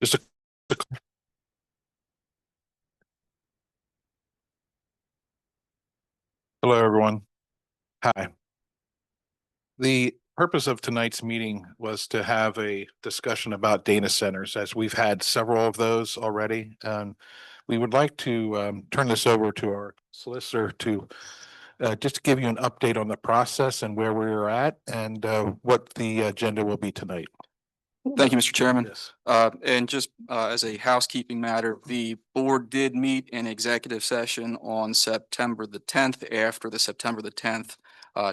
Just a, hello, everyone. Hi. The purpose of tonight's meeting was to have a discussion about data centers, as we've had several of those already. We would like to turn this over to our solicitor to just to give you an update on the process and where we're at and what the agenda will be tonight. Thank you, Mr. Chairman. Yes. And just as a housekeeping matter, the board did meet in executive session on September the 10th after the September the 10th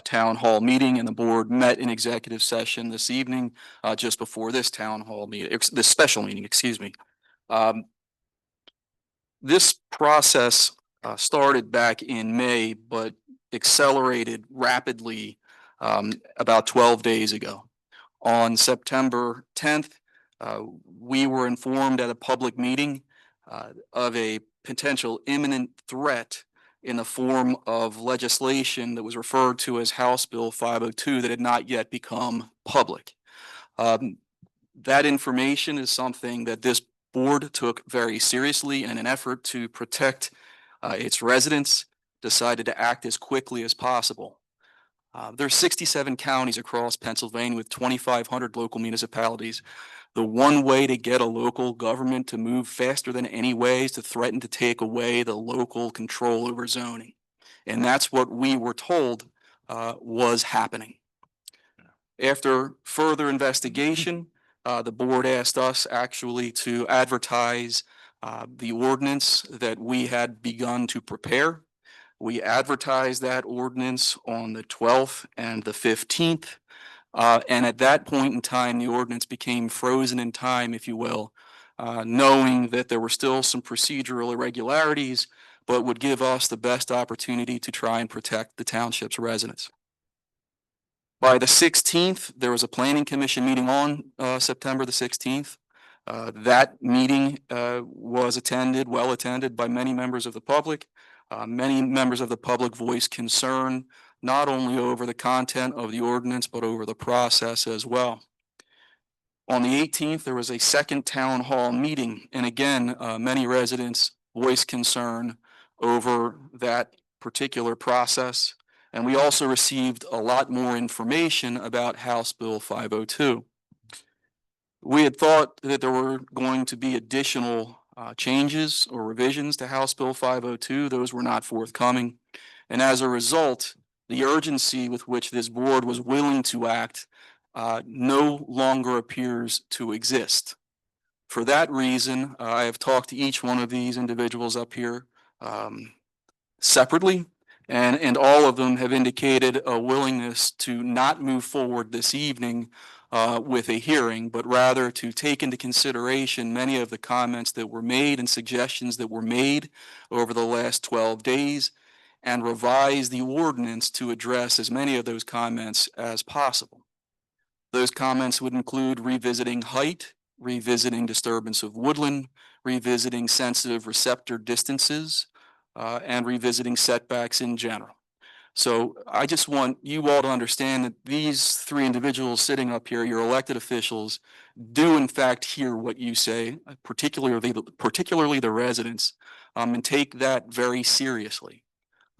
town hall meeting, and the board met in executive session this evening just before this town hall meeting, this special meeting, excuse me. This process started back in May, but accelerated rapidly about 12 days ago. On September 10th, we were informed at a public meeting of a potential imminent threat in the form of legislation that was referred to as House Bill 502 that had not yet become public. That information is something that this board took very seriously, and in an effort to protect its residents, decided to act as quickly as possible. There are 67 counties across Pennsylvania with 2,500 local municipalities. The one way to get a local government to move faster than any way is to threaten to take away the local control over zoning. And that's what we were told was happening. After further investigation, the board asked us actually to advertise the ordinance that we had begun to prepare. We advertised that ordinance on the 12th and the 15th. And at that point in time, the ordinance became frozen in time, if you will, knowing that there were still some procedural irregularities, but would give us the best opportunity to try and protect the township's residents. By the 16th, there was a planning commission meeting on September the 16th. That meeting was well attended by many members of the public. Many members of the public voiced concern not only over the content of the ordinance, but over the process as well. On the 18th, there was a second town hall meeting, and again, many residents voiced concern over that particular process. And we also received a lot more information about House Bill 502. We had thought that there were going to be additional changes or revisions to House Bill 502. Those were not forthcoming. And as a result, the urgency with which this board was willing to act no longer appears to exist. For that reason, I have talked to each one of these individuals up here separately, and all of them have indicated a willingness to not move forward this evening with a hearing, but rather to take into consideration many of the comments that were made and suggestions that were made over the last 12 days and revise the ordinance to address as many of those comments as possible. Those comments would include revisiting height, revisiting disturbance of woodland, revisiting sensitive receptor distances, and revisiting setbacks in general. So I just want you all to understand that these three individuals sitting up here, your elected officials, do in fact hear what you say, particularly the residents, and take that very seriously.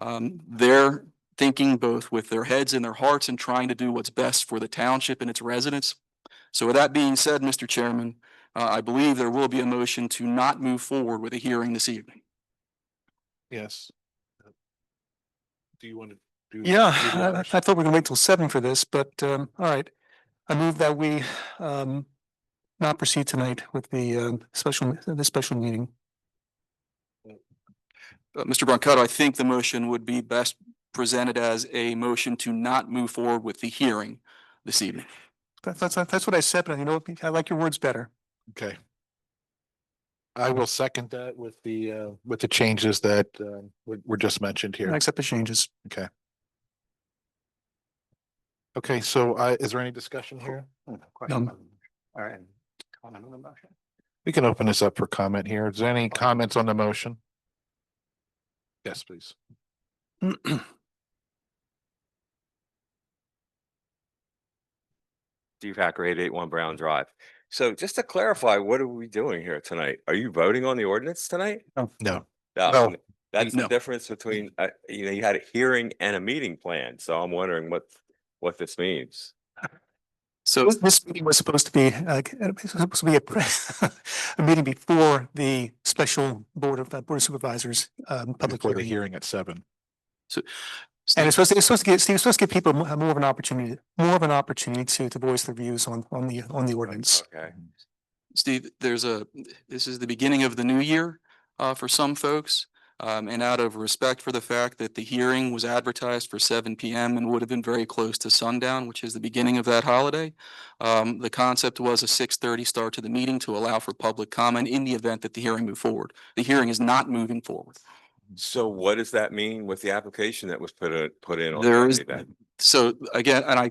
They're thinking both with their heads and their hearts and trying to do what's best for the township and its residents. So with that being said, Mr. Chairman, I believe there will be a motion to not move forward with a hearing this evening. Yes. Do you want to do? Yeah, I thought we were gonna wait till 7 for this, but all right. I move that we not proceed tonight with the special meeting. Mr. Brancato, I think the motion would be best presented as a motion to not move forward with the hearing this evening. That's what I said, but you know, I like your words better. Okay. I will second that with the changes that were just mentioned here. I accept the changes. Okay. Okay, so is there any discussion here? None. All right. Comment on the motion? We can open this up for comment here. Is there any comments on the motion? Yes, please. Steve Hacker, 881 Brown Drive. So just to clarify, what are we doing here tonight? Are you voting on the ordinance tonight? No, No, No. that's the No. difference between, you had a hearing and a meeting plan. So I'm wondering what this means. So This meeting was supposed to be, it was supposed to be a meeting before the special Board of Supervisors, public before the hearing. hearing at 7. And it's supposed to give people more of an opportunity to voice their views on the ordinance. Okay. Steve, this is the beginning of the new year for some folks. And out of respect for the fact that the hearing was advertised for 7 PM and would have been very close to sundown, which is the beginning of that holiday. The concept was a 6:30 start to the meeting to allow for public comment in the event that the hearing moved forward. The hearing is not moving forward. So what does that mean with the application that was put in on There is, Monday then? so again, and I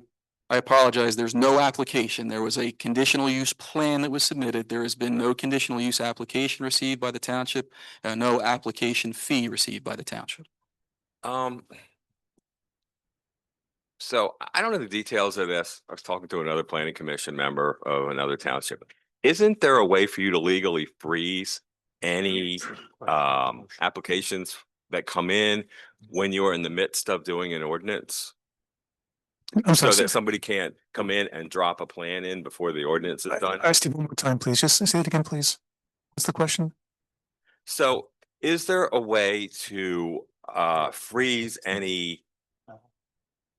apologize, there's no application. There was a conditional use plan that was submitted. There has been no conditional use application received by the township and no application fee received by the township. So I don't know the details of this. I was talking to another planning commission member of another township. Isn't there a way for you to legally freeze any applications that come in when you're in the midst of doing an ordinance? I'm So sorry, that somebody can't come in and drop a plan in before the ordinance is done? ask you one more time, please. Just say it again, please. What's the question? So is there a way to freeze any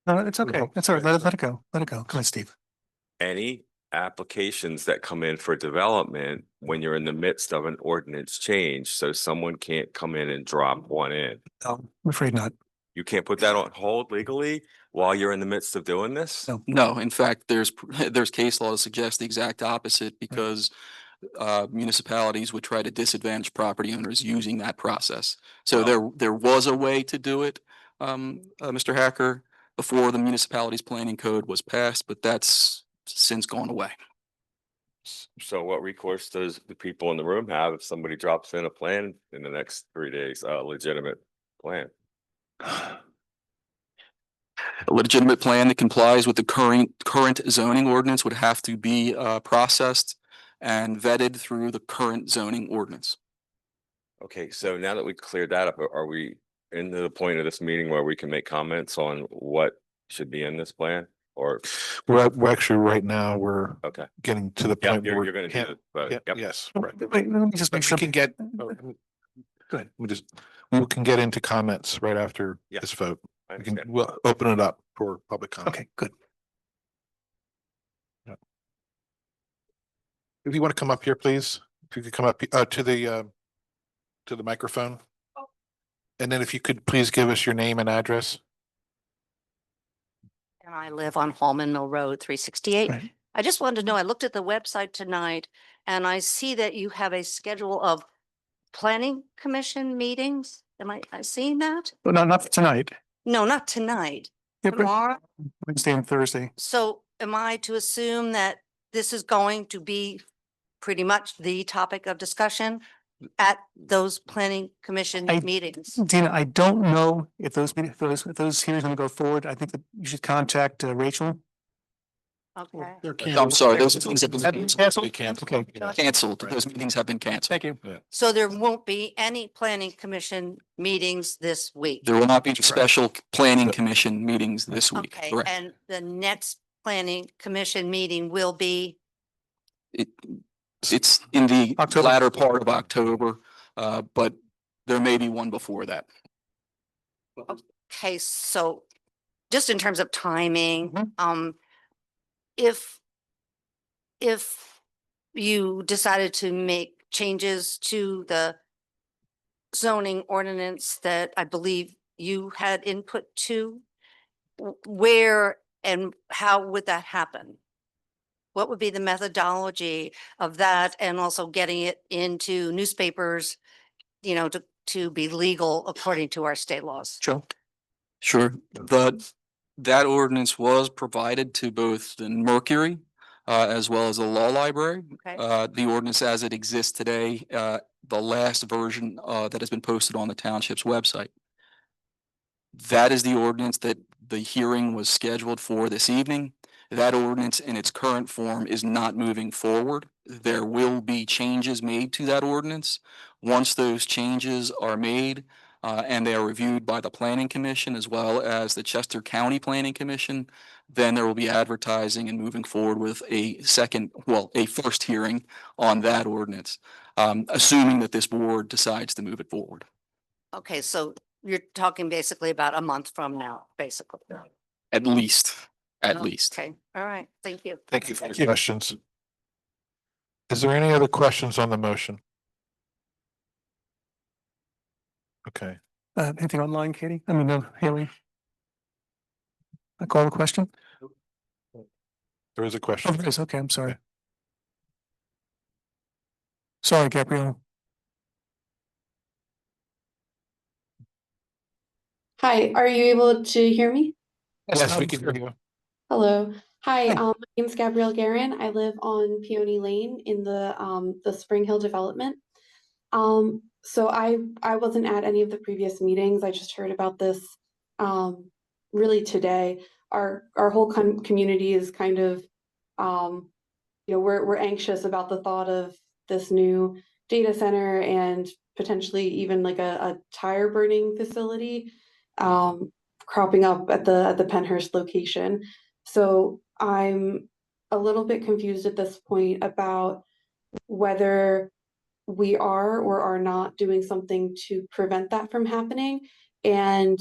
No, it's okay. It's all right. Let it go. Let it go. Come on, Steve. applications that come in for development when you're in the midst of an ordinance change, so someone can't come in and drop one in? No, I'm afraid not. You can't put that on hold legally while you're in the midst of doing this? No. No, in fact, there's case law to suggest the exact opposite because municipalities would try to disadvantage property owners using that process. So there was a way to do it, Mr. Hacker, before the municipality's planning code was passed, but that's since gone away. So what recourse does the people in the room have if somebody drops in a plan in the next 3 days, a legitimate plan? A legitimate plan that complies with the current zoning ordinance would have to be processed and vetted through the current zoning ordinance. Okay, so now that we cleared that up, are we into the point of this meeting where we can make comments on what should be in this plan? Or, We're actually right now, we're okay, getting to the yeah, point where you're gonna do can't- it, but yeah, yep. yes, right. Wait, let me just But make we sure. can get, Go ahead. we can get into comments right after Yeah. this vote. I We can, understand. we'll open it up for public comment. Okay, good. If you want to come up here, please, if you could come up to the microphone. And then if you could please give us your name and address. And I live on Hallman Mill Road, 368. Right. I just wanted to know, I looked at the website tonight and I see that you have a schedule of planning commission meetings. Am I seeing that? But not for tonight. No, not tonight, Yeah, but tomorrow. Wednesday and Thursday. So am I to assume that this is going to be pretty much the topic of discussion at those planning commission I- meetings? Dina, I don't know if those hearings are going to go forward. I think that you should contact Rachel. Okay. I'm sorry, those meetings have been Canceled? We can't. Okay. canceled. Those meetings have been canceled. Thank you. So there won't be any planning commission meetings this week? There will not be special planning commission meetings this week. Okay, Correct. and the next planning commission meeting will be, It's in the October. latter part of October, but there may be one before that. okay, so just in terms of timing, Mhm. if you decided to make changes to the zoning ordinance that I believe you had input to, where and how would that happen? What would be the methodology of that and also getting it into newspapers, to be legal according to our state laws? Joe? Sure. That ordinance was provided to both the Mercury as well as the Law Library. Okay. The ordinance as it exists today, the last version that has been posted on the township's website. That is the ordinance that the hearing was scheduled for this evening. That ordinance in its current form is not moving forward. there will be changes made to that ordinance. Once those changes are made, and they are reviewed by the Planning Commission as well as the Chester County Planning Commission, then there will be advertising and moving forward with a first hearing on that ordinance, assuming that this board decides to move it forward. Okay, so you're talking basically about a month from now, basically. At least. Oh, Okay, all right, thank you. Thank you for your questions. Is there any other questions on the motion? Okay, Anything online, Katie? I mean, Haley? I call the question? there is a Oh, question. there is. Okay, I'm sorry. Sorry, Gabrielle. Hi, are you able to hear me? Yes, we can hear you. Hello. Hi, Hi. my name's Gabrielle Guerin. I live on Peony Lane in the Spring Hill development. So I wasn't at any of the previous meetings. I just heard about this really today. Our whole community is kind of we're anxious about the thought of this new data center and potentially even like a tire burning facility cropping up at the Penhurst location. So I'm a little bit confused at this point about whether we are or are not doing something to prevent that from happening, and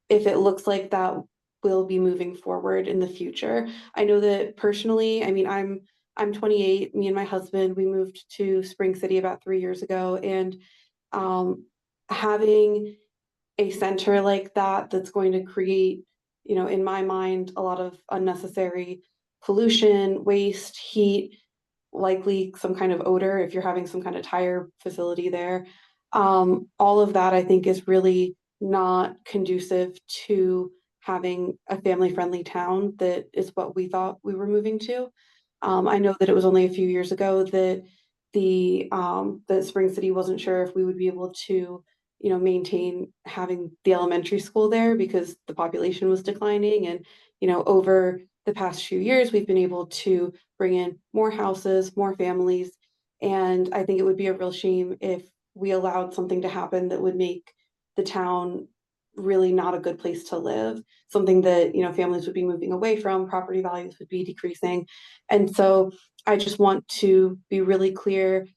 if it looks like that will be moving forward in the future. I know that personally, I mean, I'm 28. Me and my husband, we moved to Spring City about 3 years ago, and having a center like that that's going to create, in my mind, a lot of unnecessary pollution, waste, heat, likely some kind of odor if you're having some kind of tire facility there. All of that I think is really not conducive to having a family-friendly town that is what we thought we were moving to. I know that it was only a few years ago that that Spring City wasn't sure if we would be able to, maintain having the elementary school there because the population was declining. And, over the past few years, we've been able to bring in more houses, more families. And I think it would be a real shame if we allowed something to happen that would make the town really not a good place to live, something that, families would be moving away from, property values would be decreasing. And so I just want to be really clear,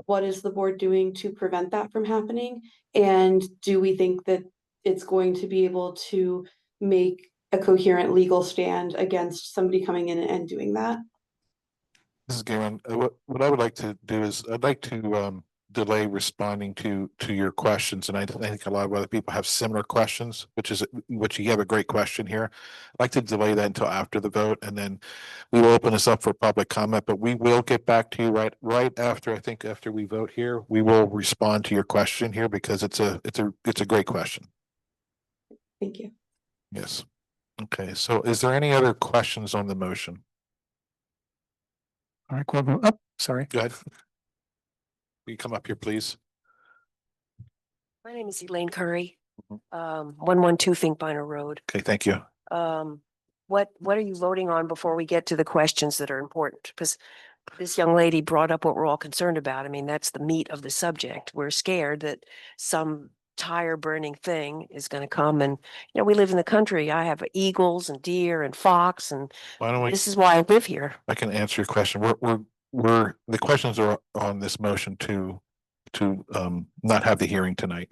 what is the board doing to prevent that from happening? And do we think that it's going to be able to make a coherent legal stand against somebody coming in and doing that? This is Garen. What I would like to do is I'd like to delay responding to your questions, and I think a lot of other people have similar questions, which you have a great question here. I'd like to delay that until after the vote, and then we will open this up for public comment. But we will get back to you right after. I think after we vote here, we will respond to your question here because it's a great question. Thank you. Yes. Okay. So, is there any other questions on the motion? All right, oh, sorry. Go ahead. Will you come up here, please? My name is Elaine Curry, 112 Finkbeiner Road. Okay, thank you. What are you voting on before we get to the questions that are important? Because this young lady brought up what we're all concerned about. I mean, that's the meat of the subject. We're scared that some tire burning thing is going to come, and we live in the country. I have eagles and deer and fox, and Why don't we? this is why I live here. I can answer your question. The questions are on this motion to not have the hearing tonight.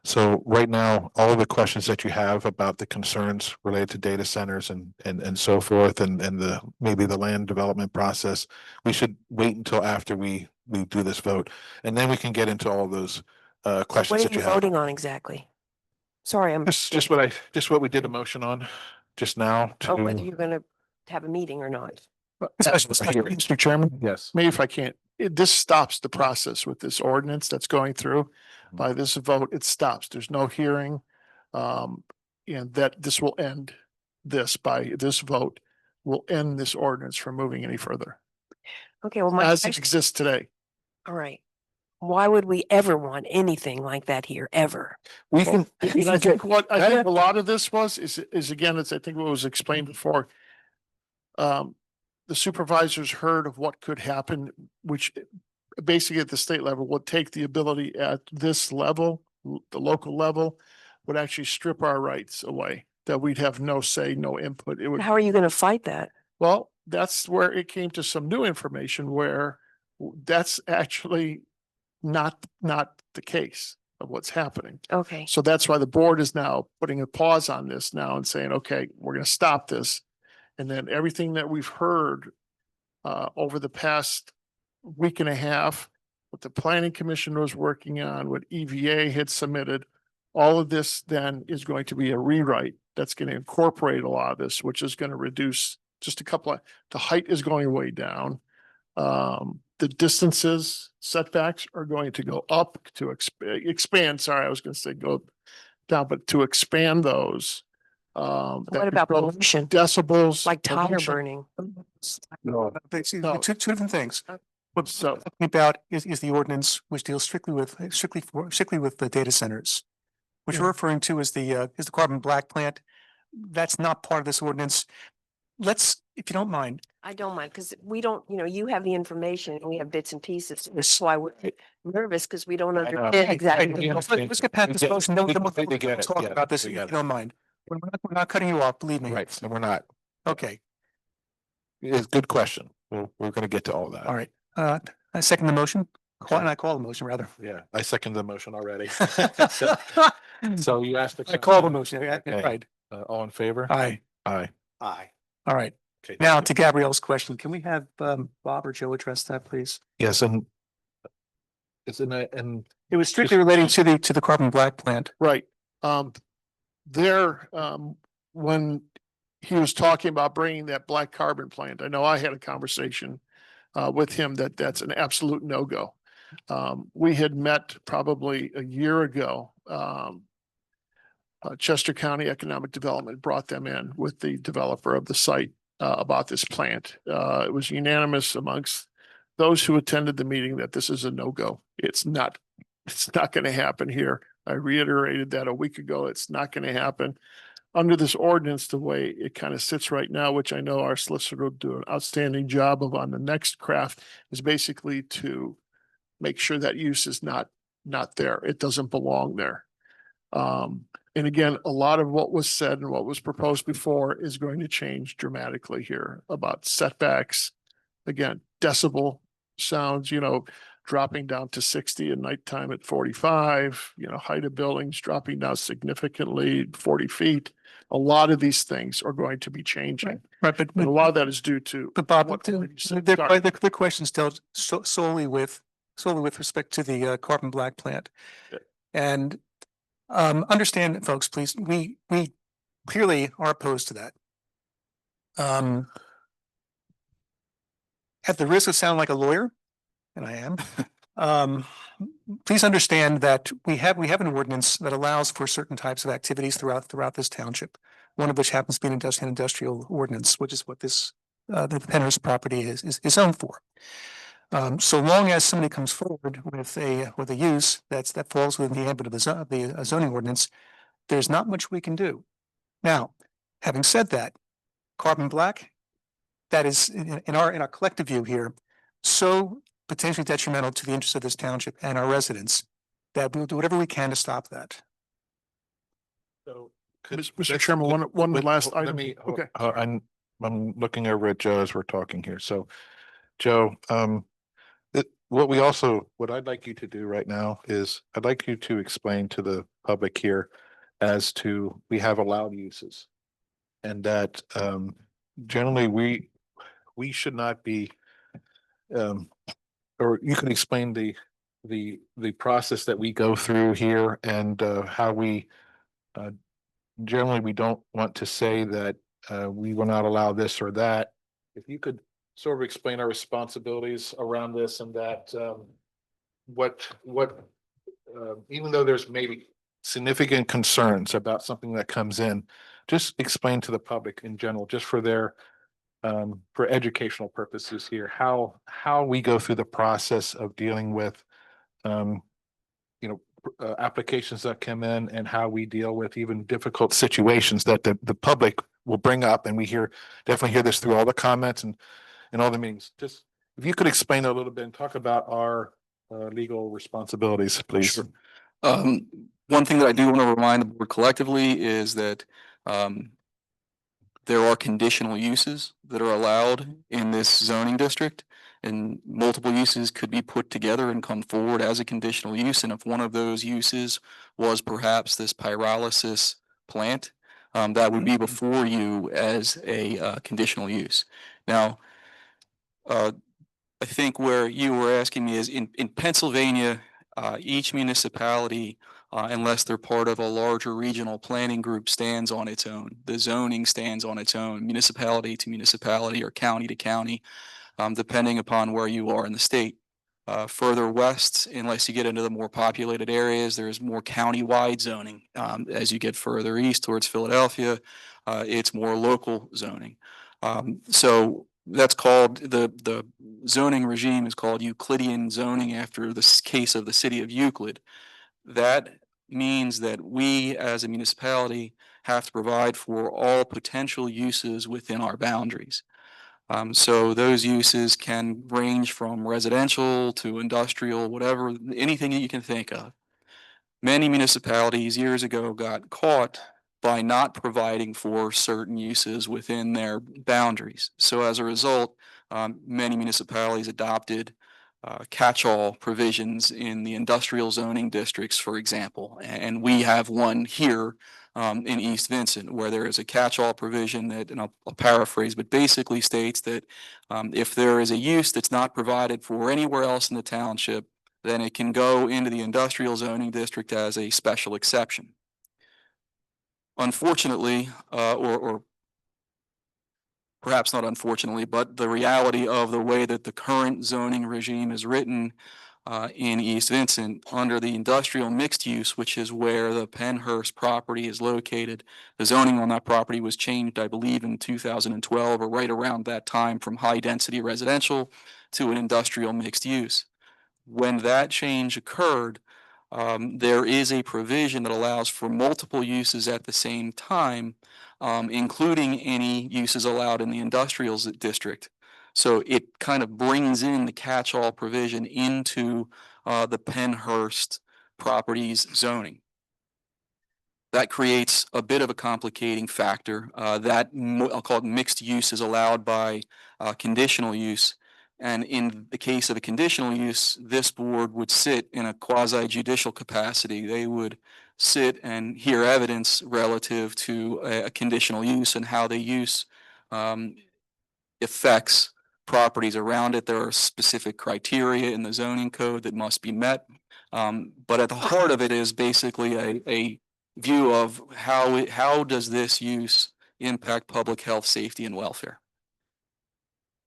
So right now, all of the questions that you have about the concerns related to data centers and so forth, and maybe the land development process, we should wait until after we do this vote, and then we can get into all those questions What are that you you have. voting on exactly? Sorry, I'm Just what we did a motion on just now. oh, whether you're going to have a meeting or not. Mr. Chairman, Yes. Maybe if I can't, this stops the process with this ordinance that's going through. By this vote, it stops. There's no hearing. And that this will end by this vote will end this ordinance from moving any further Okay, well, as it exists today. all right. Why would we ever want anything like that here, ever? We can. And I think I think a lot of this is again, it's I think what was explained before. the supervisors heard of what could happen, which basically at the state level would take the ability at this level, the local level, would actually strip our rights away, that we'd have no say, no input. It would, How are you going to fight that? well, that's where it came to some new information where that's actually not the case of what's happening. Okay. So that's why the board is now putting a pause on this now and saying, okay, we're going to stop this. And then everything that we've heard over the past week and a half, what the planning commission was working on, what EVA had submitted, all of this then is going to be a rewrite that's going to incorporate a lot of this, which is going to reduce just a couple of, the height is going way down. The distances, setbacks are going to go up to expand. Sorry, I was going to say go down, but to expand those. What about pollution? Decibels. Like tire pollution. burning? No. Two different things. What's So- talking about is the ordinance which deals strictly with the data centers, which we're referring to as the carbon black plant. That's not part of this ordinance. Let's, if you don't mind, I don't mind because we don't, you have the information and we have bits and pieces. That's why we're nervous because we don't know. understand exactly. Yeah. let's get past this motion, then We we'll completely get it. talk Yeah, about this, we if got you it. don't mind. We're not cutting you off, believe me. Right, no, we're not. Okay, It's a good question. We're gonna get to all that. all right. I second the motion. And I call the motion rather. Yeah, I second the motion already. So- So you asked. I call the motion, Okay. right. All in favor? Aye. Aye. Aye. All right. Okay. Now to Gabrielle's question, can we have Bob or Joe address that, please? Yes, and it's in a, and It was strictly relating to the carbon black plant. Right. When he was talking about bringing that black carbon plant, I know I had a conversation with him that that's an absolute no-go. We had met probably a year ago. Chester County Economic Development brought them in with the developer of the site about this plant. It was unanimous amongst those who attended the meeting that this is a no-go. It's not going to happen here. I reiterated that a week ago. It's not going to happen. Under this ordinance, the way it kind of sits right now, which I know our solicitor will do an outstanding job of on the next craft, is basically to make sure that use is not there. It doesn't belong there. And again, a lot of what was said and what was proposed before is going to change dramatically here about setbacks. Again, decibel sounds, dropping down to 60 at nighttime at 45, height of buildings dropping down significantly, 40 feet. A lot of these things are going to be changing. Right, but And a lot of that is due to. But Bob, what you said. the Sorry. questions dealt solely with respect to the carbon black plant. Yeah. And understand, folks, please, we clearly are opposed to that. At the risk of sounding like a lawyer, and I am, please understand that we have an ordinance that allows for certain types of activities throughout this township. One of which happens to be an industrial ordinance, which is what this the Penner's property is zoned for. So long as somebody comes forward with a use that falls within the ambit of the zoning ordinance, there's not much we can do. Now, having said that, carbon black, that is in our collective view here, so potentially detrimental to the interests of this township and our residents that we'll do whatever we can to stop that. so. Mr. Chairman, one last Let item. me, Okay. I'm looking over at Joe as we're talking here. So, Joe, what I'd like you to do right now is I'd like you to explain to the public here as to we have allowed uses. And that generally we should not be or you can explain the process that we go through here and how we generally we don't want to say that we will not allow this or that. If you could sort of explain our responsibilities around this and that even though there's maybe significant concerns about something that comes in, just explain to the public in general, just for their for educational purposes here, how we go through the process of dealing with applications that come in and how we deal with even difficult situations that the public will bring up. And we definitely hear this through all the comments and in all the meetings. Just, if you could explain a little bit and talk about our legal responsibilities, please. Sure. One thing that I do want to remind the board collectively is that there are conditional uses that are allowed in this zoning district. And multiple uses could be put together and come forward as a conditional use. And if one of those uses was perhaps this pyrolysis plant, that would be before you as a conditional use. Now, I think where you were asking me is in Pennsylvania, each municipality, unless they're part of a larger regional planning group, stands on its own. The zoning stands on its own, municipality to municipality or county to county, depending upon where you are in the state. Further west, unless you get into the more populated areas, there's more county-wide zoning. As you get further east towards Philadelphia, it's more local zoning. So that's called, the zoning regime is called Euclidean zoning after the case of the city of Euclid. That means that we as a municipality have to provide for all potential uses within our boundaries. So those uses can range from residential to industrial, whatever, anything that you can think of. Many municipalities years ago got caught by not providing for certain uses within their boundaries. So as a result, many municipalities adopted catch-all provisions in the industrial zoning districts, for example. And we have one here in East Vincent where there is a catch-all provision that, and I'll paraphrase, but basically states that if there is a use that's not provided for anywhere else in the township, then it can go into the industrial zoning district as a special exception. Unfortunately, or perhaps not unfortunately, but the reality of the way that the current zoning regime is written in East Vincent under the industrial mixed use, which is where the Pennhurst property is located. The zoning on that property was changed, I believe, in 2012 or right around that time from high density residential to an industrial mixed use. When that change occurred, there is a provision that allows for multiple uses at the same time, including any uses allowed in the industrial district. So it kind of brings in the catch-all provision into the Pennhurst properties zoning. That creates a bit of a complicating factor. I'll call it mixed use is allowed by conditional use. And in the case of a conditional use, this board would sit in a quasi-judicial capacity. They would sit and hear evidence relative to a conditional use and how the use affects properties around it. There are specific criteria in the zoning code that must be met. But at the heart of it is basically a view of how does this use impact public health, safety, and welfare.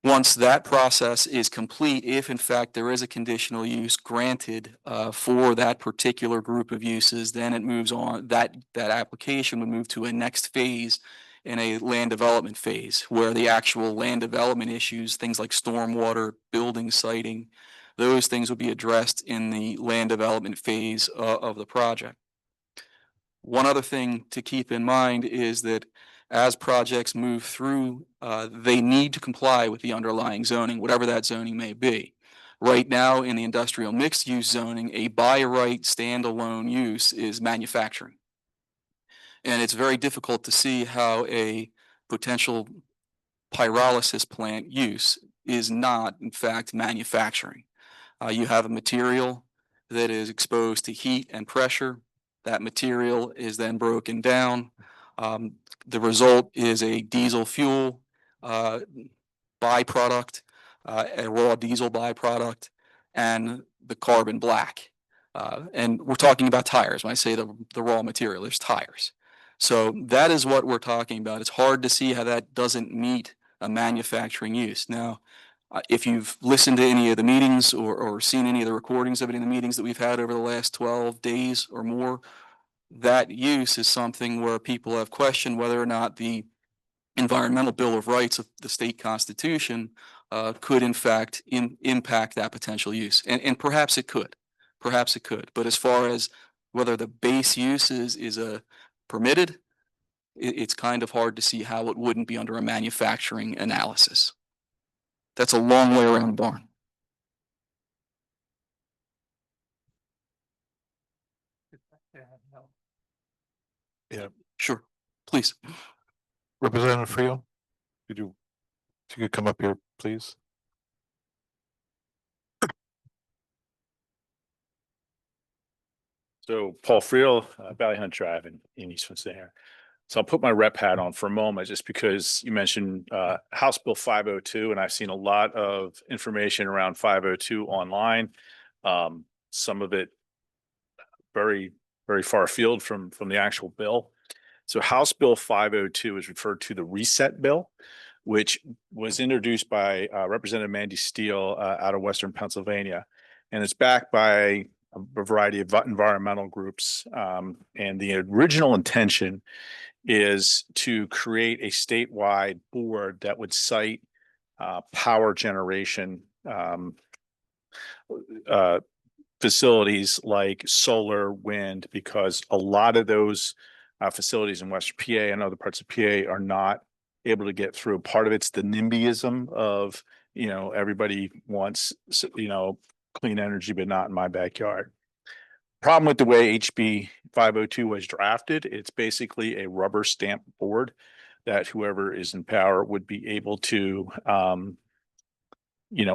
Once that process is complete, if in fact there is a conditional use granted for that particular group of uses, then it moves on, that application would move to a next phase in a land development phase where the actual land development issues, things like stormwater, building siting, those things would be addressed in the land development phase of the project. One other thing to keep in mind is that as projects move through, they need to comply with the underlying zoning, whatever that zoning may be. Right now in the industrial mixed use zoning, a by right standalone use is manufacturing. And it's very difficult to see how a potential pyrolysis plant use is not in fact manufacturing. You have a material that is exposed to heat and pressure. That material is then broken down. The result is a diesel fuel byproduct, a raw diesel byproduct, and the carbon black. And we're talking about tires. When I say the raw material, there's tires. So that is what we're talking about. It's hard to see how that doesn't meet a manufacturing use. Now, if you've listened to any of the meetings or seen any of the recordings of any of the meetings that we've had over the last 12 days or more, that use is something where people have questioned whether or not the Environmental Bill of Rights of the state constitution could in fact impact that potential use. And perhaps it could, But as far as whether the base use is permitted, it's kind of hard to see how it wouldn't be under a manufacturing analysis. That's a long way around the barn. Yeah, Sure, please. Representative Frio, if you could come up here, please. So Paul Friel, Valley Hunt Drive in East Winston. So I'll put my rep hat on for a moment, just because you mentioned House Bill 502, and I've seen a lot of information around 502 online. Some of it very, very far afield from the actual bill. So House Bill 502 is referred to the reset bill, which was introduced by Representative Mandy Steele out of Western Pennsylvania. And it's backed by a variety of environmental groups. And the original intention is to create a statewide board that would cite power generation facilities like solar, wind, because a lot of those facilities in Western PA and other parts of PA are not able to get through. Part of it's the NIMBYism of, everybody wants, clean energy, but not in my backyard. Problem with the way HB 502 was drafted, it's basically a rubber stamp board that whoever is in power would be able to,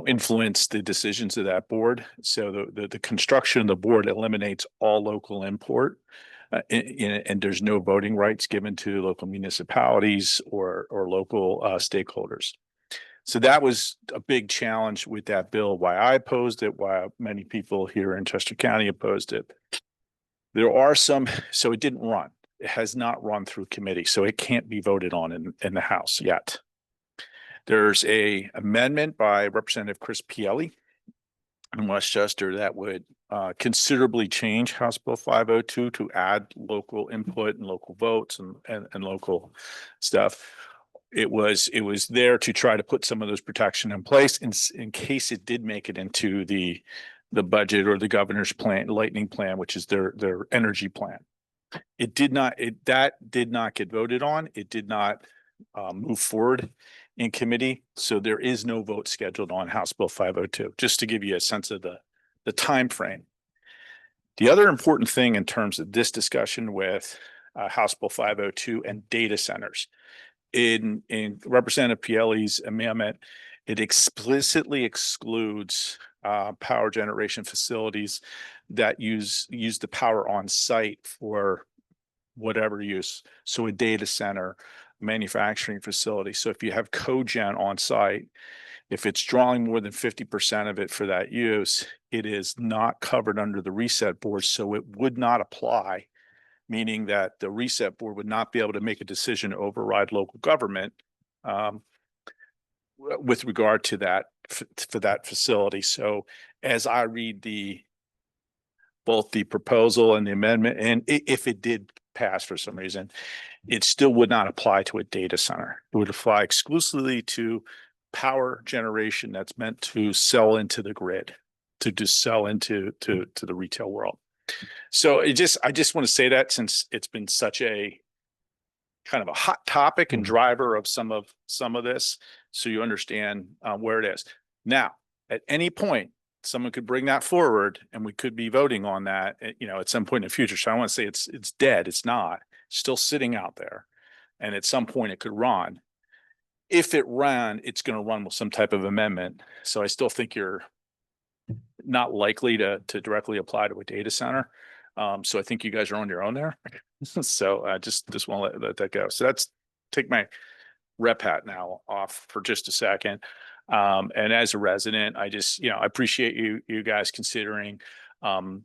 influence the decisions of that board. So the construction of the board eliminates all local import, and there's no voting rights given to local municipalities or local stakeholders. So that was a big challenge with that bill, why I opposed it, why many people here in Chester County opposed it. There are some, so it didn't run. It has not run through committee, so it can't be voted on in the House yet. There's a amendment by Representative Chris Pielli in Westchester that would considerably change House Bill 502 to add local input and local votes and local stuff. It was there to try to put some of those protection in place in case it did make it into the budget or the governor's plan, lightning plan, which is their energy plan. That did not get voted on. It did not move forward in committee. So there is no vote scheduled on House Bill 502, just to give you a sense of the time frame. The other important thing in terms of this discussion with House Bill 502 and data centers, in Representative Pielli's amendment, it explicitly excludes power generation facilities that use the power on site for whatever use. So a data center, manufacturing facility. So if you have cogen on site, if it's drawing more than 50% of it for that use, it is not covered under the reset board. So it would not apply, meaning that the reset board would not be able to make a decision to override local government with regard to that for that facility. So as I read both the proposal and the amendment, and if it did pass for some reason, it still would not apply to a data center. It would apply exclusively to power generation that's meant to sell into the grid, to just sell into the retail world. So I just want to say that, since it's been such a kind of a hot topic and driver of some of this, so you understand where it is. Now, at any point, someone could bring that forward and we could be voting on that, at some point in the future. So I want to say it's dead. It's not. It's still sitting out there. And at some point it could run. If it ran, it's going to run with some type of amendment. So I still think you're not likely to directly apply to a data center. So I think you guys are on your own there. So I just want to let that go. So that's take my rep hat now off for just a second. And as a resident, I just, I appreciate you guys considering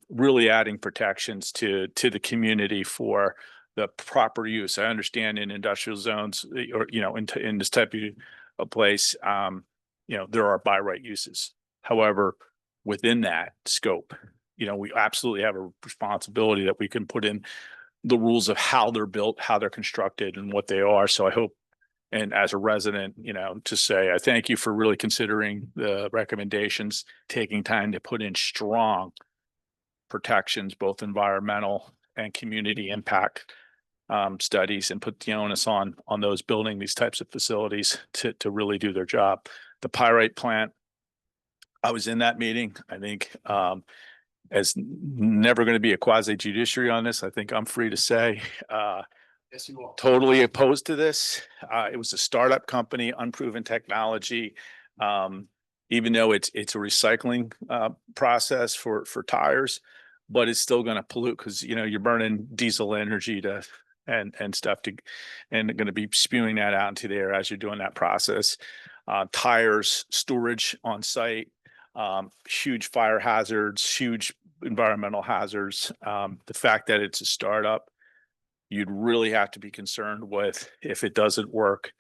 really adding protections to the community for the proper use. I understand in industrial zones or, in this type of place, there are by right uses. However, within that scope, we absolutely have a responsibility that we can put in the rules of how they're built, how they're constructed, and what they are. So I hope, and as a resident, to say, I thank you for really considering the recommendations, taking time to put in strong protections, both environmental and community impact studies, and put the onus on those building these types of facilities to really do their job. the pyrite plant. I was in that meeting. I think as never going to be a quasi judiciary on this, I think I'm free to say yes, you are totally opposed to this. It was a startup company, unproven technology. Even though it's a recycling process for tires, but it's still going to pollute because you're burning diesel energy to and stuff to and going to be spewing that out into the air as you're doing that process. Tires storage on site, huge fire hazards, huge environmental hazards. The fact that it's a startup, you'd really have to be concerned with if it doesn't work,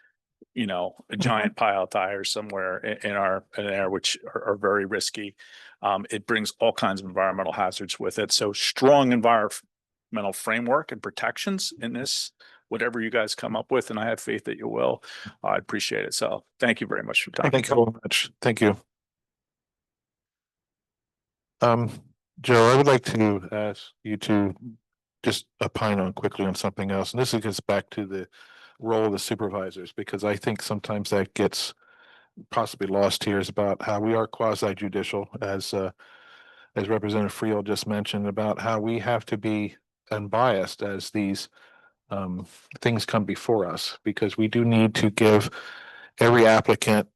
a giant pile of tires somewhere in our air, which are very risky. It brings all kinds of environmental hazards with it. So strong environmental framework and protections in this, whatever you guys come up with, and I have faith that you will. I appreciate it. So thank you very much for your time. Thank you very much. Thank you. Joe, I would like to ask you to just opine on quickly on something else. And this gets back to the role of the supervisors, because I think sometimes that gets possibly lost here, is about how we are quasi judicial, as Representative Friel just mentioned, about how we have to be unbiased as these things come before us, because we do need to give every applicant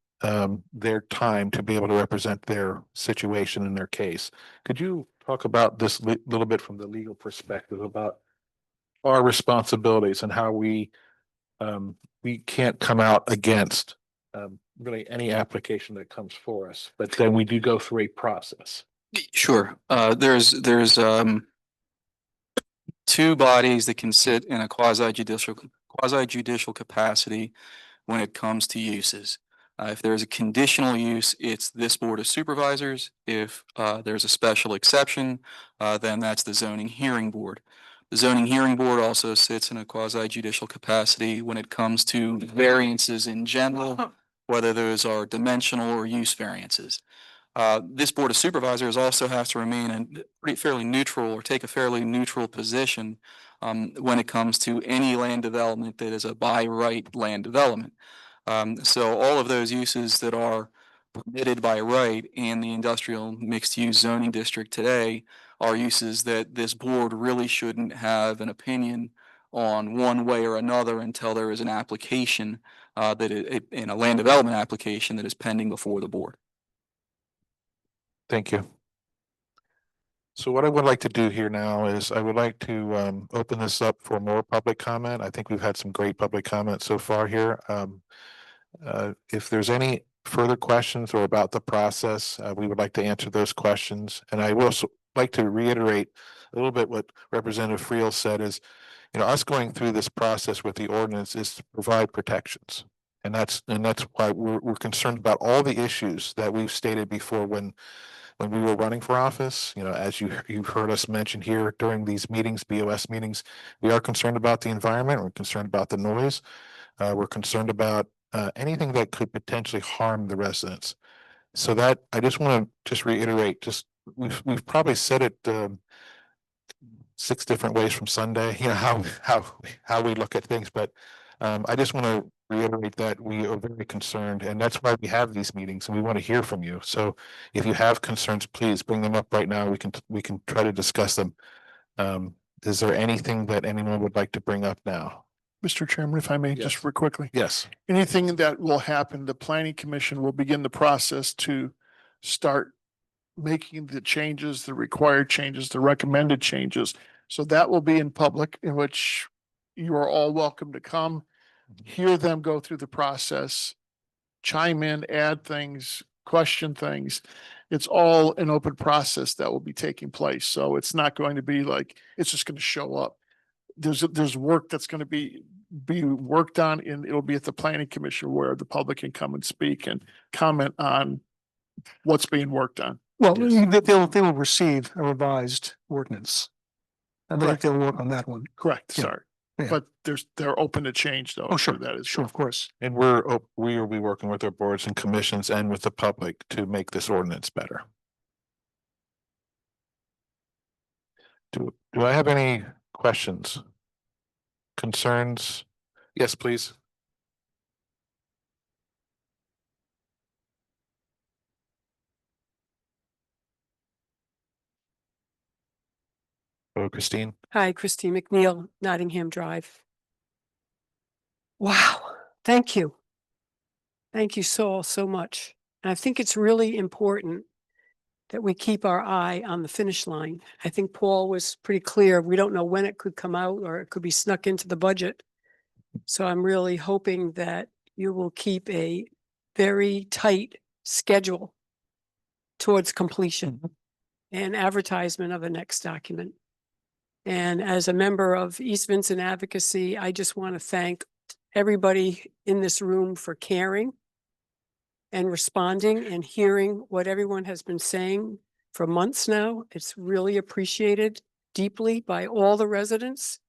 their time to be able to represent their situation in their case. Could you talk about this little bit from the legal perspective about our responsibilities and how we can't come out against really any application that comes for us, but then we do go through a process? Sure. There's two bodies that can sit in a quasi judicial capacity when it comes to uses. If there's a conditional use, it's this Board of Supervisors. If there's a special exception, then that's the Zoning Hearing Board. The Zoning Hearing Board also sits in a quasi judicial capacity when it comes to variances in general, whether those are dimensional or use variances. This Board of Supervisors also has to remain fairly neutral, or take a fairly neutral position when it comes to any land development that is a by right land development. So all of those uses that are permitted by right in the industrial mixed use zoning district today are uses that this board really shouldn't have an opinion on one way or another until there is an application in a land development application that is pending before the board. Thank you. So what I would like to do here now is I would like to open this up for more public comment. I think we've had some great public comment so far here. If there's any further questions or about the process, we would like to answer those questions. And I will also like to reiterate a little bit what Representative Friel said is, us going through this process with the ordinance is to provide protections. And that's why we're concerned about all the issues that we've stated before when we were running for office. As you've heard us mention here during these meetings, BOS meetings, we are concerned about the environment. We're concerned about the noise. We're concerned about anything that could potentially harm the residents. So that I just want to reiterate, we've probably said it 6 different ways from Sunday, how we look at things, but I just want to reiterate that we are very concerned, and that's why we have these meetings, and we want to hear from you. So if you have concerns, please bring them up right now. We can try to discuss them. Is there anything that anyone would like to bring up now? Mr. Chairman, if I may, just Yes. real quickly. Yes. Anything that will happen, the Planning Commission will begin the process to start making the changes, the required changes, the recommended changes. So that will be in public, in which you are all welcome to come, hear them go through the process, chime in, add things, question things. It's all an open process that will be taking place. So it's not going to be like, it's just going to show up. There's work that's going to be worked on, and it'll be at the Planning Commission where the public can come and speak and comment on what's being worked on. Well, Yes. they will receive a revised ordinance. And Correct. they'll work on that one. Correct, Yeah. sorry. Yeah. But they're open to change though. Oh, sure. That is Sure, of course. And we will be working with our boards and commissions and with the public to make this ordinance better. Do I have any questions? Concerns? Yes, please. Hello, Christine. Hi, Christine McNeil, Nottingham Drive. Wow, thank you. Thank you so much. And I think it's really important that we keep our eye on the finish line. I think Paul was pretty clear. We don't know when it could come out or it could be snuck into the budget. So I'm really hoping that you will keep a very tight schedule towards completion and advertisement of the next document. And as a member of East Vincent Advocacy, I just want to thank everybody in this room for caring and responding and hearing what everyone has been saying for months now. It's really appreciated deeply by all the residents.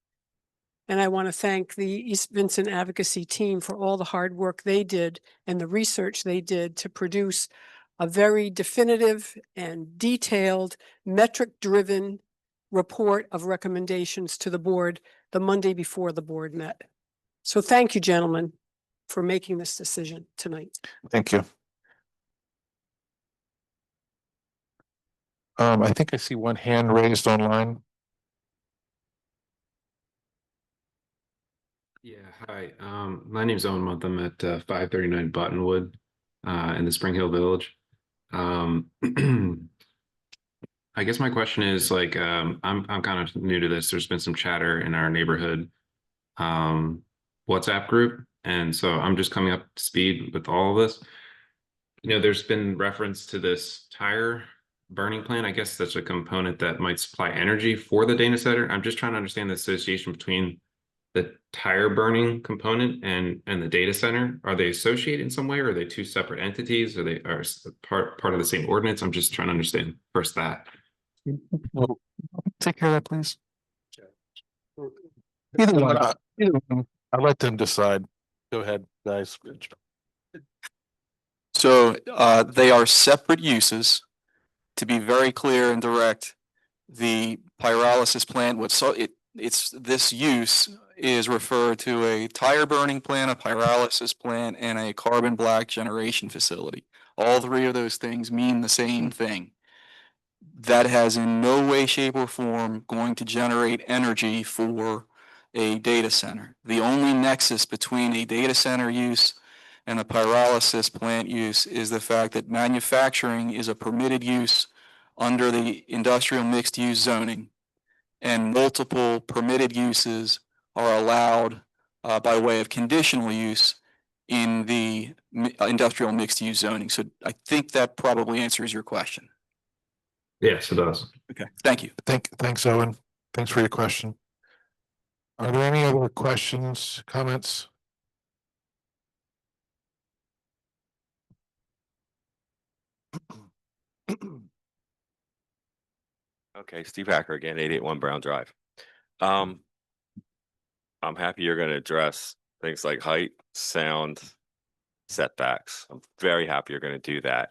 And I want to thank the East Vincent Advocacy team for all the hard work they did and the research they did to produce a very definitive and detailed, metric-driven report of recommendations to the board the Monday before the board met. So thank you, gentlemen, for making this decision tonight. Thank you. I think I see one hand raised online. Yeah, hi. My name's Owen Month. I'm at 539 Buttonwood in the Spring Hill Village. I guess my question is like I'm kind of new to this. There's been some chatter in our neighborhood WhatsApp group, and so I'm just coming up to speed with all of this. You know, there's been reference to this tire burning plant. I guess that's a component that might supply energy for the data center. I'm just trying to understand the association between the tire burning component and the data center. Are they associated in some way, or are they two separate entities? Are they part of the same ordinance? I'm just trying to understand first that. Well, take care of that, please. Either one. Either one. I'll let them decide. Go ahead, guys. So they are separate uses. To be very clear and direct, the pyrolysis plant, this use is referred to a tire burning plant, a pyrolysis plant, and a carbon black generation facility. All three of those things mean the same thing. That has in no way, shape, or form going to generate energy for a data center. The only nexus between a data center use and a pyrolysis plant use is the fact that manufacturing is a permitted use under the industrial mixed use zoning, and multiple permitted uses are allowed by way of conditional use in the industrial mixed use zoning. So I think that probably answers your question. Yes, it does. Okay, thank you. Thanks, Owen. Thanks for your question. Are there any other questions, comments? Okay, Steve Hacker again, 881 Brown Drive. I'm happy you're going to address things like height, sound, setbacks. I'm very happy you're going to do that.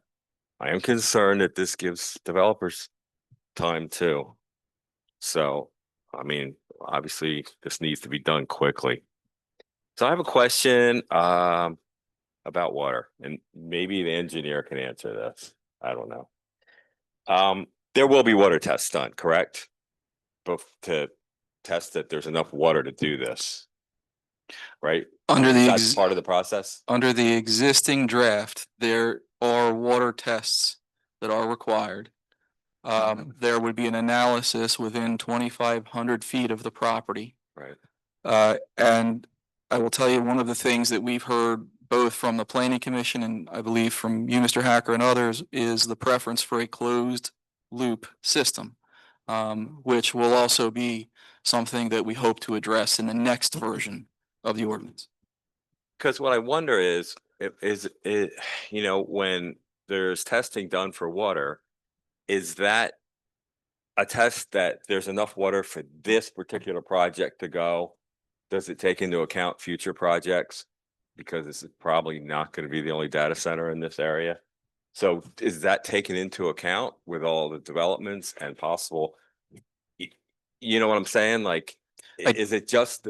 I am concerned that this gives developers time too. So, I mean, obviously this needs to be done quickly. So I have a question about water, and maybe the engineer can answer this. I don't know. There will be water tests done, correct? Both to test that there's enough water to do this, right? That's part of the process. Under the existing draft, there are water tests that are required. There would be an analysis within 2,500 feet of the property. Right. And I will tell you, one of the things that we've heard both from the Planning Commission and I believe from you, Mr. Hacker, and others, is the preference for a closed loop system, which will also be something that we hope to address in the next version of the ordinance. Because what I wonder is you know, when there's testing done for water, is that a test that there's enough water for this particular project to go? Does it take into account future projects? Because this is probably not going to be the only data center in this area. So is that taken into account with all the developments and possible, you know what I'm saying? Like, is it just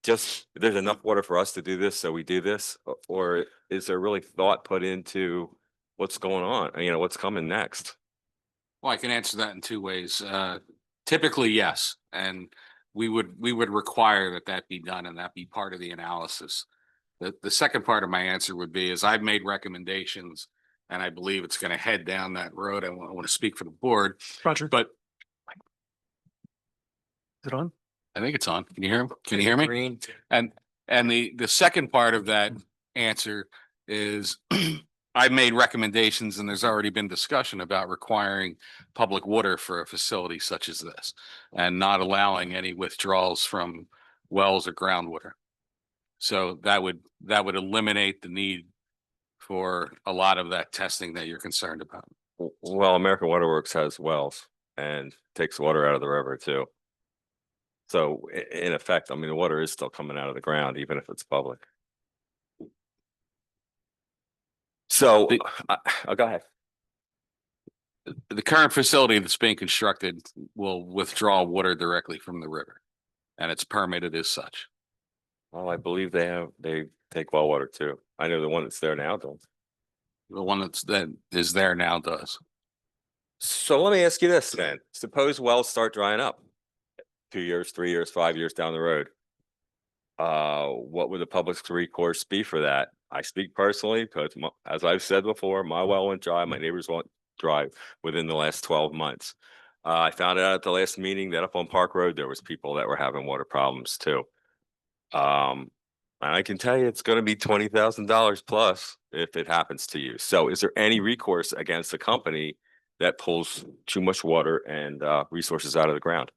there's enough water for us to do this, so we do this? Or is there really thought put into what's going on? You know, what's coming next? Well, I can answer that in two ways. Typically, yes, and we would require that that be done and that be part of the analysis. The second part of my answer would be is I've made recommendations and I believe it's going to head down that road. I want to speak for the board, Roger, but is it on? I think it's on. Can you hear him? Can you hear me? And the second part of that answer is I've made recommendations and there's already been discussion about requiring public water for a facility such as this and not allowing any withdrawals from wells or groundwater. So that would eliminate the need for a lot of that testing that you're concerned about. Well, American Water Works has wells and takes water out of the river too. So in effect, I mean, the water is still coming out of the ground, even if it's public. So, go ahead. The current facility that's being constructed will withdraw water directly from the river and it's permitted as such. Well, I believe they take well water too. I know the one that's there now does. The one that is there now does. So let me ask you this then. Suppose wells start drying up 2 years, 3 years, 5 years down the road. What would the public's recourse be for that? I speak personally because, as I've said before, my well went dry. My neighbors went dry within the last 12 months. I found out at the last meeting that up on Park Road, there was people that were having water problems too. And I can tell you it's going to be $20,000 plus if it happens to you. So is there any recourse against a company that pulls too much water and resources out of the ground?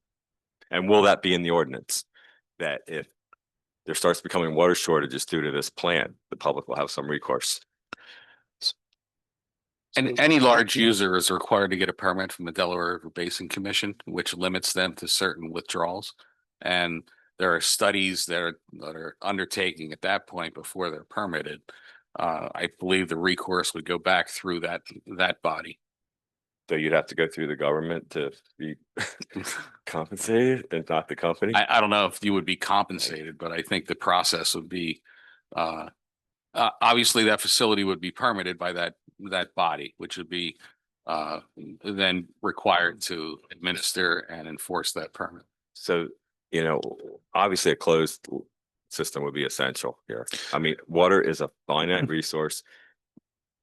And will that be in the ordinance that if there starts becoming water shortages due to this plant, the public will have some recourse? And any large user is required to get a permit from the Delaware River Basin Commission, which limits them to certain withdrawals. And there are studies that are undertaking at that point before they're permitted. I believe the recourse would go back through that body. So you'd have to go through the government to be compensated and not the company? I don't know if you would be compensated, but I think the process would be, obviously that facility would be permitted by that body, which would be then required to administer and enforce that permit. So, you know, obviously a closed system would be essential here. I mean, water is a finite resource.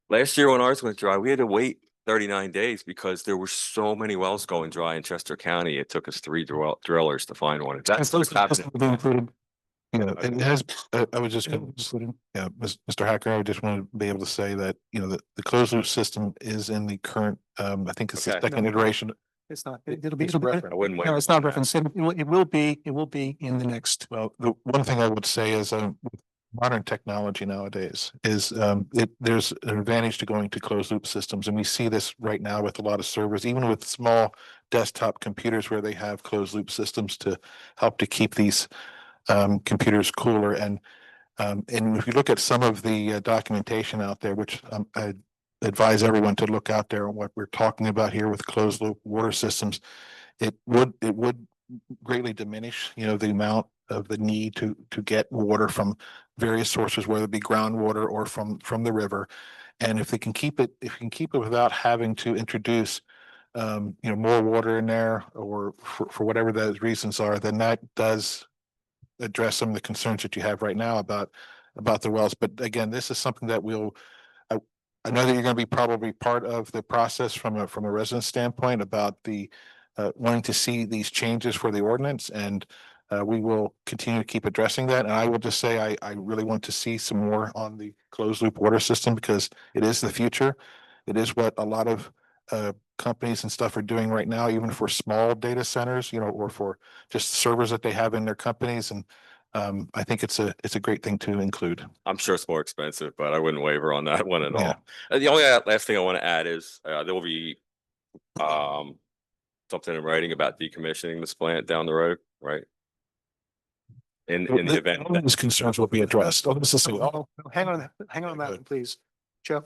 Last year when ours went dry, we had to wait 39 days because there were so many wells going dry in Chester County. It took us 3 drillers to find one. That's what's happening. Included. You know, it has, I was just going to, yeah, Mr. Hacker, I just want to be able to say that, you know, the closed loop system is in the current, I think it's the Okay. second iteration. It's not, it'll be, It's referenced. I wouldn't wait. no, it's not referenced. It will be in the next. Well, the one thing I would say is, with modern technology nowadays is, there's an advantage to going to closed loop systems. And we see this right now with a lot of servers, even with small desktop computers where they have closed loop systems to help to keep these computers cooler. And if you look at some of the documentation out there, which I advise everyone to look out there on what we're talking about here with closed loop water systems, it would greatly diminish, you know, the amount of the need to get water from various sources, whether it be groundwater or from the river. And if you can keep it without having to introduce you know, more water in there or for whatever those reasons are, then that does address some of the concerns that you have right now about the wells. But again, this is something that I know that you're going to be probably part of the process from a resident standpoint about the wanting to see these changes for the ordinance, and we will continue to keep addressing that. And I will just say I really want to see some more on the closed loop water system because it is the future. It is what a lot of companies and stuff are doing right now, even for small data centers, you know, or for just servers that they have in their companies. And I think it's a great thing to include. I'm sure it's more expensive, but I wouldn't waver on that one at Yeah. all. The only last thing I want to add is there will be something in writing about decommissioning this plant down the road, right? In the event All of these concerns will be addressed. Hang on that, please. Joe?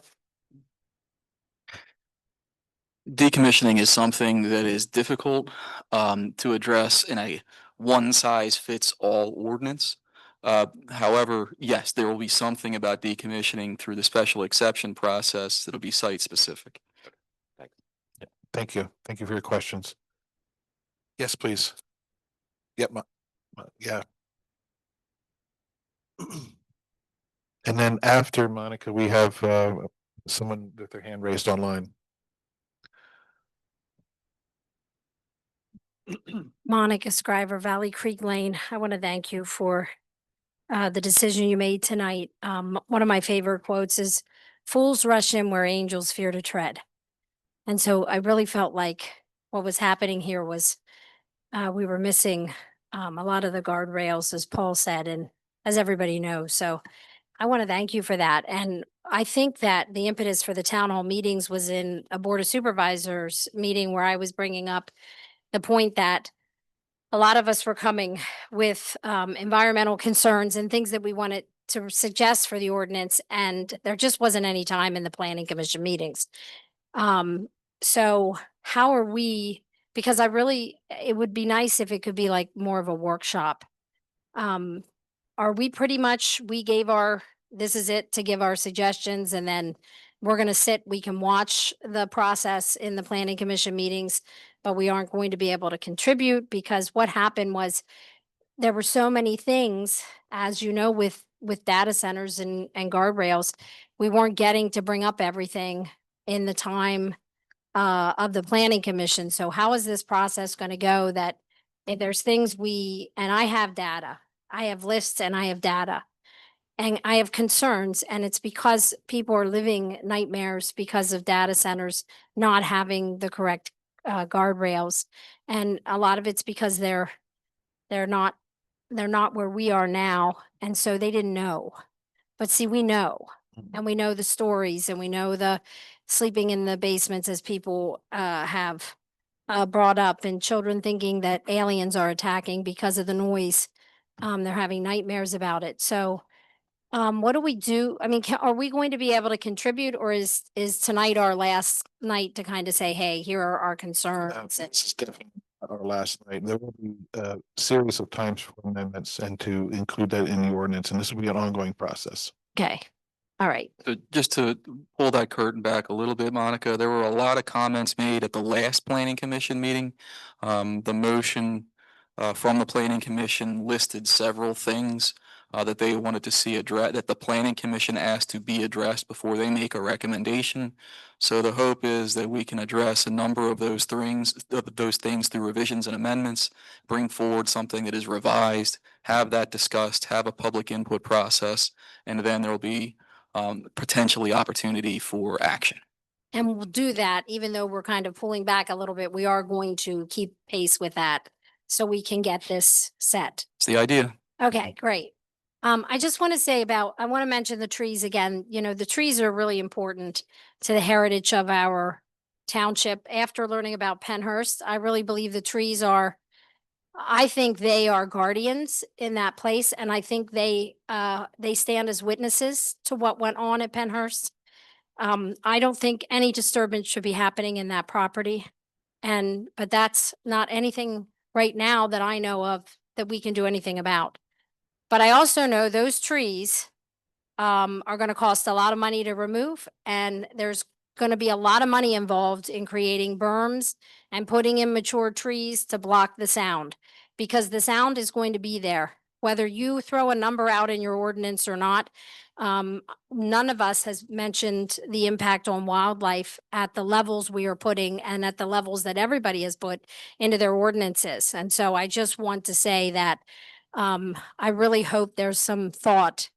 Decommissioning is something that is difficult to address in a one size fits all ordinance. However, yes, there will be something about decommissioning through the special exception process that'll be site specific. Thank you. Thank you for your questions. Yes, please. Yep, yeah. And then after Monica, we have someone with their hand raised online. Monica Scriver, Valley Creek Lane. I want to thank you for the decision you made tonight. One of my favorite quotes is, "Fools rush in where angels fear to tread." And so I really felt like what was happening here was we were missing a lot of the guardrails, as Paul said, and as everybody knows. So I want to thank you for that. And I think that the impetus for the town hall meetings was in a Board of Supervisors meeting where I was bringing up the point that a lot of us were coming with environmental concerns and things that we wanted to suggest for the ordinance, and there just wasn't any time in the planning commission meetings. So how are we, because it would be nice if it could be like more of a workshop. Are we pretty much, we gave this is it to give our suggestions, and then we're gonna we can watch the process in the planning commission meetings, but we aren't going to be able to contribute, because what happened was there were so many things, as you know, with data centers and guardrails, we weren't getting to bring up everything in the time of the planning commission. So how is this process going to go, that if there's things and I have data, I have lists and I have data and I have concerns, and it's because people are living nightmares because of data centers not having the correct guardrails. And a lot of it's because they're not where we are now. And so they didn't know. But see, we know, and we know the stories, and we know the sleeping in the basements, as people have brought up, and children thinking that aliens are attacking because of the noise. They're having nightmares about it. So what do we do? I mean, are we going to be able to contribute, or is tonight our last night to kind of say, hey, here are our concerns? This is definitely not our last night. There will be a series of times for amendments and to include that in the ordinance, and this will be an ongoing process. Okay. All right. So just to pull that curtain back a little bit, Monica, there were a lot of comments made at the last planning commission meeting. The motion from the planning commission listed several things that they wanted to see addressed, that the planning commission asked to be addressed before they make a recommendation. So the hope is that we can address a number of those things through revisions and amendments, bring forward something that is revised, have that discussed, have a public input process, and then there will be potentially opportunity for action. And we'll do that, even though we're kind of pulling back a little bit, we are going to keep pace with that so we can get this set. It's the idea. Okay, great. I just want to say I want to mention the trees again. You know, the trees are really important to the heritage of our township. After learning about Pennhurst, I really believe the trees I think they are guardians in that place, and I think they stand as witnesses to what went on at Pennhurst. I don't think any disturbance should be happening in that property, but that's not anything right now that I know of that we can do anything about. But I also know those trees are going to cost a lot of money to remove, and there's going to be a lot of money involved in creating berms and putting in mature trees to block the sound, because the sound is going to be there, whether you throw a number out in your ordinance or not. None of us has mentioned the impact on wildlife at the levels we are putting and at the levels that everybody has put into their ordinances. And so I just want to say that I really hope there's some thought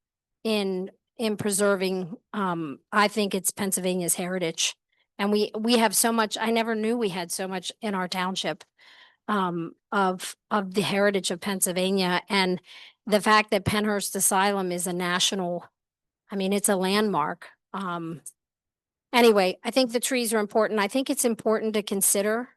in preserving, I think it's Pennsylvania's heritage. And we have so much, I never knew we had so much in our township of the heritage of Pennsylvania. And the fact that Pennhurst Asylum is a national, I mean, it's a landmark. Anyway, I think the trees are important. I think it's important to consider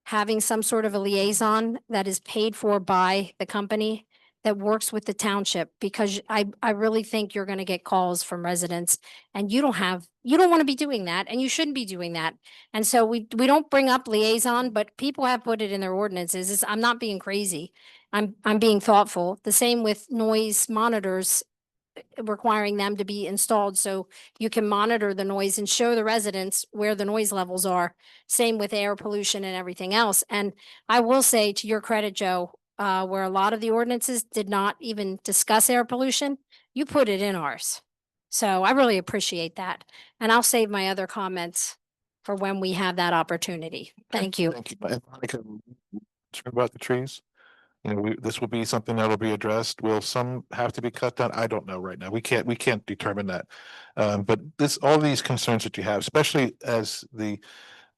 having some sort of a liaison that is paid for by the company that works with the township, because I really think you're going to get calls from residents, and you don't want to be doing that, and you shouldn't be doing that. And so we don't bring up liaison, but people have put it in their ordinances. I'm not being crazy. I'm being thoughtful. The same with noise monitors. requiring them to be installed so you can monitor the noise and show the residents where the noise levels are. Same with air pollution and everything else. And I will say, to your credit, Joe, where a lot of the ordinances did not even discuss air pollution, you put it in ours. So I really appreciate that. And I'll save my other comments for when we have that opportunity. Thank you. Thank you. And Monica, concerned about the trees? You know, this will be something that'll be addressed. Will some have to be cut down? I don't know right now. We can't determine that. But all these concerns that you have, especially as the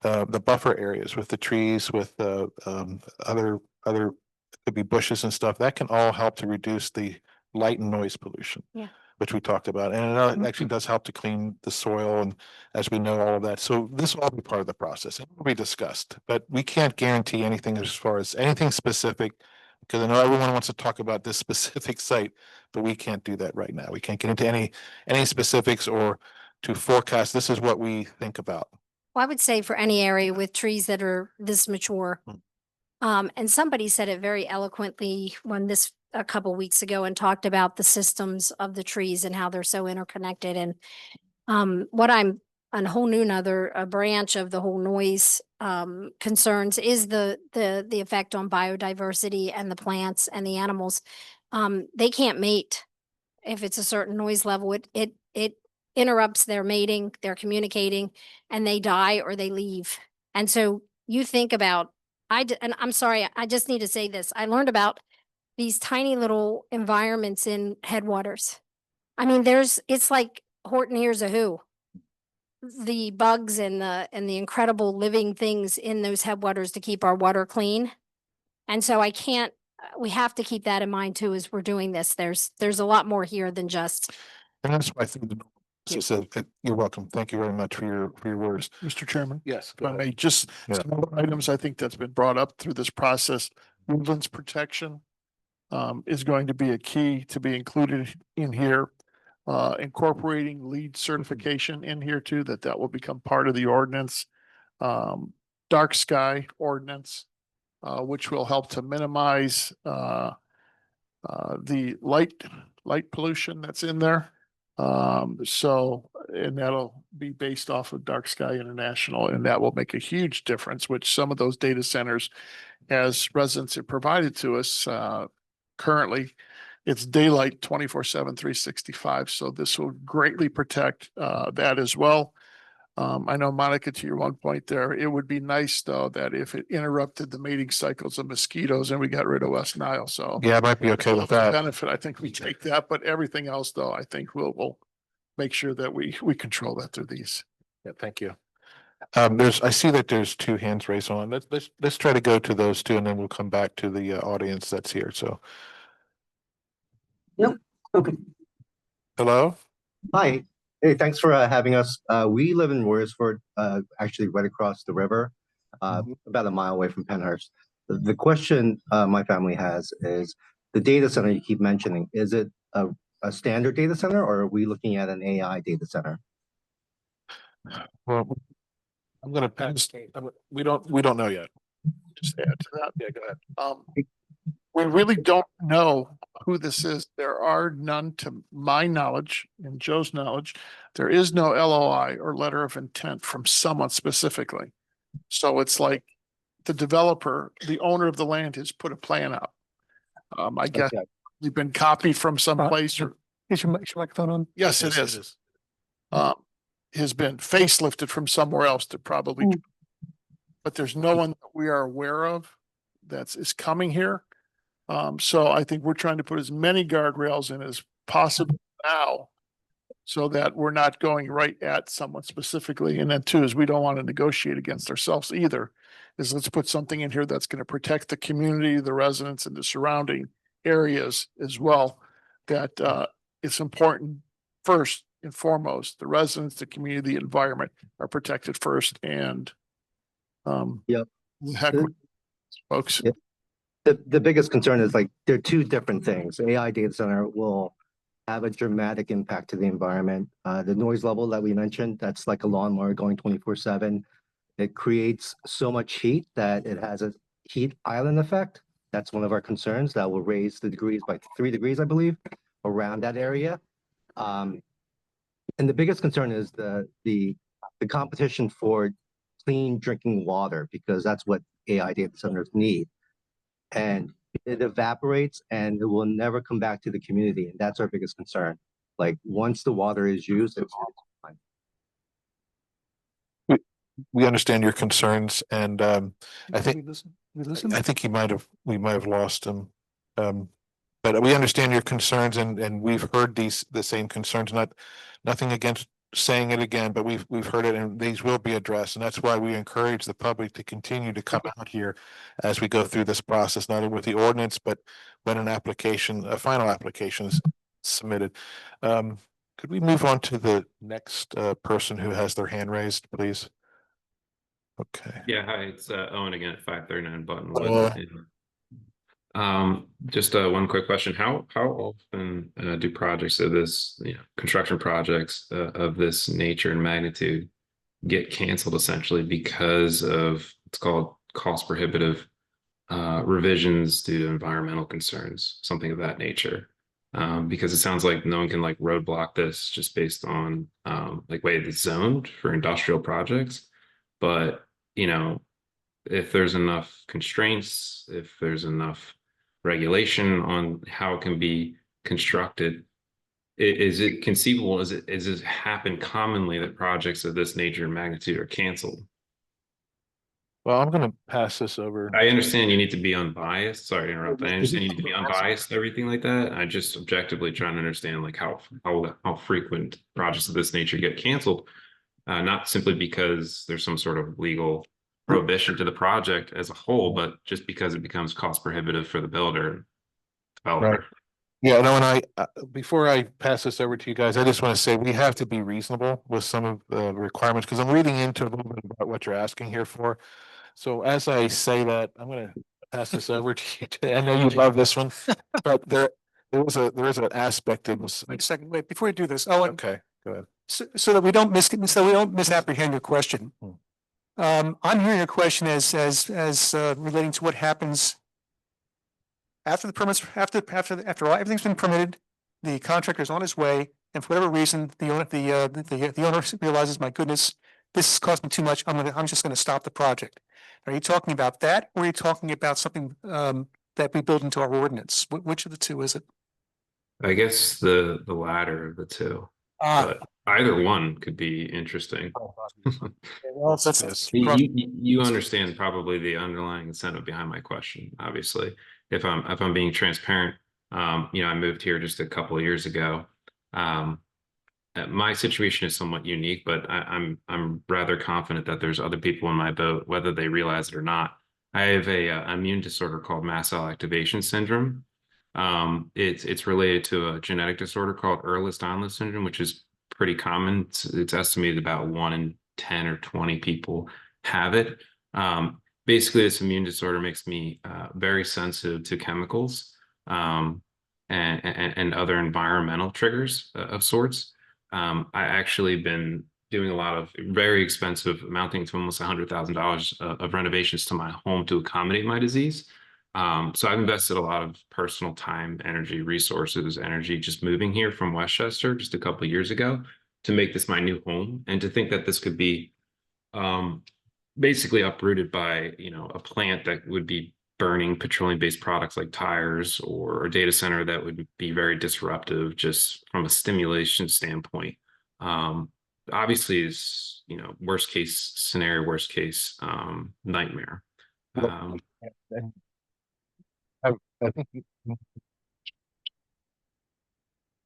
buffer areas with the trees, with other could be bushes and stuff, that can all help to reduce the light and noise pollution. Yeah. Which we talked about, and it actually does help to clean the soil, and as we know, all of that. So this will all be part of the process. It will be discussed, but we can't guarantee anything as far as anything specific, because I know everyone wants to talk about this specific site, but we can't do that right now. We can't get into any specifics or to forecast. This is what we think about. Well, I would say for any area with trees that are this mature. And somebody said it very eloquently when a couple weeks ago and talked about the systems of the trees and how they're so interconnected. And what I'm a whole new a branch of the whole noise concerns is the effect on biodiversity and the plants and the animals. They can't mate if it's a certain noise level. It interrupts their mating, their communicating, and they die or they leave. And so you think about, and I'm sorry, I just need to say this. I learned about these tiny little environments in headwaters. I mean, it's like Horton Hears a Who. The bugs and the incredible living things in those headwaters to keep our water clean. And so we have to keep that in mind too, as we're doing this. There's a lot more here than just. And that's why I think you're welcome. Thank you very much for your words. Mr. Chairman. Yes. If I may, just some other items I think that's been brought up through this process. Woodlands protection is going to be a key to be included in here. Incorporating lead certification in here too, that will become part of the ordinance. Dark sky ordinance, which will help to minimize the light pollution that's in there. And that'll be based off of Dark Sky International, and that will make a huge difference, which some of those data centers, as residents have provided to us, currently, it's daylight 24/7, 365. So this will greatly protect that as well. I know, Monica, to your one point there, it would be nice though that if it interrupted the mating cycles of mosquitoes and we got rid of West Nile. So yeah, I might be okay with that. Benefit, I think we take that, but everything else though, I think we'll make sure that we control that through these. Yeah, thank you. I see that there's two hands raised on. Let's try to go to those two, and then we'll come back to the audience that's here. So. Yep. Okay. Hello. Hi. Hey, thanks for having us. We live in Royersford, actually right across the river, about a mile away from Penhurst. The question my family has is the data center you keep mentioning. Is it a standard data center, or are we looking at an AI data center? Well, I'm going to pass. We don't know yet. Just add to that. Yeah, go ahead. We really don't know who this is. There are none, to my knowledge and Joe's knowledge. There is no LOI or letter of intent from someone specifically. So it's like the developer, the owner of the land, has put a plan out. I guess we've been copied from someplace. Is your microphone on? Yes, it is. Has been facelifted from somewhere else to probably, but there's no one that we are aware of is coming here. So I think we're trying to put as many guardrails in as possible now, so that we're not going right at someone specifically. And then two is we don't want to negotiate against ourselves either. Is let's put something in here that's going to protect the community, the residents, and the surrounding areas as well. That it's important first and foremost. The residents, the community, the environment are protected first. And yep, heck, folks. Yep. The biggest concern is like they're two different things. AI data center will have a dramatic impact to the environment. The noise level that we mentioned, that's like a lawnmower going 24/7. It creates so much heat that it has a heat island effect. That's one of our concerns. That will raise the degrees by 3 degrees, I believe, around that area. And the biggest concern is the competition for clean drinking water, because that's what AI data centers need. And it evaporates and it will never come back to the community. And that's our biggest concern. Like once the water is used, it's fine. We understand your concerns, and I think We listen. I think we might have lost him. But we understand your concerns, and we've heard the same concerns. Nothing against saying it again, but we've heard it, and these will be addressed, and that's why we encourage the public to continue to come out here as we go through this process, not only with the ordinance, but when a final application is submitted. Could we move on to the next person who has their hand raised, please? Okay. Yeah, hi, it's Owen again at 539 Buttonwood. Just one quick question. How often do projects of this, construction projects of this nature and magnitude get canceled essentially because of what's called cost prohibitive revisions due to environmental concerns, something of that nature? Because it sounds like no one can like roadblock this just based on like way it's zoned for industrial projects. But if there's enough constraints, if there's enough regulation on how it can be constructed, is it conceivable? Is it happen commonly that projects of this nature and magnitude are canceled? Well, I'm going to pass this over. I understand you need to be unbiased. Sorry to interrupt. I understand you need to be unbiased, everything like that. I just objectively trying to understand like how frequent projects of this nature get canceled, not simply because there's some sort of legal prohibition to the project as a whole, but just because it becomes cost prohibitive for the builder developer. Right. Yeah, no, and before I pass this over to you guys, I just want to say we have to be reasonable with some of the requirements, because I'm reading into a little bit about what you're asking here for. So as I say that, I'm going to pass this over to you. I know you love this one, but there is an aspect of this. Wait a second, before you do this, Owen. Okay, go ahead. So that we don't misapprehend your question. I'm hearing your question as relating to what happens after the permits, after everything's been permitted, the contractor's on his way, and for whatever reason, the owner realizes, my goodness, this is costing too much. I'm just gonna stop the project. Are you talking about that, or are you talking about something that we build into our ordinance? Which of the two is it? I guess the latter of the two. But either one could be interesting. Well, You understand probably the underlying incentive behind my question. Obviously, if I'm being transparent, I moved here just a couple of years ago. My situation is somewhat unique, but I'm rather confident that there's other people in my boat, whether they realize it or not. I have a immune disorder called mast cell activation syndrome. It's related to a genetic disorder called Ehlers-Danlos syndrome, which is pretty common. It's estimated about 1 in 10 or 20 people have it. Basically, this immune disorder makes me very sensitive to chemicals and other environmental triggers of sorts. I actually been doing a lot of very expensive, amounting to almost $100,000 of renovations to my home to accommodate my disease. So I've invested a lot of personal time, energy, resources, just moving here from Westchester just a couple of years ago to make this my new home, and to think that this could be basically uprooted by a plant that would be burning petroleum-based products like tires, or a data center that would be very disruptive just from a stimulation standpoint. Obviously is worst case scenario, worst case nightmare. I think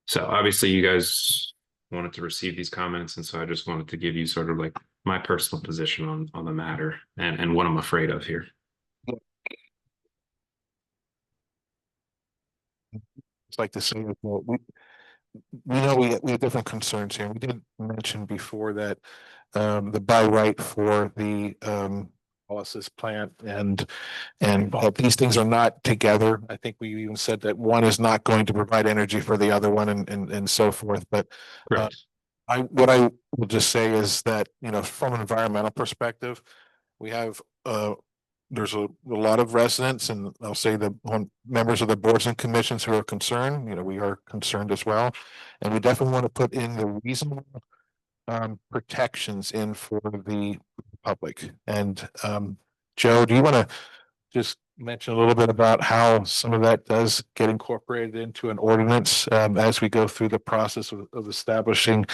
So obviously you guys wanted to receive these comments, and so I just wanted to give you sort of like my personal position on the matter and what I'm afraid of here. it's like to say, well, we know we have different concerns here. We did mention before that the by right for the dialysis plant and these things are not together. I think we even said that one is not going to provide energy for the other one, and so forth. But what I will just say is that from an environmental perspective, we have there's a lot of residents, and I'll say the members of the boards and commissions who are concerned, we are concerned as well. And we definitely want to put in the reasonable protections in for the public. And Joe, do you want to just mention a little bit about how some of that does get incorporated into an ordinance as we go through the process of establishing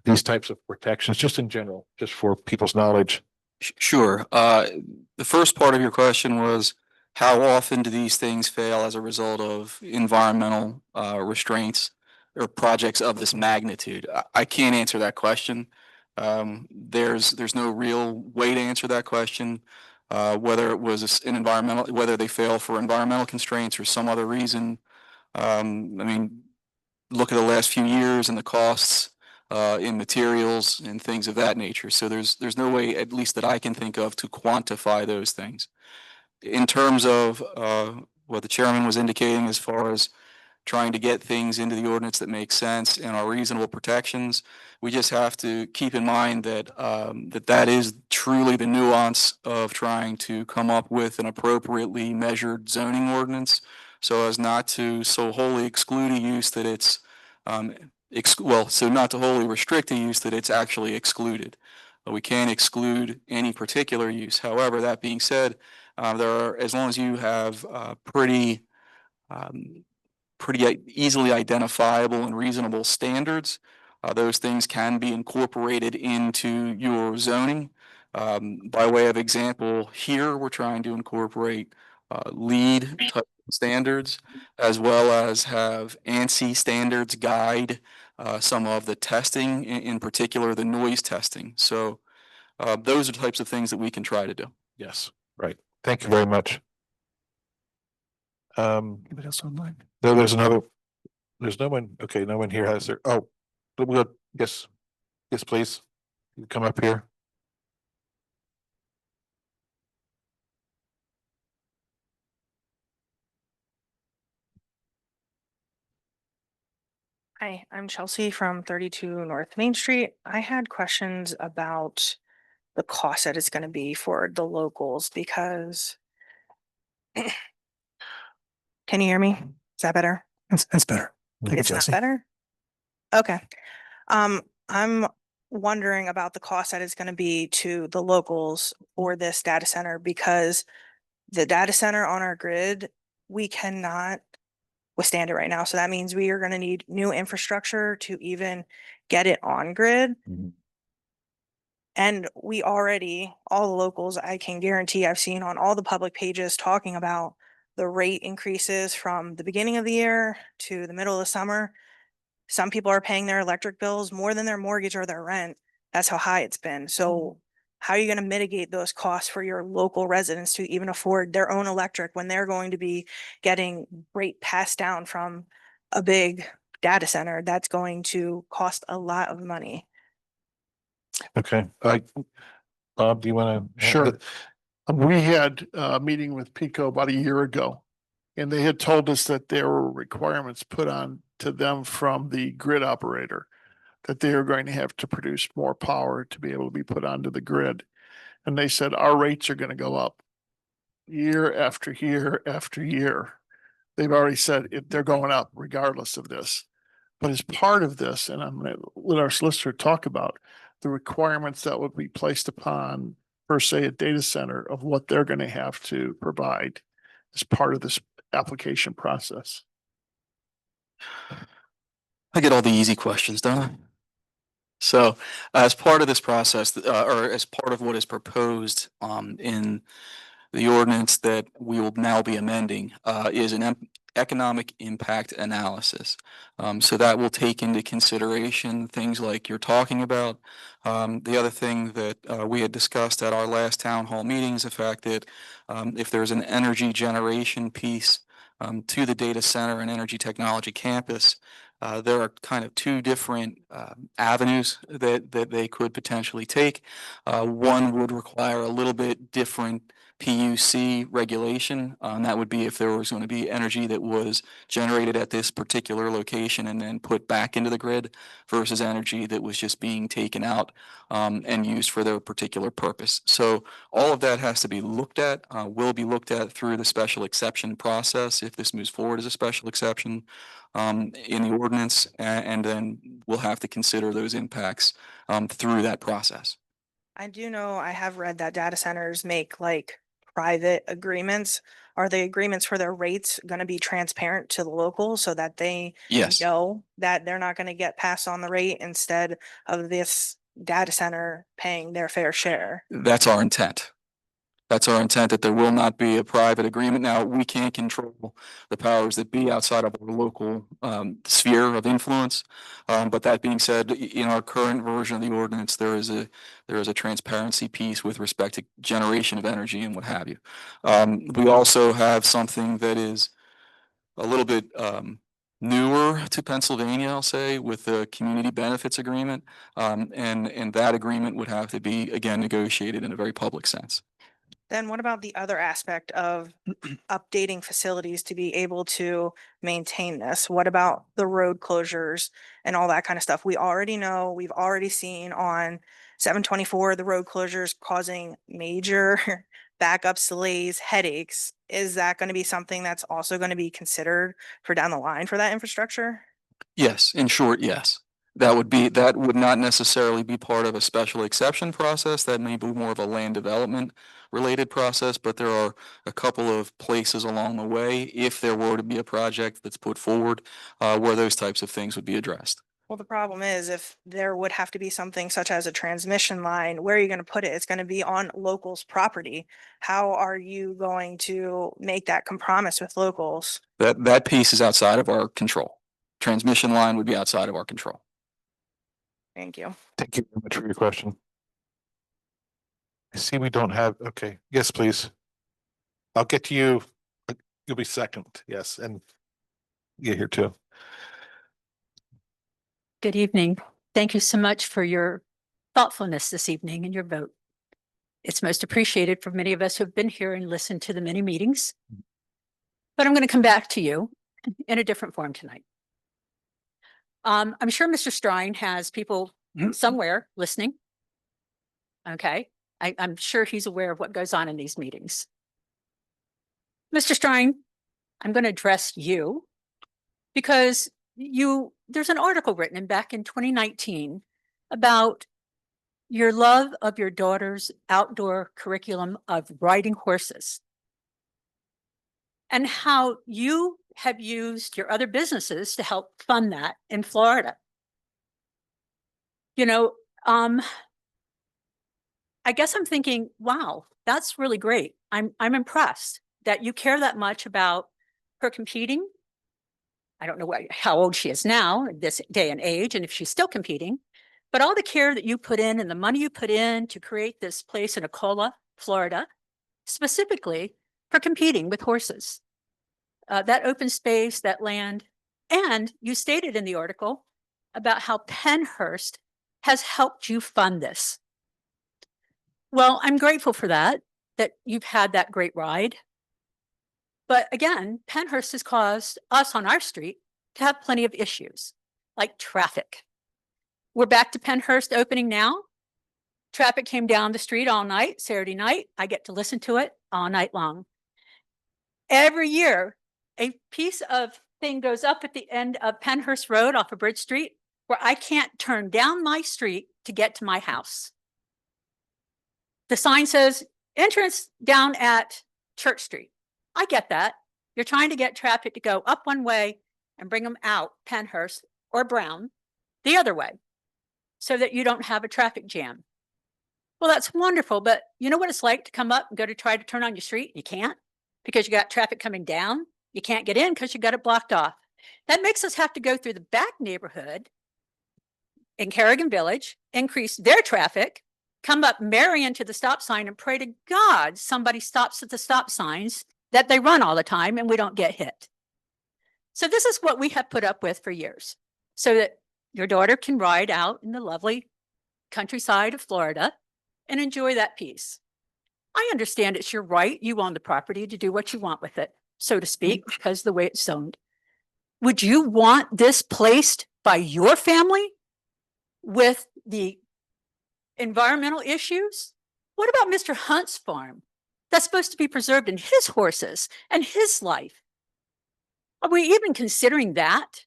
these types of protections, just in general, just for people's knowledge? Sure. The first part of your question was, how often do these things fail as a result of environmental restraints or projects of this magnitude? I can't answer that question. There's no real way to answer that question. Whether it was an environmental, whether they fail for environmental constraints or some other reason. I mean, look at the last few years and the costs in materials and things of that nature. So there's no way, at least that I can think of, to quantify those things. In terms of what the chairman was indicating as far as trying to get things into the ordinance that make sense and are reasonable protections, we just have to keep in mind that that is truly the nuance of trying to come up with an appropriately measured zoning ordinance, so as not to so wholly exclude a use that it's so not to wholly restrict a use that it's actually excluded. We can't exclude any particular use. However, that being said, there are, as long as you have pretty easily identifiable and reasonable standards, those things can be incorporated into your zoning. By way of example, here we're trying to incorporate LEED type standards, as well as have ANSI standards guide some of the testing, in particular the noise testing. So those are the types of things that we can try to do. Yes, right. Thank you very much. Anybody else online? There's no one. Okay, no one here has their, yes, please. You come up here. Hi, I'm Chelsea from 32 North Main Street. I had questions about the cost that it's going to be for the locals because can you hear me? Is that better? That's better. Thank you, It's not Chelsea. better? Okay. I'm wondering about the cost that it's going to be to the locals for this data center, because the data center on our grid, we cannot withstand it right now. So that means we are going to need new infrastructure to even get it on grid. And we already, all the locals, I can guarantee I've seen on all the public pages talking about the rate increases from the beginning of the year to the middle of the summer. Some people are paying their electric bills more than their mortgage or their rent. That's how high it's been. So how are you going to mitigate those costs for your local residents to even afford their own electric when they're going to be getting rate passed down from a big data center that's going to cost a lot of money? Okay, Bob, do you want to? Sure. We had a meeting with Pico about a year ago, and they had told us that there were requirements put on to them from the grid operator, that they are going to have to produce more power to be able to be put onto the grid. And they said our rates are going to go up year after year after year. They've already said they're going up regardless of this. But as part of this, and I'm going to let our solicitor talk about the requirements that would be placed upon, per se, a data center of what they're going to have to provide as part of this application process. I get all the easy questions, don't I? So as part of this process, or as part of what is proposed in the ordinance that we will now be amending, is an economic impact analysis. So that will take into consideration things like you're talking about. The other thing that we had discussed at our last town hall meeting is the fact that if there's an energy generation piece to the data center and energy technology campus, There are kind of two different avenues that they could potentially take. One would require a little bit different PUC regulation, and that would be if there was going to be energy that was generated at this particular location and then put back into the grid versus energy that was just being taken out and used for their particular purpose. So all of that has to be looked at, will be looked at through the special exception process if this moves forward as a special exception in the ordinance, and then we'll have to consider those impacts through that process. I do know, I have read that data centers make like private agreements. Are the agreements for their rates going to be transparent to the locals so that they Yes. know that they're not going to get passed on the rate instead of this data center paying their fair share? That's our intent. That's our intent, that there will not be a private agreement. Now, we can't control the powers that be outside of our local sphere of influence. But that being said, in our current version of the ordinance, there is a transparency piece with respect to generation of energy and what have you. We also have something that is a little bit newer to Pennsylvania, I'll say, with the community benefits agreement. And that agreement would have to be, again, negotiated in a very public sense. Then what about the other aspect of updating facilities to be able to maintain this? What about the road closures and all that kind of stuff? We already know, we've already seen on 724, the road closures causing major backups, delays, headaches. Is that going to be something that's also going to be considered for down the line for that infrastructure? Yes, in short, yes. That would not necessarily be part of a special exception process. That may be more of a land development related process, but there are a couple of places along the way, if there were to be a project that's put forward, where those types of things would be addressed. Well, the problem is if there would have to be something such as a transmission line, where are you going to put it? It's going to be on locals' property. How are you going to make that compromise with locals? That piece is outside of our control. Transmission line would be outside of our control. Thank you. Thank you very much for your question. I see we don't have, okay, yes, please. I'll get to you. You'll be second, yes, and get here too. Good evening. Thank you so much for your thoughtfulness this evening and your vote. It's most appreciated for many of us who have been here and listened to the many meetings. But I'm going to come back to you in a different form tonight. I'm sure Mr. Strine has people somewhere listening. Okay. I'm sure he's aware of what goes on in these meetings. Mr. Strine, I'm going to address you because there's an article written back in 2019 about your love of your daughter's outdoor curriculum of riding horses and how you have used your other businesses to help fund that in Florida. You know, I guess I'm thinking, wow, that's really great. I'm impressed that you care that much about her competing. I don't know how old she is now, this day and age, and if she's still competing, but all the care that you put in and the money you put in to create this place in Ocala, Florida, specifically for competing with horses. That open space, that land, and you stated in the article about how Pennhurst has helped you fund this. Well, I'm grateful for that you've had that great ride. But again, Pennhurst has caused us on our street to have plenty of issues, like traffic. We're back to Pennhurst opening now. Traffic came down the street all night, Saturday night. I get to listen to it all night long. Every year, a piece of thing goes up at the end of Pennhurst Road off of Bridge Street where I can't turn down my street to get to my house. The sign says entrance down at Church Street. I get that. You're trying to get traffic to go up one way and bring them out Pennhurst or Brown the other way so that you don't have a traffic jam. Well, that's wonderful, but you know what it's like to come up and go to try to turn on your street? You can't because you got traffic coming down. You can't get in because you got it blocked off. That makes us have to go through the back neighborhood in Carrigan Village, increase their traffic, come up Marion to the stop sign and pray to God somebody stops at the stop signs that they run all the time and we don't get hit. So this is what we have put up with for years. so that your daughter can ride out in the lovely countryside of Florida and enjoy that peace. I understand it's your right. You own the property to do what you want with it, so to speak, because of the way it's zoned. Would you want this placed by your family with the environmental issues? What about Mr. Hunt's farm that's supposed to be preserved in his horses and his life? Are we even considering that?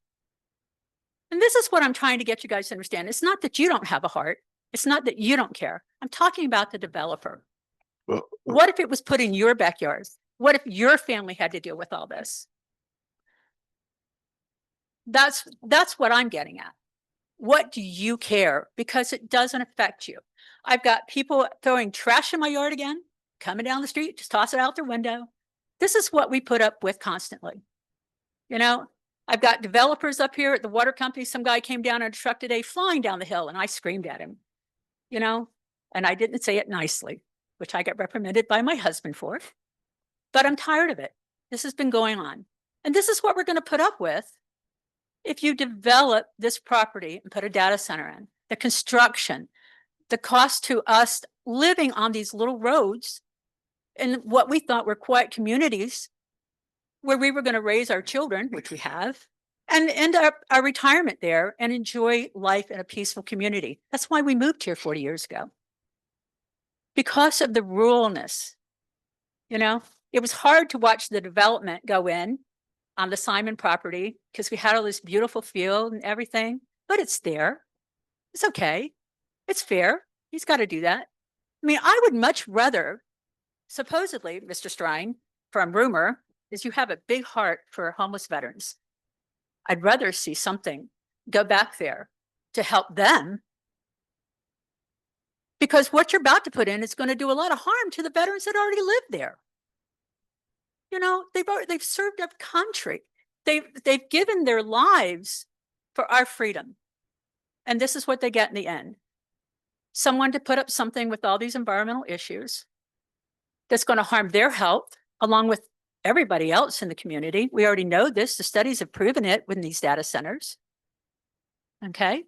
And this is what I'm trying to get you guys to understand. It's not that you don't have a heart. It's not that you don't care. I'm talking about the developer. Well, What if it was put in your backyard? What if your family had to deal with all this? That's what I'm getting at. What do you care? Because it doesn't affect you. I've got people throwing trash in my yard again, coming down the street, just toss it out their window. This is what we put up with constantly. You know, I've got developers up here at the water company. Some guy came down in a truck today flying down the hill and I screamed at him, you know, and I didn't say it nicely, which I got reprimanded by my husband for. But I'm tired of it. This has been going on. And this is what we're going to put up with if you develop this property and put a data center in. The construction, the cost to us living on these little roads in what we thought were quiet communities where we were going to raise our children, which we have, and end up our retirement there and enjoy life in a peaceful community. That's why we moved here 40 years ago. Because of the ruralness, you know, it was hard to watch the development go in on the Simon property because we had all this beautiful field and everything, but it's there. It's okay. It's fair. He's got to do that. I mean, I would much rather, supposedly, Mr. Strine, from rumor, is you have a big heart for homeless veterans. I'd rather see something go back there to help them, because what you're about to put in is going to do a lot of harm to the veterans that already live there. You know, they've served our country. They've given their lives for our freedom. And this is what they get in the end. Someone to put up something with all these environmental issues that's going to harm their health along with everybody else in the community. We already know this. The studies have proven it with these data centers. Okay.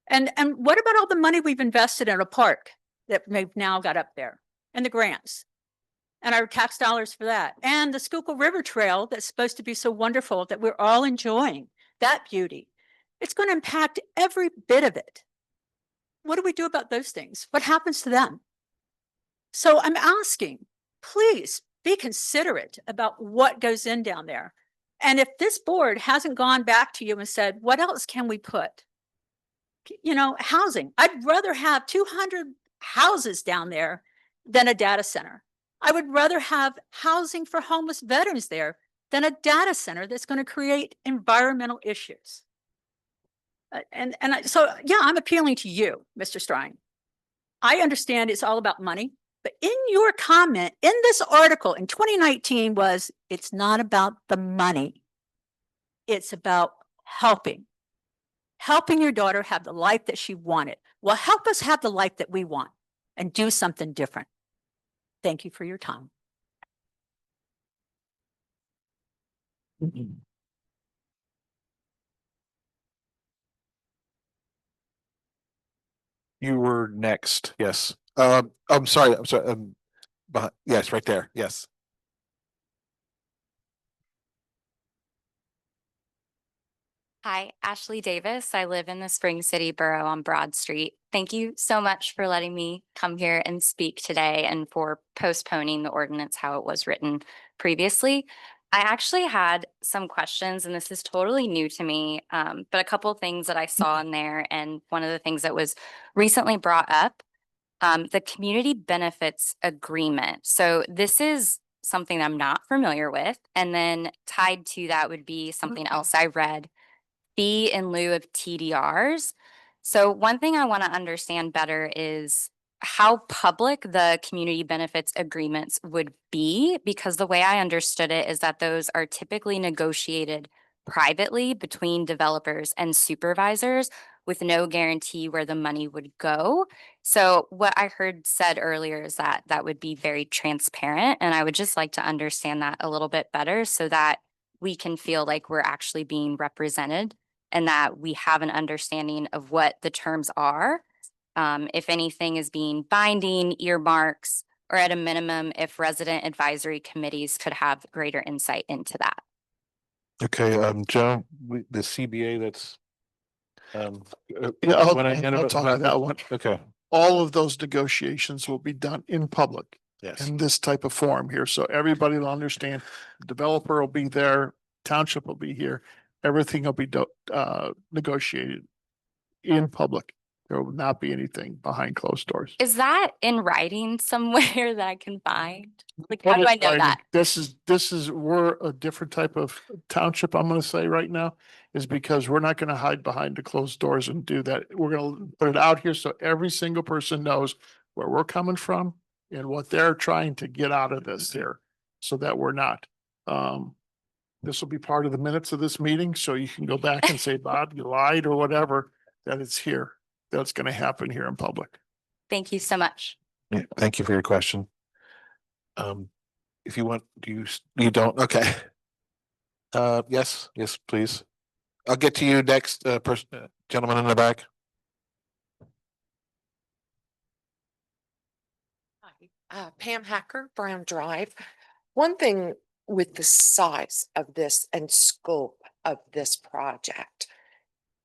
And what about all the money we've invested in a park that we've now got up there and the grants and our tax dollars for that and the Schuylkill River Trail that's supposed to be so wonderful that we're all enjoying that beauty? It's going to impact every bit of it. What do we do about those things? What happens to them? So I'm asking, please be considerate about what goes in down there. And if this board hasn't gone back to you and said, what else can we put? You know, housing. I'd rather have 200 houses down there than a data center. I would rather have housing for homeless veterans there than a data center that's going to create environmental issues. So, yeah, I'm appealing to you, Mr. Strine. I understand it's all about money, but in your comment in this article in 2019 was, it's not about the money. It's about helping your daughter have the life that she wanted. Well, help us have the life that we want and do something different. Thank you for your time. You were next. Yes. I'm sorry. Yes, right there. Yes. Hi, Ashley Davis. I live in the Spring City borough on Broad Street. Thank you so much for letting me come here and speak today and for postponing the ordinance how it was written previously. I actually had some questions, and this is totally new to me, but a couple of things that I saw in there, and one of the things that was recently brought up, the community benefits agreement. So this is something I'm not familiar with, and then tied to that would be something else I read, fee in lieu of TDRs. So one thing I want to understand better is how public the community benefits agreements would be, because the way I understood it is that those are typically negotiated privately between developers and supervisors with no guarantee where the money would go. So what I heard said earlier is that that would be very transparent, and I would just like to understand that a little bit better so that we can feel like we're actually being represented and that we have an understanding of what the terms are. If anything is being binding, earmarks, or at a minimum, if resident advisory committees could have greater insight into that. Okay, Joe, the CBA that's. Yeah, I'll I'll talk to that one. Okay, All of those negotiations will be done in public. yes. In this type of forum here, so everybody will understand, the developer will be there, township will be here, everything will be negotiated in public. There will not be anything behind closed doors. Is that in writing somewhere that I can find? Like, how do I know that? This is, we're a different type of township, I'm gonna say right now, is because we're not gonna hide behind the closed doors and do that. We're gonna put it out here so every single person knows where we're coming from and what they're trying to get out of this here, so that we're not. This will be part of the minutes of this meeting, so you can go back and say, Bob, you lied or whatever, that it's here, that's gonna happen here in public. Thank you so much. Yeah, thank you for your question. If you want, you don't, okay. Yes, please. I'll get to you next, person, gentleman in the back. Pam Hacker, Brown Drive. One thing with the size of this and scope of this project,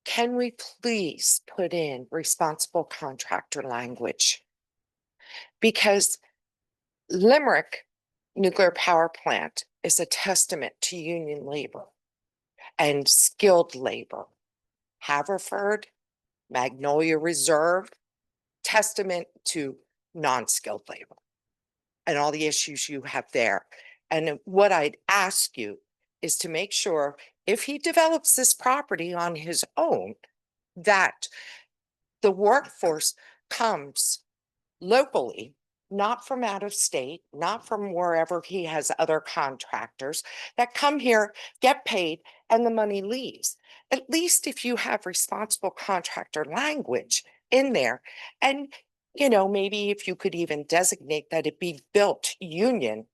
can we please put in responsible contractor language? Because Limerick Nuclear Power Plant is a testament to union labor and skilled labor. Haverford, Magnolia Reserve, testament to non-skilled labor and all the issues you have there. And what I'd ask you is to make sure if he develops this property on his own, that the workforce comes locally, not from out of state, not from wherever he has other contractors that come here, get paid, and the money leaves. At least if you have responsible contractor language in there, and maybe if you could even designate that it be built union,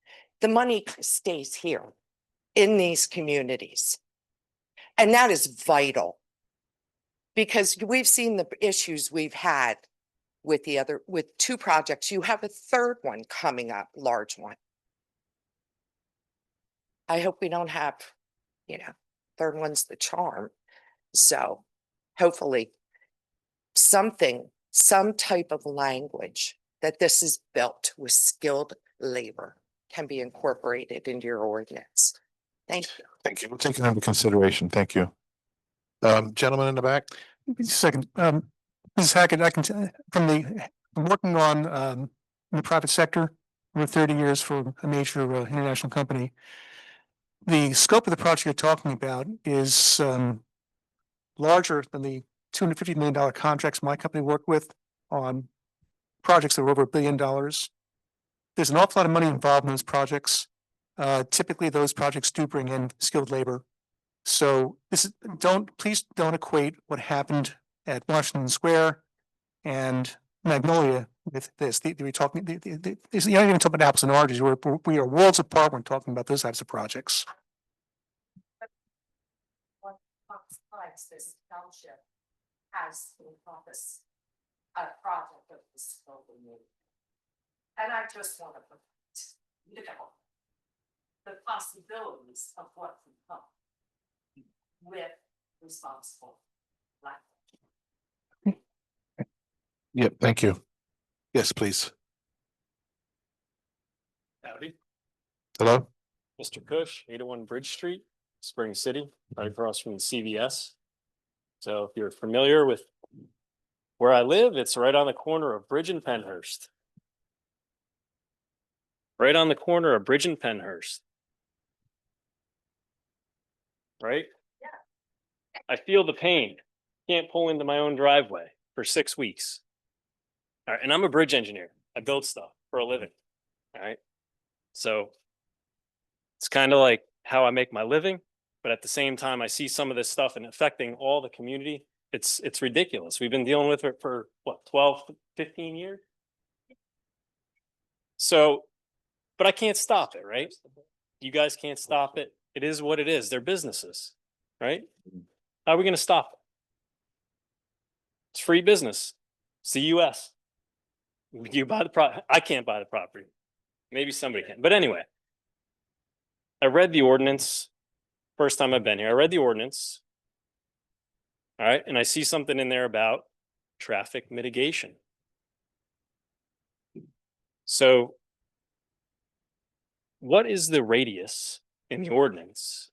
the money stays here in these communities. And that is vital, because we've seen the issues we've had with with two projects. You have a third one coming up, large one. I hope we don't have, third one's the charm. So hopefully some type of language that this is built with skilled labor can be incorporated into your ordinance. Thank you. Thank you. We'll take it into consideration. Thank you. Gentleman in the back. Just a second, Mrs. Hackett, I can tell from working on in the private sector over 30 years for a major international company. The scope of the project you're talking about is larger than the $250 million contracts my company worked with on projects that were over $1 billion. There's an awful lot of money involved in those projects. Typically, those projects do bring in skilled labor. So please don't equate what happened at Washington Square and Magnolia with this. We're talking, you're not even talking about apples and oranges. We are worlds apart when talking about those types of projects. This township has in office a project of this building. And I just want to put, the possibilities of what can come with responsible language. Yep, thank you. Yes, please. Howdy. Hello? Mr. Cush, 801 Bridge Street, Spring City, right across from the CVS. So if you're familiar with where I live, it's right on the corner of Bridge and Penhurst. Right on the corner of Bridge and Penhurst. Right? Yeah. I feel the pain. Can't pull into my own driveway for 6 weeks. All right, and I'm a bridge engineer. I build stuff for a living. All right. So it's kind of like how I make my living, but at the same time, I see some of this stuff and affecting all the community. It's ridiculous. We've been dealing with it for what, 12, 15 years? So, but I can't stop it, right? You guys can't stop it. It is what it is. They're businesses, right? How are we gonna stop it? It's free business. It's the US. You buy the I can't buy the property. Maybe somebody can. But anyway, I read the ordinance. First time I've been here. I read the ordinance. All right. And I see something in there about traffic mitigation. So what is the radius in the ordinance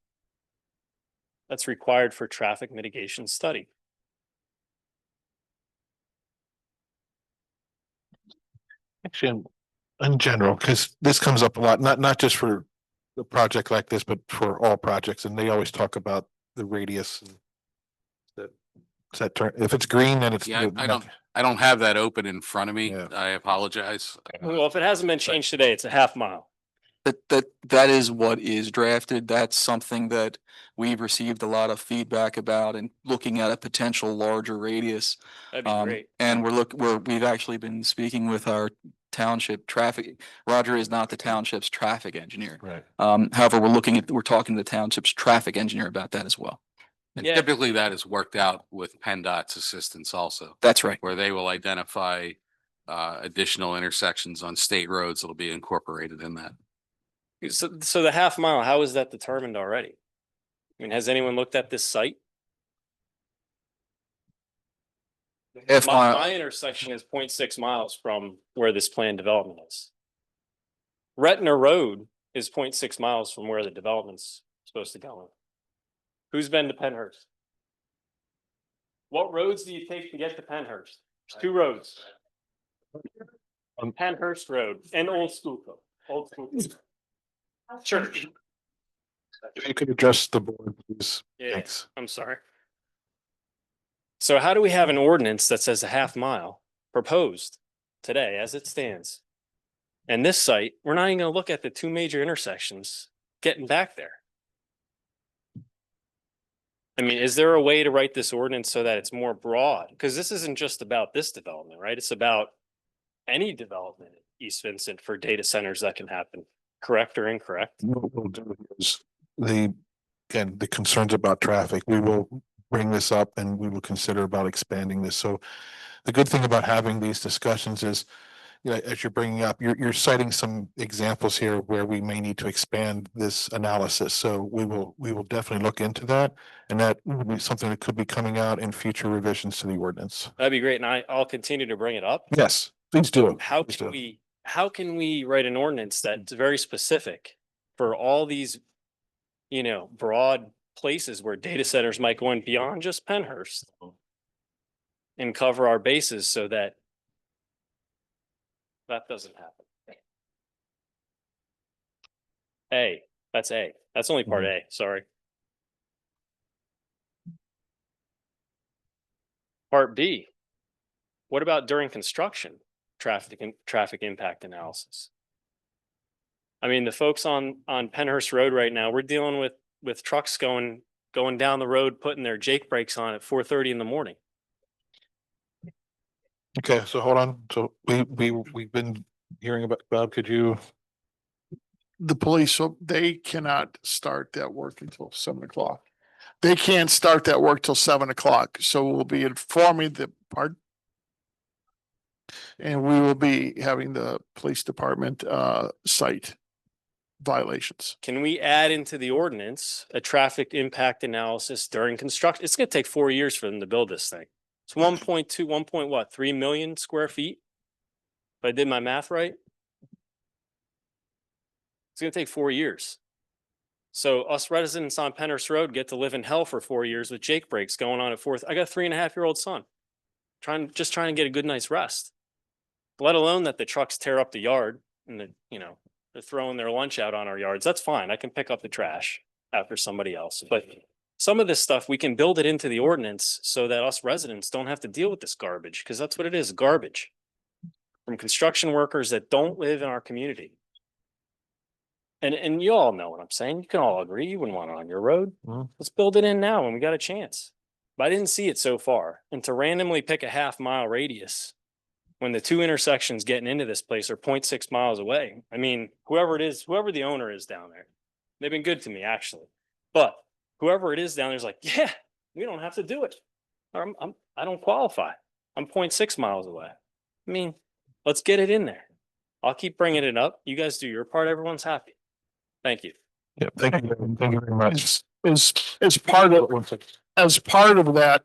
that's required for traffic mitigation study? Actually, in general, because this comes up a lot, not just for a project like this, but for all projects, and they always talk about the radius. And that turn, if it's green, then it's. Yeah, I don't have that open in front of me. I apologize. Well, if it hasn't been changed today, it's a half mile. That is what is drafted. That's something that we've received a lot of feedback about and looking at a potential larger radius. That'd be great. And we've actually been speaking with our township traffic. Roger is not the township's traffic engineer. Right. However, we're talking to the township's traffic engineer about that as well. And Yeah. typically that is worked out with PennDOT's assistance also, That's right. where they will identify additional intersections on state roads that'll be incorporated in that. So the half mile, how is that determined already? I mean, has anyone looked at this site? Half mile. My intersection is 0.6 miles from where this planned development is. Retner Road is 0.6 miles from where the development's supposed to go. Who's been to Pennhurst? What roads do you take to get to Pennhurst? There's 2 roads. Pennhurst Road and Old Schuylkill. Old Schuylkill. Church. If you could address the board, please. Yeah, Thanks. I'm sorry. So how do we have an ordinance that says a half mile proposed today as it stands? And this site, we're not even gonna look at the 2 major intersections getting back there. I mean, is there a way to write this ordinance so that it's more broad? Because this isn't just about this development, right? It's about any development in East Vincent for data centers that can happen, correct or incorrect? What we'll do is the concerns about traffic, we will bring this up and we will consider about expanding this. So the good thing about having these discussions is, you know, as you're bringing up, you're citing some examples here where we may need to expand this analysis. So we will definitely look into that. And that will be something that could be coming out in future revisions to the ordinance. That'd be great. And I'll continue to bring it up. Yes, please do. How Please can do. how can we write an ordinance that's very specific for all these, you know, broad places where data centers might go in beyond just Pennhurst and cover our bases so that that doesn't happen? That's A. That's only part A, sorry. Part B, what about during construction, traffic impact analysis? I mean, the folks on Pennhurst Road right now, we're dealing with trucks going down the road, putting their Jake brakes on at 4:30 in the morning. Okay, so hold on. So we've been hearing about, Bob, could you? The police, so they cannot start that work until 7 o'clock. They can't start that work till 7 o'clock. So we'll be informing the part. And we will be having the police department cite violations. Can we add into the ordinance a traffic impact analysis during construction? It's gonna take 4 years for them to build this thing. It's 3 million square feet. If I did my math right. It's gonna take 4 years. So us residents on Pennhurst Road get to live in hell for 4 years with Jake brakes going on at 4. I got a 3.5-year-old son. Trying to get a good night's rest. Let alone that the trucks tear up the yard and they're throwing their lunch out on our yards. That's fine. I can pick up the trash after somebody else. But some of this stuff, we can build it into the ordinance so that us residents don't have to deal with this garbage, because that's what it is, garbage from construction workers that don't live in our community. And you all know what I'm saying. You can all agree you wouldn't want it on your road. Let's build it in now when we got a chance. But I didn't see it so far. And to randomly pick a half-mile radius when the 2 intersections getting into this place are 0.6 miles away. I mean, whoever it is, whoever the owner is down there, they've been good to me actually. But whoever it is down there is like, yeah, we don't have to do it. Or I don't qualify. I'm 0.6 miles away. I mean, let's get it in there. I'll keep bringing it up. You guys do your part. Everyone's happy. Thank you. Yeah, thank you very much. As part of that,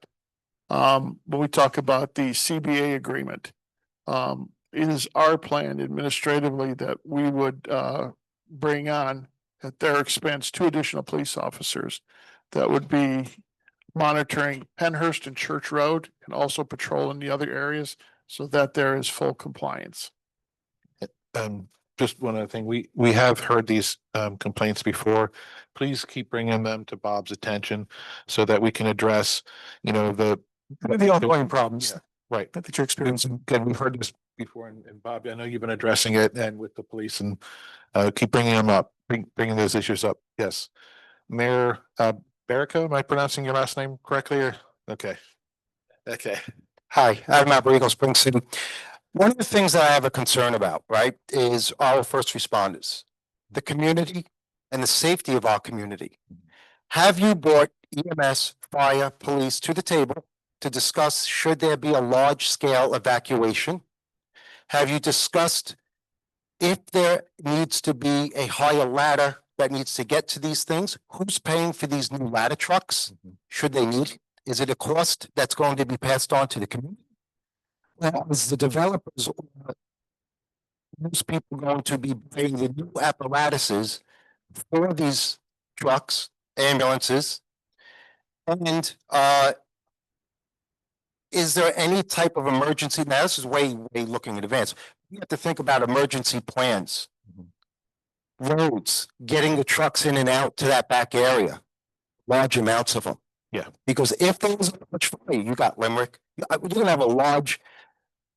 when we talk about the CBA agreement, it is our plan administratively that we would bring on at their expense 2 additional police officers that would be monitoring Penhurst and Church Road and also patrolling the other areas so that there is full compliance. Just one other thing, we have heard these complaints before. Please keep bringing them to Bob's attention so that we can address, you know, the ongoing problems. Yeah, right. That you're experiencing. Again, we've heard this before, and Bob, I know you've been addressing it and with the police, and keep bringing them up, bringing those issues up. Yes. Mayor Barrico, am I pronouncing your last name correctly? Or okay. Hi, I'm Matt Borrego, Spring City. One of the things that I have a concern about, right, is our first responders, the community and the safety of our community. Have you brought EMS, fire, police to the table to discuss should there be a large scale evacuation? Have you discussed if there needs to be a higher ladder that needs to get to these things? Who's paying for these new ladder trucks? Should they need it? Is it a cost that's going to be passed on to the community? Well, as the developers, most people going to be paying the new apparatuses for these trucks, ambulances, and is there any type of emergency? Now, this is way looking in advance. We have to think about emergency plans, roads, getting the trucks in and out to that back area, large amounts of them. Yeah. Because if there was much fire, you got Limerick, you're going to have a large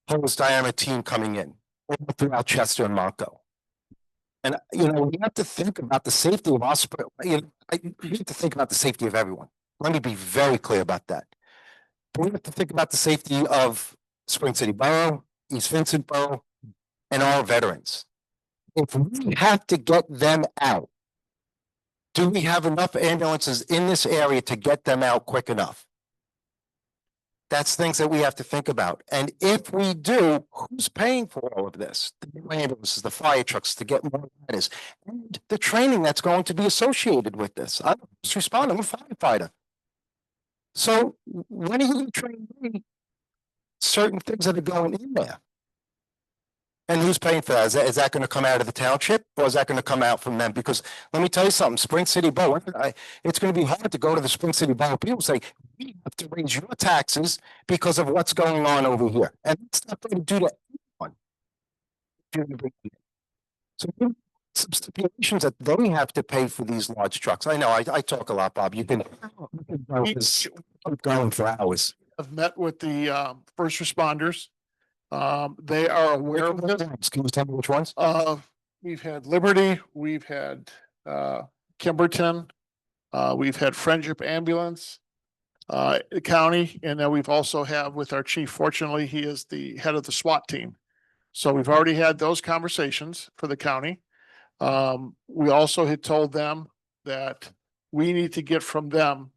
hose diameter team coming in all throughout Chester and Monco. And, you know, we have to think about the safety of us, but we have to think about the safety of everyone. Let me be very clear about that. But we have to think about the safety of Spring City Borough, East Vincent Borough, and our veterans. If we have to get them out, do we have enough ambulances in this area to get them out quick enough? That's things that we have to think about. And if we do, who's paying for all of this? The new ambulances, the fire trucks to get more ladders, and the training that's going to be associated with this. I'm a first responder, I'm a firefighter. So when are you going to train me certain things that are going in there? And who's paying for that? Is that going to come out of the township, or is that going to come out from them? Because let me tell you something, Spring City Borough, it's going to be hard to go to the Spring City Borough. People say, we have to raise your taxes because of what's going on over here. And it's not going to do to anyone. So some stipulations that they have to pay for these large trucks. I know, I talk a lot, Bob. You can keep going for hours. I've met with the first responders. They are aware of this. Can you tell me which ones? We've had Liberty, we've had Kimberton, we've had Friendship Ambulance, County, and then we've also have with our chief. Fortunately, he is the head of the SWAT team. So we've already had those conversations for the county. We also had told them that we need to get from them,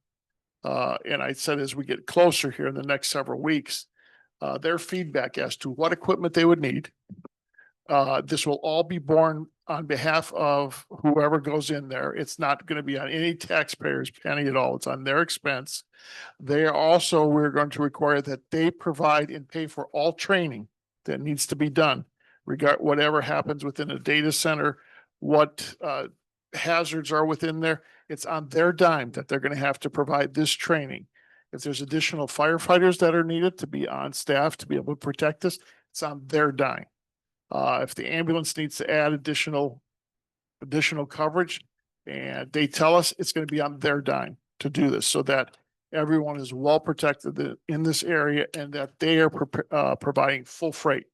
and I said as we get closer here in the next several weeks, their feedback as to what equipment they would need. This will all be borne on behalf of whoever goes in there. It's not going to be on any taxpayer's penny at all. It's on their expense. They are also, we're going to require that they provide and pay for all training that needs to be done, whatever happens within a data center, what hazards are within there. It's on their dime that they're going to have to provide this training. If there's additional firefighters that are needed to be on staff to be able to protect us, it's on their dime. If the ambulance needs to add additional coverage, and they tell us, it's going to be on their dime to do this so that everyone is well protected in this area and that they are providing full freight.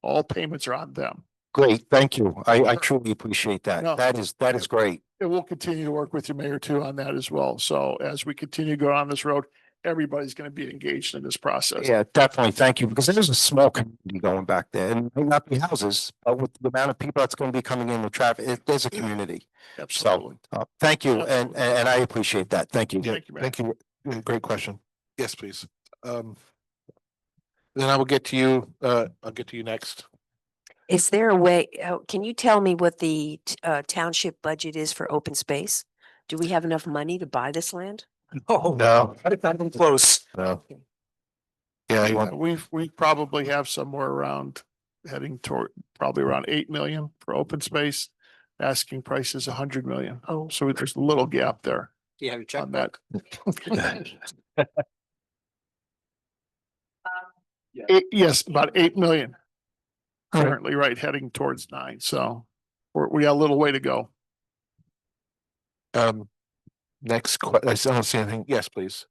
All payments are on them. Great, thank you. I truly appreciate that. No. That is great. And we'll continue to work with you, Mayor, too, on that as well. So as we continue to go on this road, everybody's going to be engaged in this process. Yeah, definitely. Thank you. Because there's a small community going back there, and it may not be houses, but with the amount of people that's going to be coming in with traffic, there's a community. Absolutely. So thank you. And I appreciate that. Thank you. Thank you, man. Thank you. Great question. Yes, please. Then I will get to you, I'll get to you next. Is there a way, can you tell me what the township budget is for open space? Do we have enough money to buy this land? Oh, No, not even close. no. Yeah, you want, We probably have somewhere around heading toward probably around 8 million for open space. Asking price is 100 million. Oh. So there's a little gap there Do you have your on that. Yes, about 8 million. Currently, right, heading towards 9. So we got a little way to go. next I don't see anything. Yes, please.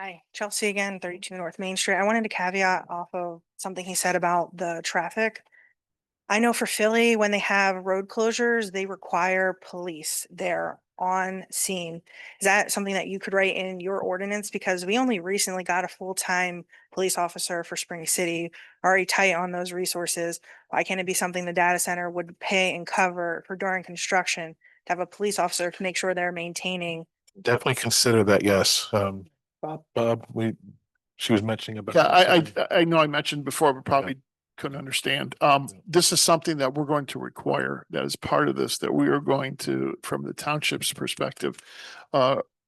Hi, Chelsea again, 32 North Main Street. I wanted to caveat off of something he said about the traffic. I know for Philly, when they have road closures, they require police there on scene. Is that something that you could write in your ordinance? Because we only recently got a full-time police officer for Spring City, already tight on those resources. Why can't it be something the data center would pay and cover for during construction to have a police officer to make sure they're maintaining? Definitely consider that. Yes. Bob, she was mentioning about. Yeah, I know I mentioned before, but probably couldn't understand. This is something that we're going to require, that is part of this, that we are going to, from the township's perspective,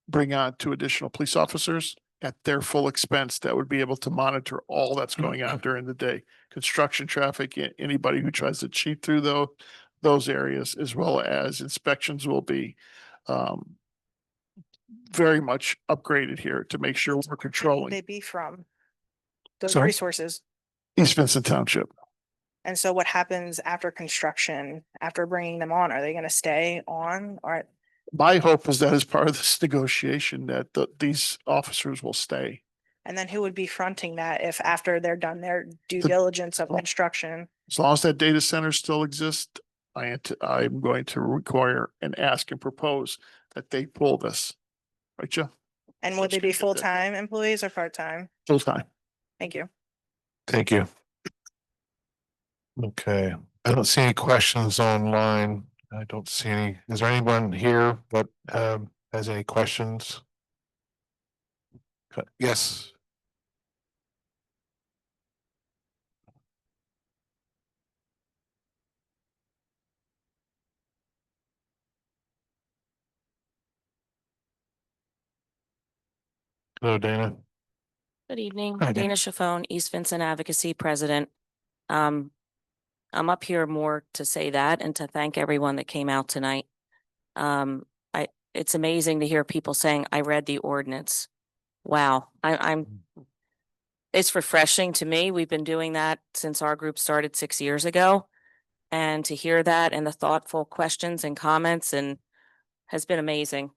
bring on 2 additional police officers at their full expense that would be able to monitor all that's going on during the day. Construction traffic, anybody who tries to cheat through those areas, as well as inspections will be very much upgraded here to make sure we're controlling. They be from those Sorry? resources. East Vincent Township. And so what happens after construction, after bringing them on? Are they going to stay on or? My hope is that as part of this negotiation that these officers will stay. And then who would be fronting that if after they're done their due The- diligence of construction? As long as that data center still exists, I'm going to require and ask and propose that they pull this. Right, Joe? And would they be full-time employees or part-time? Full time. Thank you. Thank you. Okay, I don't see any questions online. I don't see any. Is there anyone here that has any questions? Yes. Hello, Dana. Good evening, Hi, Dana Chaffone, East Vincent Advocacy President. I'm up here more to say that and to thank everyone that came out tonight. It's amazing to hear people saying, I read the ordinance. Wow, it's refreshing to me. We've been doing that since our group started 6 years ago. And to hear that and the thoughtful questions and comments has been amazing.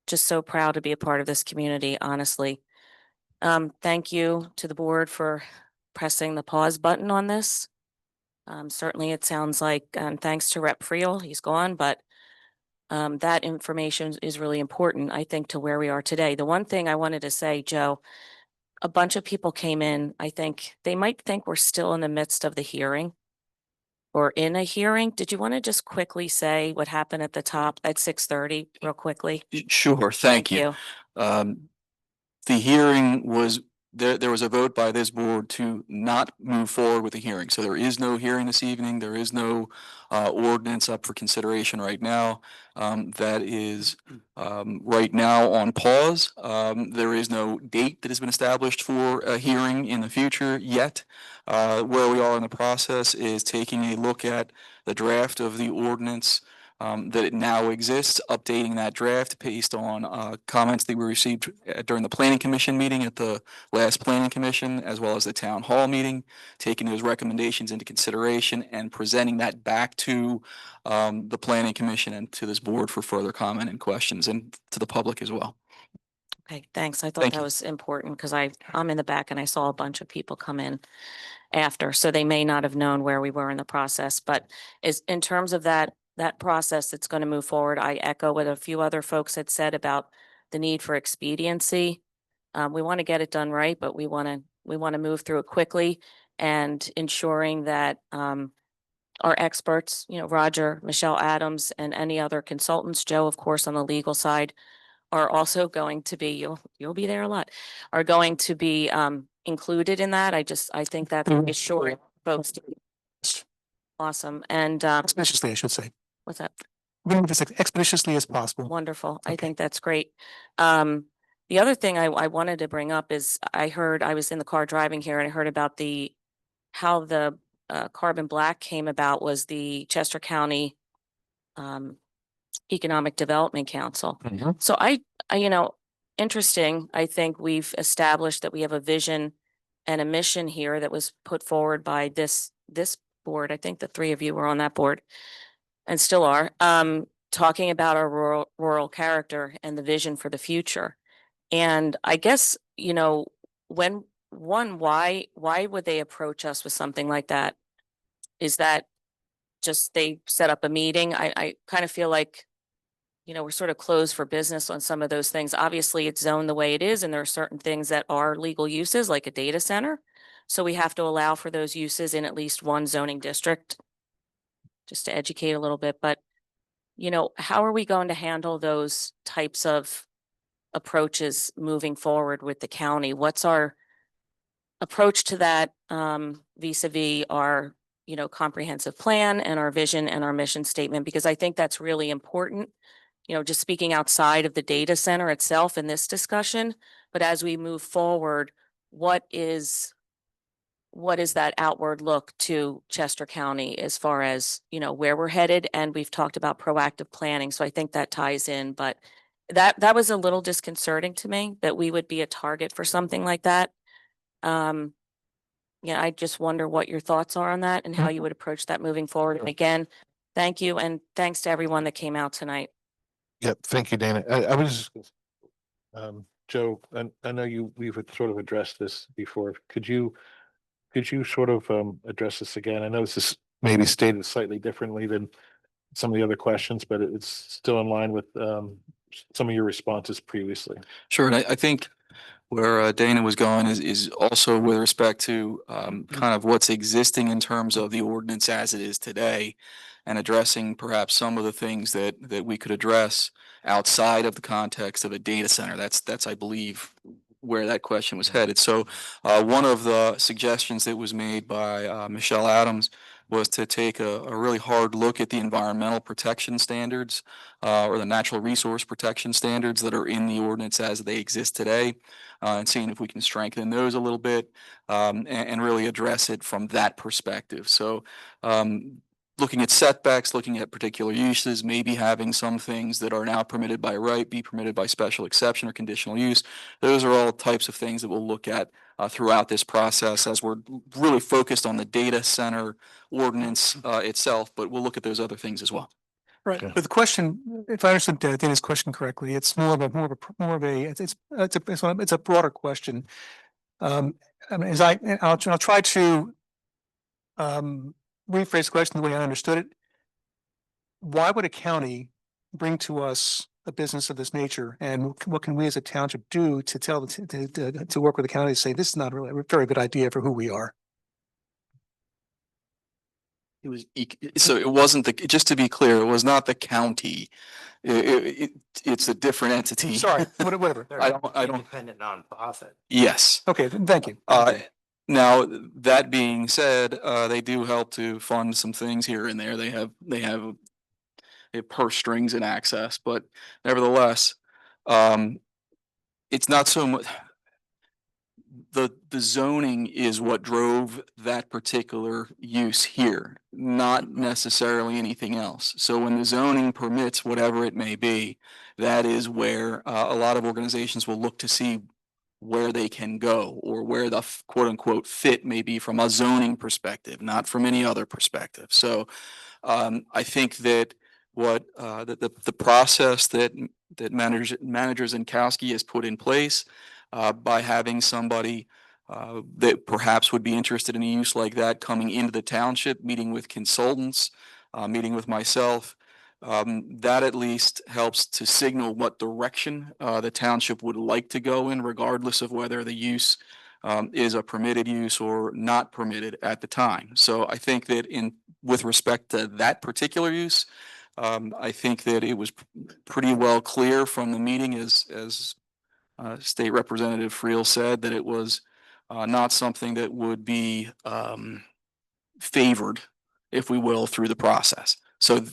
Just so proud to be a part of this community, honestly. Thank you to the board for pressing the pause button on this. Certainly it sounds like, thanks to Rep. Friel, he's gone, but that information is really important, I think, to where we are today. The one thing I wanted to say, Joe, a bunch of people came in. I think they might think we're still in the midst of the hearing or in a hearing. Did you want to just quickly say what happened at the top at 6:30 real quickly? Sure, thank you. The hearing was, there was a vote by this board to not move forward with the hearing. So there is no hearing this evening. There is no ordinance up for consideration right now. That is right now on pause. There is no date that has been established for a hearing in the future yet. Where we are in the process is taking a look at the draft of the ordinance that it now exists, updating that draft based on comments that we received during the planning commission meeting at the last planning commission, as well as the town hall meeting, taking those recommendations into consideration and presenting that back to the planning commission and to this board for further comment and questions, and to the public as well. Okay, thanks. I thought Thank that you. was important because I'm in the back and I saw a bunch of people come in after, so they may not have known where we were in the process. But is in terms of that process that's going to move forward, I echo what a few other folks had said about the need for expediency. We want to get it done right, but we want We want to move through it quickly and ensuring that our experts, you know, Roger, Michelle Adams, and any other consultants, Joe, of course, on the legal side, are also going to be, you'll be there a lot, are going to be included in that. I think that's really short, folks. Awesome. And Expeditiously, I should say. what's that? We're going to move this expeditiously as possible. Wonderful. I Okay. think that's great. The other thing I wanted to bring up is I was in the car driving here and I heard about how the carbon black came about was the Chester County Economic Development Council. So you know, interesting. I think we've established that we have a vision and a mission here that was put forward by this board. I think the three of you were on that board and still are, talking about our rural character and the vision for the future. And I guess, you know, why would they approach us with something like that? Is that just they set up a meeting? I kind of feel like, you know, we're sort of closed for business on some of those things. Obviously, it's zoned the way it is, and there are certain things that are legal uses, like a data center. So we have to allow for those uses in at least one zoning district, just to educate a little bit. But, you know, how are we going to handle those types of approaches moving forward with the county? What's our approach to that vis-a-vis our, you know, comprehensive plan and our vision and our mission statement? Because I think that's really important, you know, just speaking outside of the data center itself in this discussion. But as we move forward, what is that outward look to Chester County as far as, you know, where we're headed? And we've talked about proactive planning. So I think that ties in, but that was a little disconcerting to me that we would be a target for something like that. Yeah, I just wonder what your thoughts are on that and how you would approach that moving forward. And again, thank you. And thanks to everyone that came out tonight. Yep, thank you, Dana. I was, Joe, I know we've sort of addressed this before. Could you sort of address this again? I know this is maybe stated slightly differently than some of the other questions, but it's still in line with some of your responses previously. Sure, and I think where Dana was going is also with respect to kind of what's existing in terms of the ordinance as it is today, and addressing perhaps some of the things that we could address outside of the context of a data center. That's I believe where that question was headed. So one of the suggestions that was made by Michelle Adams was to take a really hard look at the environmental protection standards or the natural resource protection standards that are in the ordinance as they exist today, and seeing if we can strengthen those a little bit and really address it from that perspective. So looking at setbacks, looking at particular uses, maybe having some things that are now permitted by right be permitted by special exception or conditional use. Those are all types of things that we'll look at throughout this process as we're really focused on the data center ordinance itself, but we'll look at those other things as well. Right. But the question, if I understood Dana's question correctly, it's more of a it's a broader question. I mean, I'll try to rephrase the question the way I understood it. Why would a county bring to us a business of this nature, and what can we as a township do to to work with the county to say this is not really a very good idea for who we are? It was so it wasn't just to be clear, it was not the county. It's a different entity. Sorry, whatever. I don't. Independent nonprofit. Yes. Okay, thank you. Now that being said, they do help to fund some things here and there. They have purse strings and access, but nevertheless, it's not so much. The zoning is what drove that particular use here, not necessarily anything else. So when the zoning permits whatever it may be, that is where a lot of organizations will look to see where they can go or where the quote unquote fit may be from a zoning perspective, not from any other perspective. So I think that what the process that manager Zinkowski has put in place by having somebody that perhaps would be interested in a use like that coming into the township, meeting with consultants, meeting with myself, that at least helps to signal what direction the township would like to go in, regardless of whether the use is a permitted use or not permitted at the time. So I think that with respect to that particular use, I think that it was pretty well clear from the meeting as State Representative Friel said, that it was not something that would be favored, if we will, through the process. So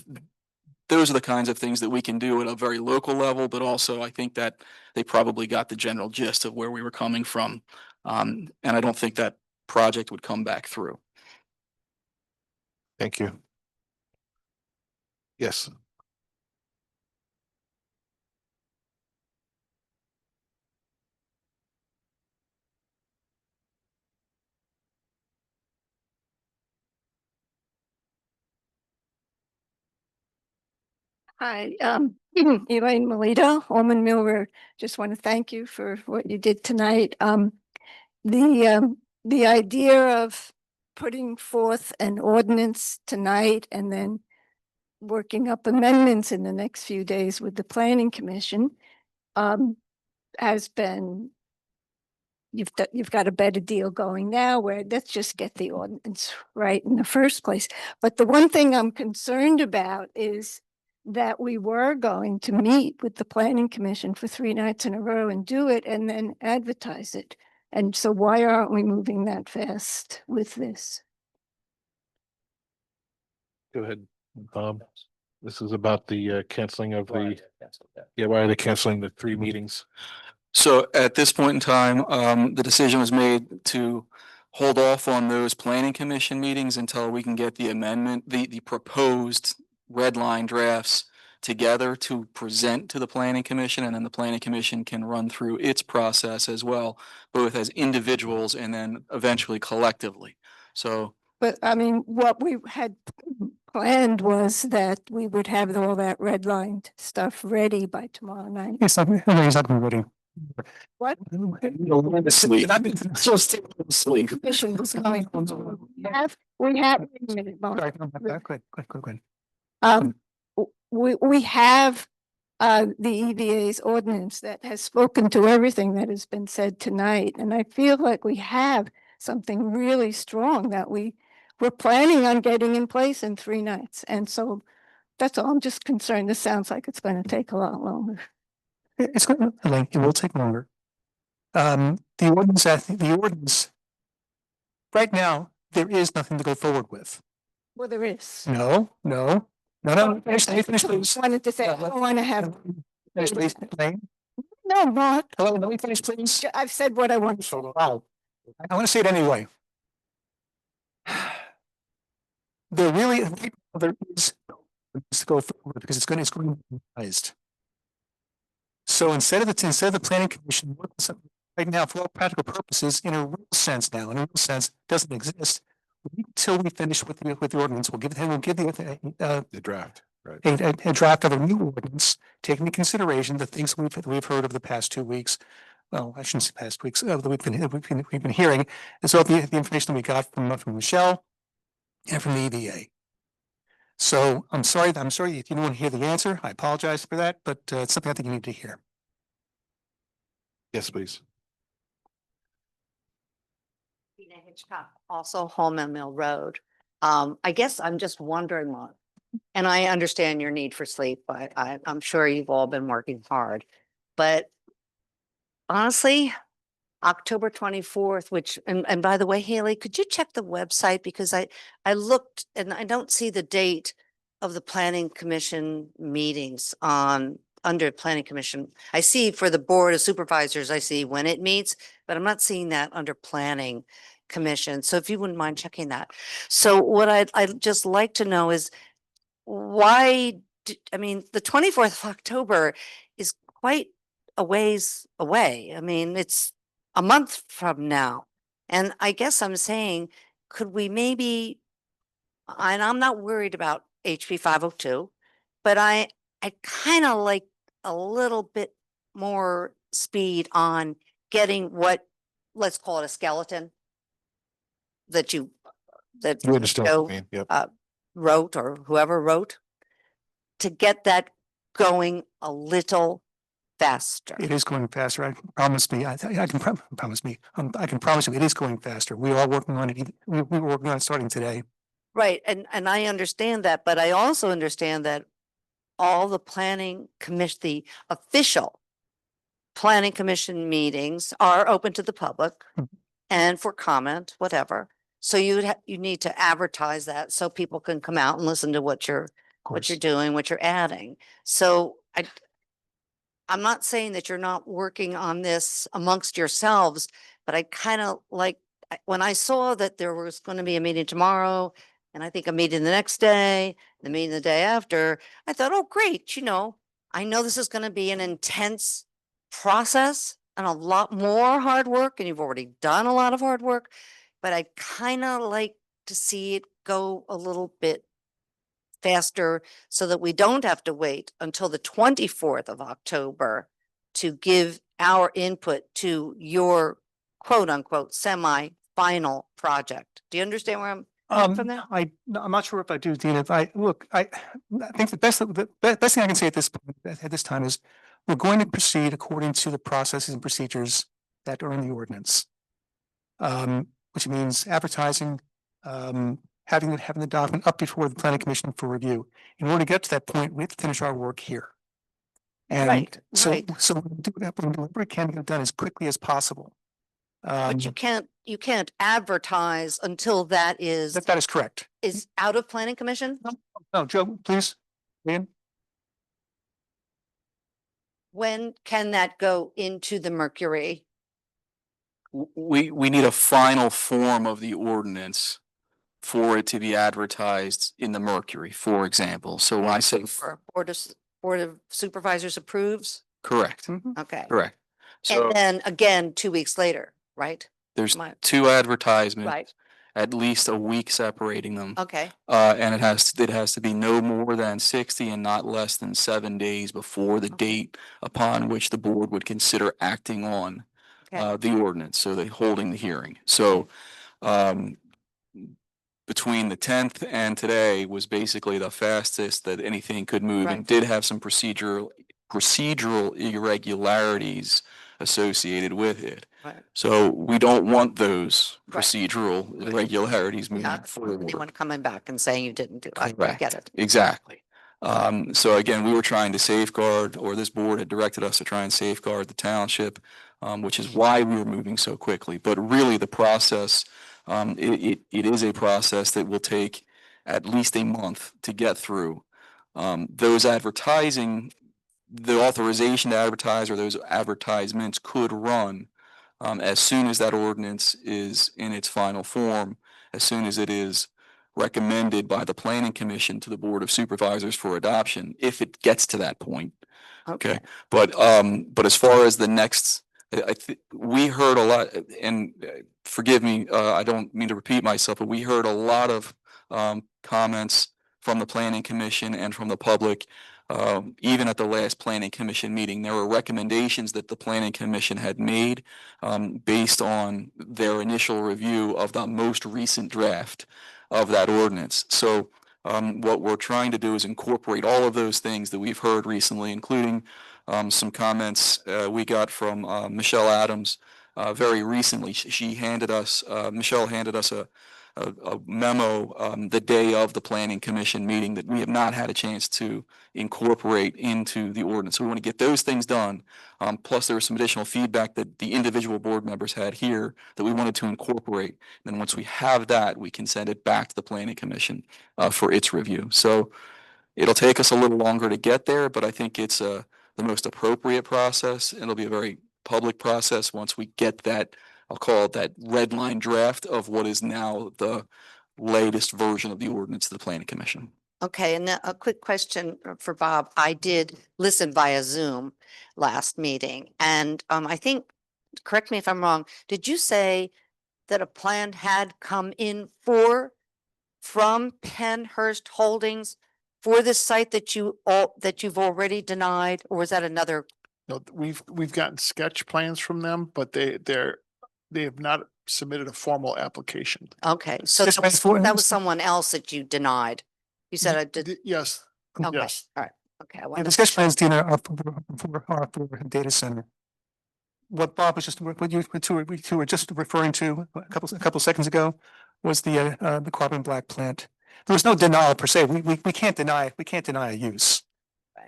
those are the kinds of things that we can do at a very local level, but also I think that they probably got the general gist of where we were coming from. And I don't think that project would come back through. Thank you. Yes. Hi, Elaine Melito, Almond Mill Road. Just want to thank you for what you did tonight. The idea of putting forth an ordinance tonight and then working up amendments in the next few days with the planning commission has been, you've got a better deal going now where let's just get the ordinance right in the first place. But the one thing I'm concerned about is that we were going to meet with the planning commission for 3 nights in a row and do it and then advertise it. And so why aren't we moving that fast with this? Go ahead, Bob. This is about the canceling of the, why are they canceling the 3 meetings? So at this point in time, the decision was made to hold off on those planning commission meetings until we can get the amendment, the proposed red line drafts together to present to the planning commission, and then the planning commission can run through its process as well, both as individuals and then eventually collectively. So, But I mean, what we had planned was that we would have all that redlined stuff ready by tomorrow night. It's not ready. What? Sleep. Sleep. Commission was going. We have, wait a minute, Mona. Quick. We have the EVA's ordinance that has spoken to everything that has been said tonight. And I feel like we have something really strong that we're planning on getting in place in 3 nights. And so that's all. I'm just concerned. This sounds like it's going to take a lot longer. It's going to, Elaine, it will take longer. The ordinance, right now, there is nothing to go forward with. Well, there is. No. Finish, please. Wanted to say, I don't want to have. Finish, please, Elaine. No, not. Hello, let me finish, please. I've said what I want to say. Wow. I want to say it anyway. There is to go forward because it's going to be revised. So instead of the planning commission, right now, for all practical purposes, in a real sense, doesn't exist. Until we finish with the ordinance, we'll give The draft, right? a draft of a new ordinance, taking into consideration the things we've heard over the past 2 weeks. Well, I shouldn't say past weeks. That we've been hearing, and so the information that we got from Michelle and from the EVA. So I'm sorry if you didn't want to hear the answer. I apologize for that, but it's something I think you need to hear. Yes, please. Hitchcock, also Holman Mill Road. I guess I'm just wondering, and I understand your need for sleep, but I'm sure you've all been working hard. But honestly, October 24th, which, and by the way, Haley, could you check the website? Because I looked and I don't see the date of the planning commission meetings under planning commission. I see for the board of supervisors, I see when it meets, but I'm not seeing that under planning commission. So if you wouldn't mind checking that. So what I'd just like to know is why, I mean, the 24th of October is quite a ways away. I mean, it's a month from now. And I guess I'm saying, could we maybe, and I'm not worried about HB 502, but I kind of like a little bit more speed on getting what, let's call it a skeleton that you understand what you mean. Yep. wrote, or whoever wrote, to get that going a little faster. It is going faster. I promise me, I can promise me, I can promise you, it is going faster. We are working on it. We were working on it starting today. Right, and I understand that, but I also understand that all the planning commission, the official planning commission meetings are open to the public and for comment, whatever. So you need to advertise that so people can come out and listen to what you're doing, what you're adding. So I'm not saying that you're not working on this amongst yourselves, but I kind of like, when I saw that there was going to be a meeting tomorrow, and I think a meeting the next day, the meeting the day after, I thought, oh, great, I know this is going to be an intense process and a lot more hard work, and you've already done a lot of hard work, but I kind of like to see it go a little bit faster so that we don't have to wait until the 24th of October to give our input to your quote unquote semi-final project. Do you understand where I'm coming from there? I'm not sure if I do, Dina. I think the best thing I can say at this time is we're going to proceed according to the processes and procedures that are in the ordinance. Which means advertising, having the document up before the planning commission for review. In order to get to that point, we have to finish our work here. And so we'll do whatever we can get it done as quickly as possible. But you can't advertise until that is correct. Is out of planning commission? No, Joe, please. Ian? When can that go into the Mercury? We need a final form of the ordinance for it to be advertised in the Mercury, for example. So when I say For Board of Supervisors approves? correct, Okay. correct. So And then again, 2 weeks later, right? there's Am I- two advertisements, Right. at least a week separating them. Okay. And it has to be no more than 60 and not less than 7 days before the date upon which the board would consider acting on the ordinance, so they holding the hearing. So between the 10th and today was basically the fastest that anything could move, and did have some procedural irregularities associated with it. Right. So we don't want those procedural irregularities moving Not forward. anyone coming back and saying you didn't do it. I Correct. get it. Exactly. So again, we were trying to safeguard, or this board had directed us to try and safeguard the township, which is why we were moving so quickly. But really the process, it is a process that will take at least a month to get through. Those advertising, the authorization to advertise or those advertisements could run as soon as that ordinance is in its final form, as soon as it is recommended by the planning commission to the Board of Supervisors for adoption, if it gets to that point. Okay. But as far as the next, we heard a lot, and forgive me, I don't mean to repeat myself, but we heard a lot of comments from the planning commission and from the public. Even at the last planning commission meeting, there were recommendations that the planning commission had made based on their initial review of the most recent draft of that ordinance. So what we're trying to do is incorporate all of those things that we've heard recently, including some comments we got from Michelle Adams very recently. Michelle handed us a memo the day of the planning commission meeting that we have not had a chance to incorporate into the ordinance. So we want to get those things done. Plus there was some additional feedback that the individual board members had here that we wanted to incorporate. Then once we have that, we can send it back to the planning commission for its review. So it'll take us a little longer to get there, but I think it's the most appropriate process. It'll be a very public process once we get that, I'll call it that red line draft of what is now the latest version of the ordinance to the planning commission. Okay, and a quick question for Bob. I did listen via Zoom last meeting, and I think, correct me if I'm wrong, did you say that a plan had come in from Penhurst Holdings for this site that you've already denied, or was that another? No, we've gotten sketch plans from them, but they have not submitted a formal application. Okay, so that was someone else that you denied. You said I did. Yes. Okay, Yes. all right. Okay. I Yeah, want the sketch plans, Dina, are for data center. What Bob was just, what you two were just referring to a couple seconds ago was the carbon black plant. There was no denial per se. We can't deny a use.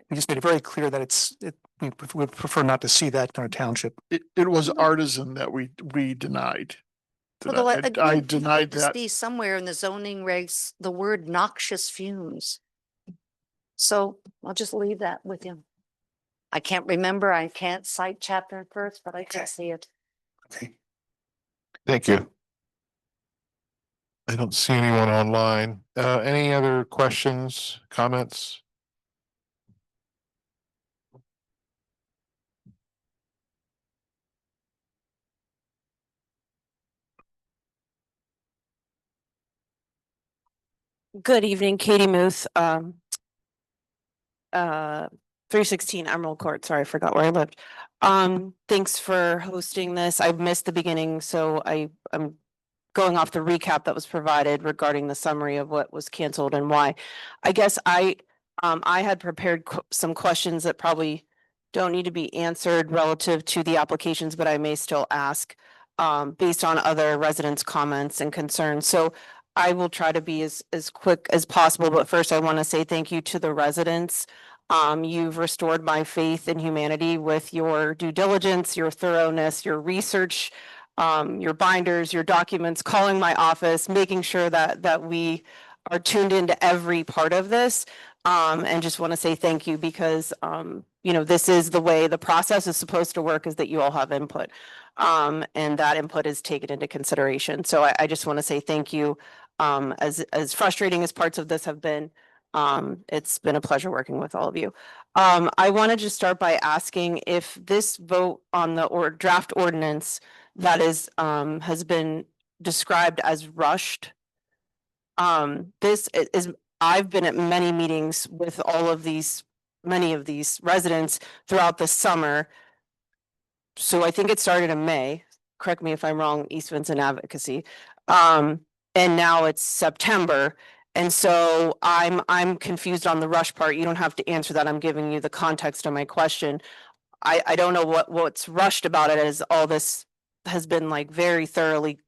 We just made it very clear that we would prefer not to see that in our township. It was artisan that we denied. Although I again, denied this that. be somewhere in the zoning regs, the word noxious fumes. So I'll just leave that with you. I can't remember, I can't cite chapter and verse, but I can see it. Okay. Thank you. I don't see anyone online. Any other questions, comments? Good evening, Katie Muth, 316 Emerald Court. Sorry, I forgot where I lived. Thanks for hosting this. I missed the beginning, so I'm going off the recap that was provided regarding the summary of what was canceled and why. I guess I had prepared some questions that probably don't need to be answered relative to the applications, but I may still ask based on other residents' comments and concerns. So I will try to be as quick as possible, but first I want to say thank you to the residents. You've restored my faith in humanity with your due diligence, your thoroughness, your research, your binders, your documents, calling my office, making sure that we are tuned into every part of this. And just want to say thank you because, you know, this is the way the process is supposed to work, is that you all have input. And that input is taken into consideration. So I just want to say thank you. As frustrating as parts of this have been, it's been a pleasure working with all of you. I wanted to start by asking if this vote on the draft ordinance that is has been described as rushed. This is, I've been at many meetings with many of these residents throughout the summer. So I think it started in May, correct me if I'm wrong, East Vincent Advocacy. And now it's September. And so I'm confused on the rush part. You don't have to answer that. I'm giving you the context of my question. I don't know what's rushed about it, as all this has been like very thoroughly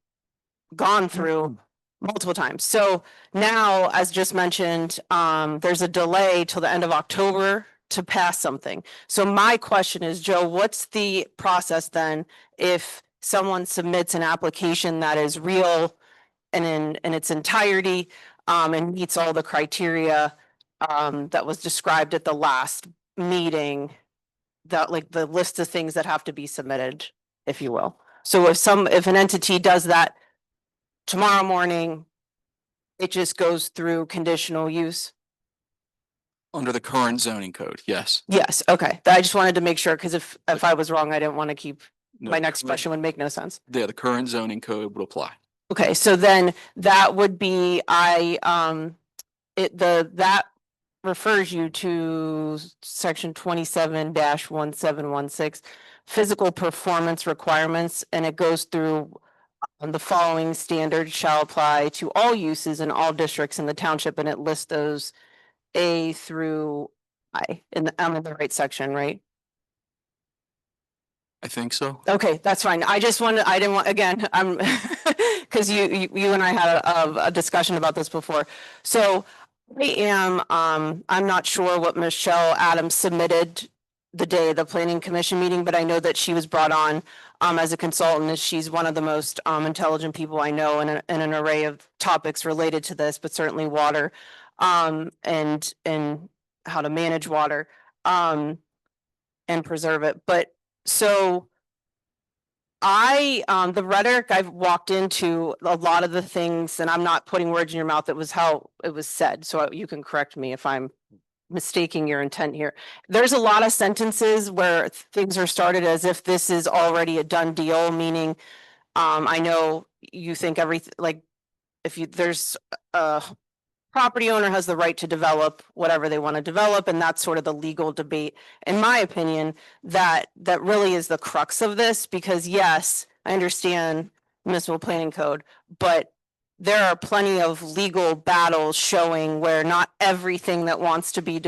gone through multiple times. So now, as just mentioned, there's a delay till the end of October to pass something. So my question is, Joe, what's the process then if someone submits an application that is real and in its entirety and meets all the criteria that was described at the last meeting, that like the list of things that have to be submitted, if you will. So if an entity does that tomorrow morning, it just goes through conditional use? Under the current zoning code, yes. Yes, okay. I just wanted to make sure, because if I was wrong, I didn't want to keep, No, my next correct. question would make no sense. Yeah, the current zoning code would apply. Okay, so then that would be, that refers you to section 27-1716, physical performance requirements, and it goes through the following standards shall apply to all uses in all districts in the township, and it lists those A through I, I'm in the right section, right? I think so. Okay, that's fine. I didn't want, again, I'm, because you and I had a discussion about this before. So I'm not sure what Michelle Adams submitted the day of the planning commission meeting, but I know that she was brought on as a consultant, as she's one of the most intelligent people I know in an array of topics related to this, but certainly water and how to manage water and preserve it. But so the rhetoric I've walked into, a lot of the things, and I'm not putting words in your mouth, it was how it was said. So you can correct me if I'm mistaking your intent here. There's a lot of sentences where things are started as if this is already a done deal, meaning I know you think everything, like there's a property owner has the right to develop whatever they want to develop, and that's sort of the legal debate. In my opinion, that really is the crux of this, because yes, I understand municipal planning code, but there are plenty of legal battles showing where not everything that wants to be,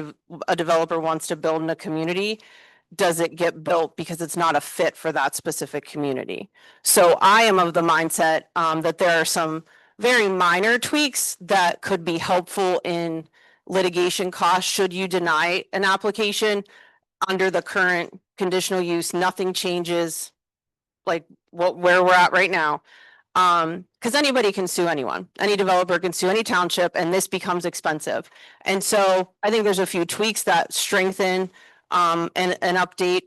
a developer wants to build in a community, does it get built because it's not a fit for that specific community. So I am of the mindset that there are some very minor tweaks that could be helpful in litigation costs should you deny an application under the current conditional use. Nothing changes like where we're at right now. Because anybody can sue anyone, any developer can sue any township, and this becomes expensive. And so I think there's a few tweaks that strengthen and an update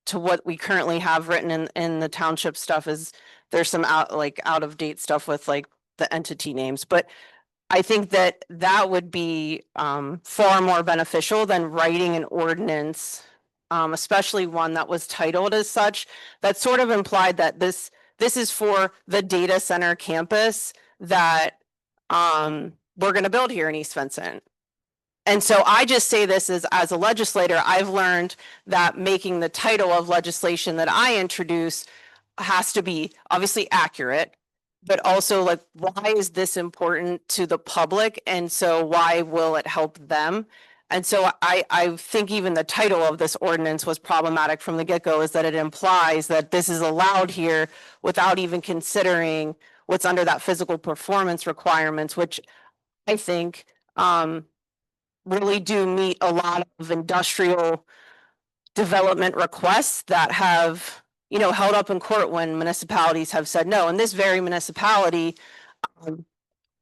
to what we currently have written in the township stuff. Is there's some out of date stuff with like the entity names, but I think that that would be far more beneficial than writing an ordinance, especially one that was titled as such, that sort of implied that this is for the data center campus that we're going to build here in East Vincent. And so I just say this as a legislator, I've learned that making the title of legislation that I introduce has to be obviously accurate, but also like, why is this important to the public? And so why will it help them? And so I think even the title of this ordinance was problematic from the get-go, is that it implies that this is allowed here without even considering what's under that physical performance requirements, which I think really do meet a lot of industrial development requests that have, you know, held up in court when municipalities have said no. And this very municipality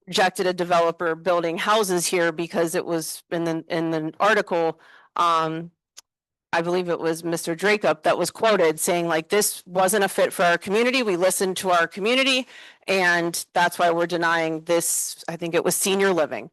rejected a developer building houses here because it was in the article, I believe it was Mr. Dracup that was quoted saying like, this wasn't a fit for our community. We listened to our community and that's why we're denying this. I think it was senior living.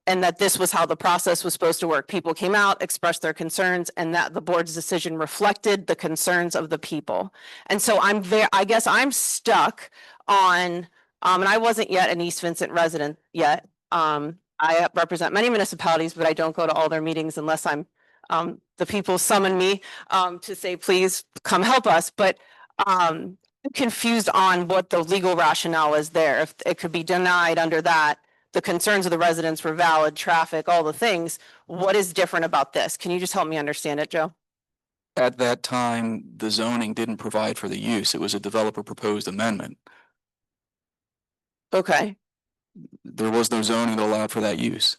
And that this was how the process was supposed to work. People came out, expressed their concerns, and that the board's decision reflected the concerns of the people. And so I guess I'm stuck on, and I wasn't yet an East Vincent resident yet. I represent many municipalities, but I don't go to all their meetings unless I'm, the people summon me to say, please come help us. But I'm confused on what the legal rationale is there. If it could be denied under that, the concerns of the residents were valid, traffic, all the things. What is different about this? Can you just help me understand it, Joe? At that time, the zoning didn't provide for the use. It was a developer proposed amendment. Okay. There was no zoning that allowed for that use.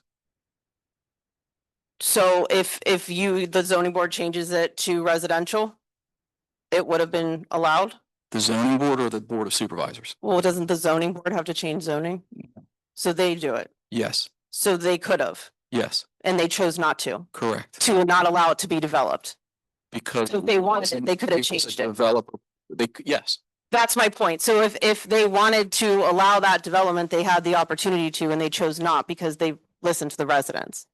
So if the zoning board changes it to residential, it would have been allowed? The zoning board or the board of supervisors? Well, doesn't the zoning board have to change zoning? So they do it. Yes. So they could have, Yes, and they chose not to correct. not allow it to be developed. Because So if they wanted it, they could have it was a changed it. Developer, yes, That's my point. So if they wanted to allow that development, they had the opportunity to, and they chose not because they listened to the residents.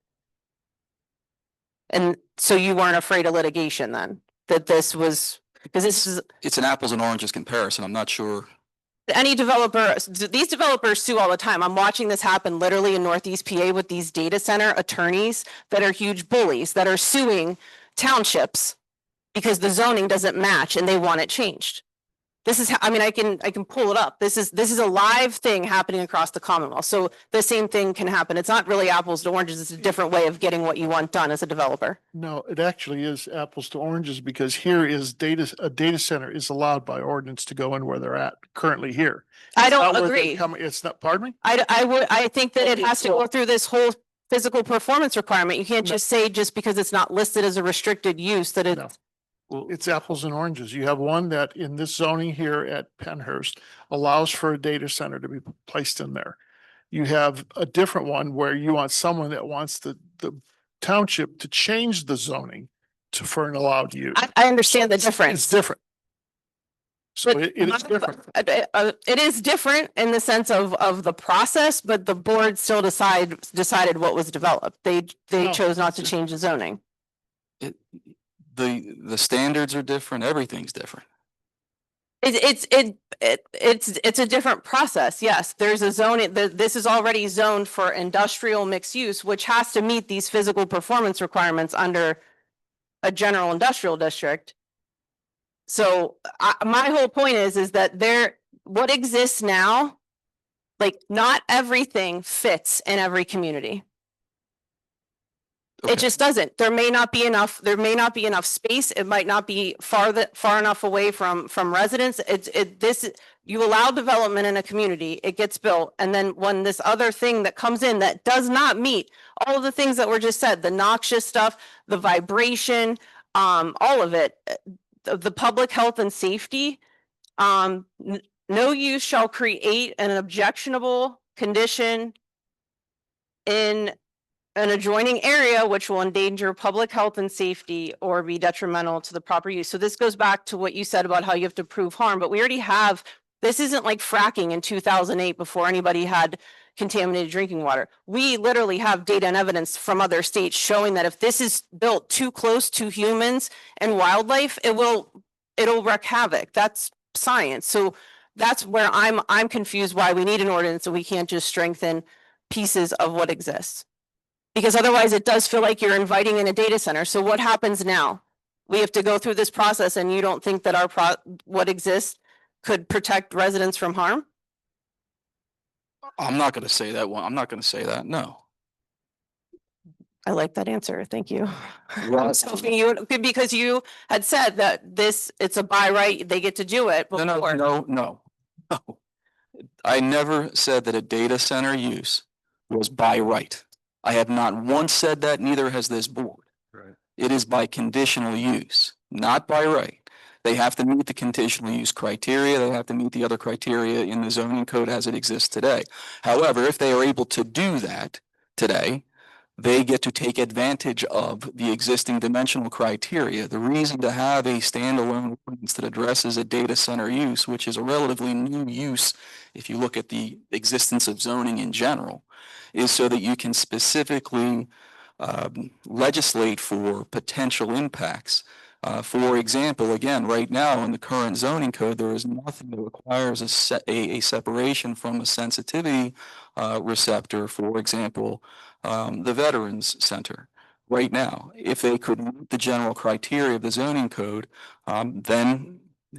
And so you weren't afraid of litigation then, that this was, because this is, it's an apples and oranges comparison. I'm not sure. any developer, these developers sue all the time. I'm watching this happen literally in Northeast PA with these data center attorneys that are huge bullies that are suing townships because the zoning doesn't match and they want it changed. This is, I mean, I can pull it up. This is a live thing happening across the Commonwealth. So the same thing can happen. It's not really apples to oranges. It's a different way of getting what you want done as a developer. No, it actually is apples to oranges because here is a data center is allowed by ordinance to go in where they're at currently here. I It's not don't where they're agree. It's not, pardon me? I think that it has to go through this whole physical performance requirement. You can't just say just because it's not listed as a restricted use that No. it's, Well, it's apples and oranges. You have one that in this zoning here at Penhurst allows for a data center to be placed in there. You have a different one where you want someone that wants the township to change the zoning for an allowed use. I understand the difference. It's different. So it is different. It is different in the sense of the process, but the board still decided what was developed. They No, chose not to change the zoning. The standards are different. Everything's different. It's a different process. Yes, there's a zoning, this is already zoned for industrial mixed use, which has to meet these physical performance requirements under a general industrial district. So my whole point is that what exists now, like not everything fits in every community. Okay. It just doesn't. There may not be enough space. It might not be far enough away from residents. You allow development in a community, it gets built. And then when this other thing that comes in that does not meet all of the things that were just said, the noxious stuff, the vibration, all of it, the public health and safety, no use shall create an objectionable condition in an adjoining area which will endanger public health and safety or be detrimental to the proper use. So this goes back to what you said about how you have to prove harm, but we already have, this isn't like fracking in 2008 before anybody had contaminated drinking water. We literally have data and evidence from other states showing that if this is built too close to humans and wildlife, it'll wreak havoc. That's science. So that's where I'm confused why we need an ordinance and we can't just strengthen pieces of what exists. Because otherwise it does feel like you're inviting in a data center. So what happens now? We have to go through this process and you don't think that what exists could protect residents from harm? I'm not gonna say that one. I'm not gonna say that, no. I like that answer. Thank you. Well, I was hoping you, because you had said that it's a by right, they get to do it before. No. I never said that a data center use was by right. I have not once said that, neither has this board. Right. It is by conditional use, not by right. They have to meet the conditional use criteria. They have to meet the other criteria in the zoning code as it exists today. However, if they are able to do that today, they get to take advantage of the existing dimensional criteria. The reason to have a standalone ordinance that addresses a data center use, which is a relatively new use, if you look at the existence of zoning in general, is so that you can specifically legislate for potential impacts. For example, again, right now in the current zoning code, there is nothing that requires a separation from a sensitivity receptor, for example, the Veterans Center. Right now, if they could meet the general criteria of the zoning code, then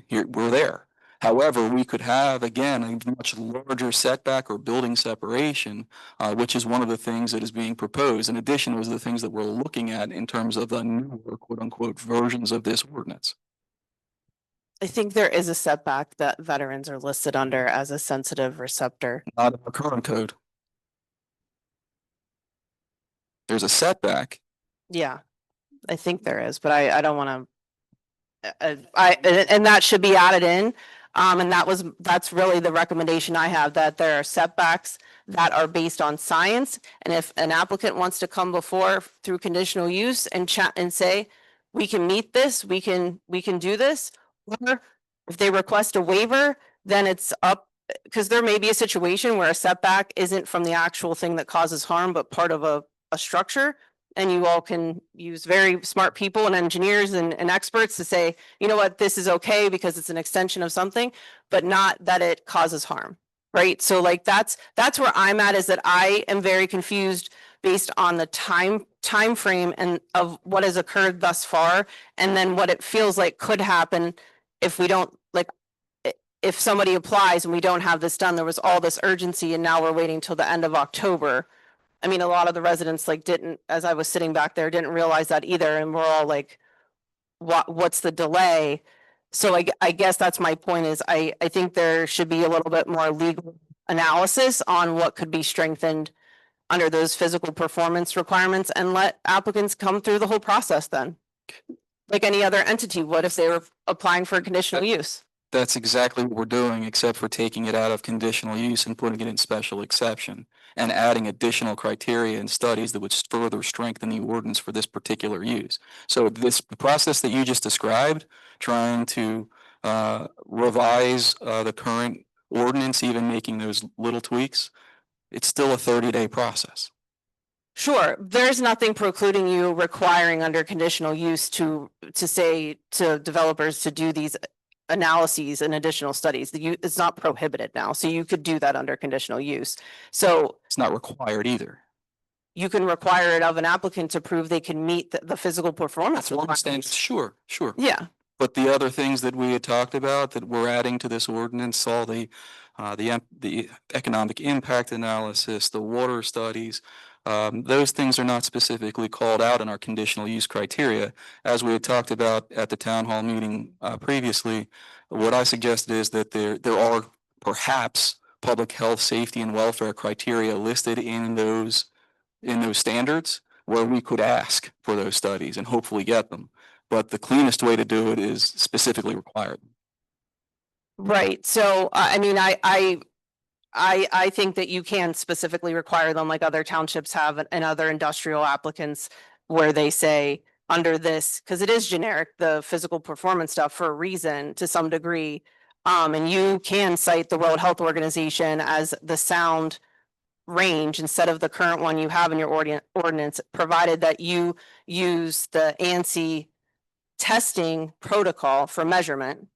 we're there. However, we could have, again, a much larger setback or building separation, which is one of the things that is being proposed. In addition, those are the things that we're looking at in terms of the newer quote unquote versions of this ordinance. I think there is a setback that veterans are listed under as a sensitive receptor. Not in the current code. There's a setback. Yeah, I think there is, but I don't want to. And that should be added in. And that's really the recommendation I have, that there are setbacks that are based on science. And if an applicant wants to come before through conditional use and chat and say, we can meet this, we can do this, or if they request a waiver, then it's up, because there may be a situation where a setback isn't from the actual thing that causes harm, but part of a structure. And you all can use very smart people and engineers and experts to say, you know what, this is okay because it's an extension of something, but not that it causes harm, right? So like that's where I'm at, is that I am very confused based on the time frame and of what has occurred thus far, and then what it feels like could happen if we don't, like, if somebody applies and we don't have this done. There was all this urgency and now we're waiting till the end of October. I mean, a lot of the residents didn't, as I was sitting back there, didn't realize that either. And we're all like, what's the delay? So I guess that's my point, is I think there should be a little bit more legal analysis on what could be strengthened under those physical performance requirements, and let applicants come through the whole process then. Like any other entity would if they were applying for a conditional use. That's exactly what we're doing, except for taking it out of conditional use and putting it in special exception and adding additional criteria and studies that would further strengthen the ordinance for this particular use. So the process that you just described, trying to revise the current ordinance, even making those little tweaks, it's still a 30-day process. Sure, there's nothing precluding you requiring under conditional use to say to developers to do these analyses and additional studies. It's not prohibited now, so you could do that under conditional use. So it's not required either. You can require it of an applicant to prove they can meet the physical performance. That's one stance. Sure. Yeah. But the other things that we had talked about that we're adding to this ordinance, all the economic impact analysis, the water studies, those things are not specifically called out in our conditional use criteria. As we had talked about at the town hall meeting previously, what I suggested is that there are perhaps public health, safety, and welfare criteria listed in those standards where we could ask for those studies and hopefully get them. But the cleanest way to do it is specifically required. Right, so I mean, I think that you can specifically require them like other townships have and other industrial applicants where they say under this, because it is generic, the physical performance stuff for a reason to some degree. And you can cite the World Health Organization as the sound range instead of the current one you have in your ordinance, provided that you use the ANSI testing protocol for measurement.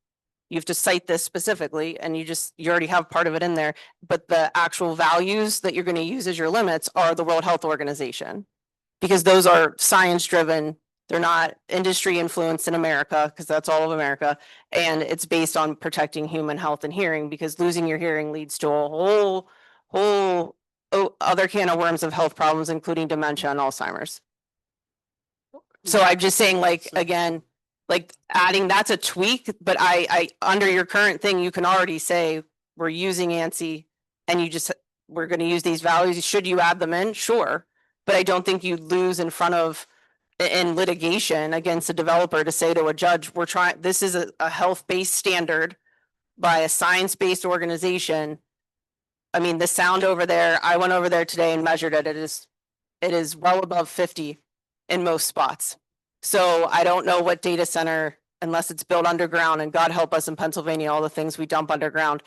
You have to cite this specifically and you already have part of it in there, but the actual values that you're going to use as your limits are the World Health Organization. Because those are science driven. They're not industry influenced in America, because that's all of America. And it's based on protecting human health and hearing, because losing your hearing leads to a whole other can of worms of health problems, including dementia and Alzheimer's. So I'm just saying, like, again, like adding, that's a tweak, but I under your current thing, you can already say we're using ANSI and we're going to use these values. Should you add them in? Sure. But I don't think you lose in litigation against a developer to say to a judge, this is a health-based standard by a science-based organization. I mean, the sound over there, I went over there today and measured it. It is well above 50 in most spots. So I don't know what data center, unless it's built underground, and God help us in Pennsylvania, all the things we dump underground,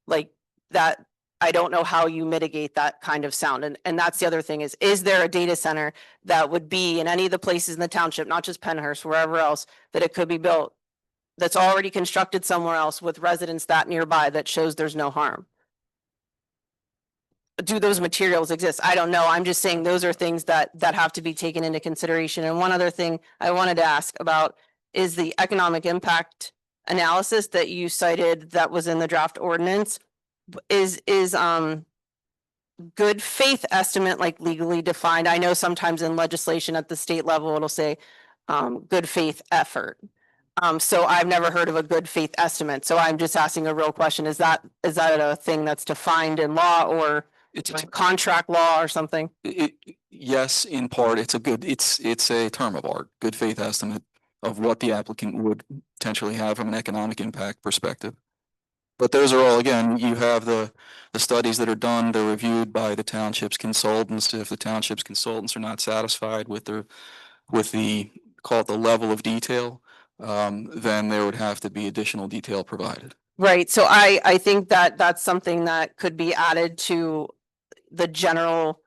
like that. I don't know how you mitigate that kind of sound. And that's the other thing is there a data center that would be in any of the places in the township, not just Pennhurst, wherever else, that it could be built, that's already constructed somewhere else with residents that nearby that shows there's no harm? Do those materials exist? I don't know. I'm just saying those are things that have to be taken into consideration. And one other thing I wanted to ask about is the economic impact analysis that you cited that was in the draft ordinance. Is good faith estimate like legally defined? I know sometimes in legislation at the state level, it'll say good faith effort. So I've never heard of a good faith estimate. So I'm just asking a real question. Is that a thing that's defined in law, or it's a contract law or something? Yes, in part, it's a term of art, good faith estimate of what the applicant would potentially have from an economic impact perspective. But those are all, again, you have the studies that are done, they're reviewed by the township's consultants. If the township's consultants are not satisfied with call it the level of detail, then there would have to be additional detail provided. Right. So I think that that's something that could be added to the general,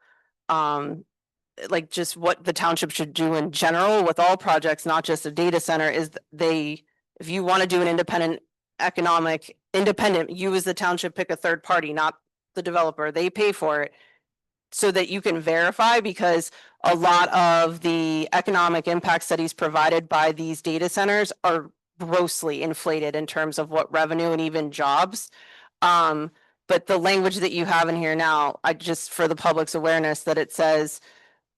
like just what the township should do in general with all projects, not just a data center, is if you want to do an independent, you as the township pick a third party, not the developer, they pay for it, so that you can verify, because a lot of the economic impact studies provided by these data centers are grossly inflated in terms of what revenue and even jobs. But the language that you have in here now, just for the public's awareness, that it says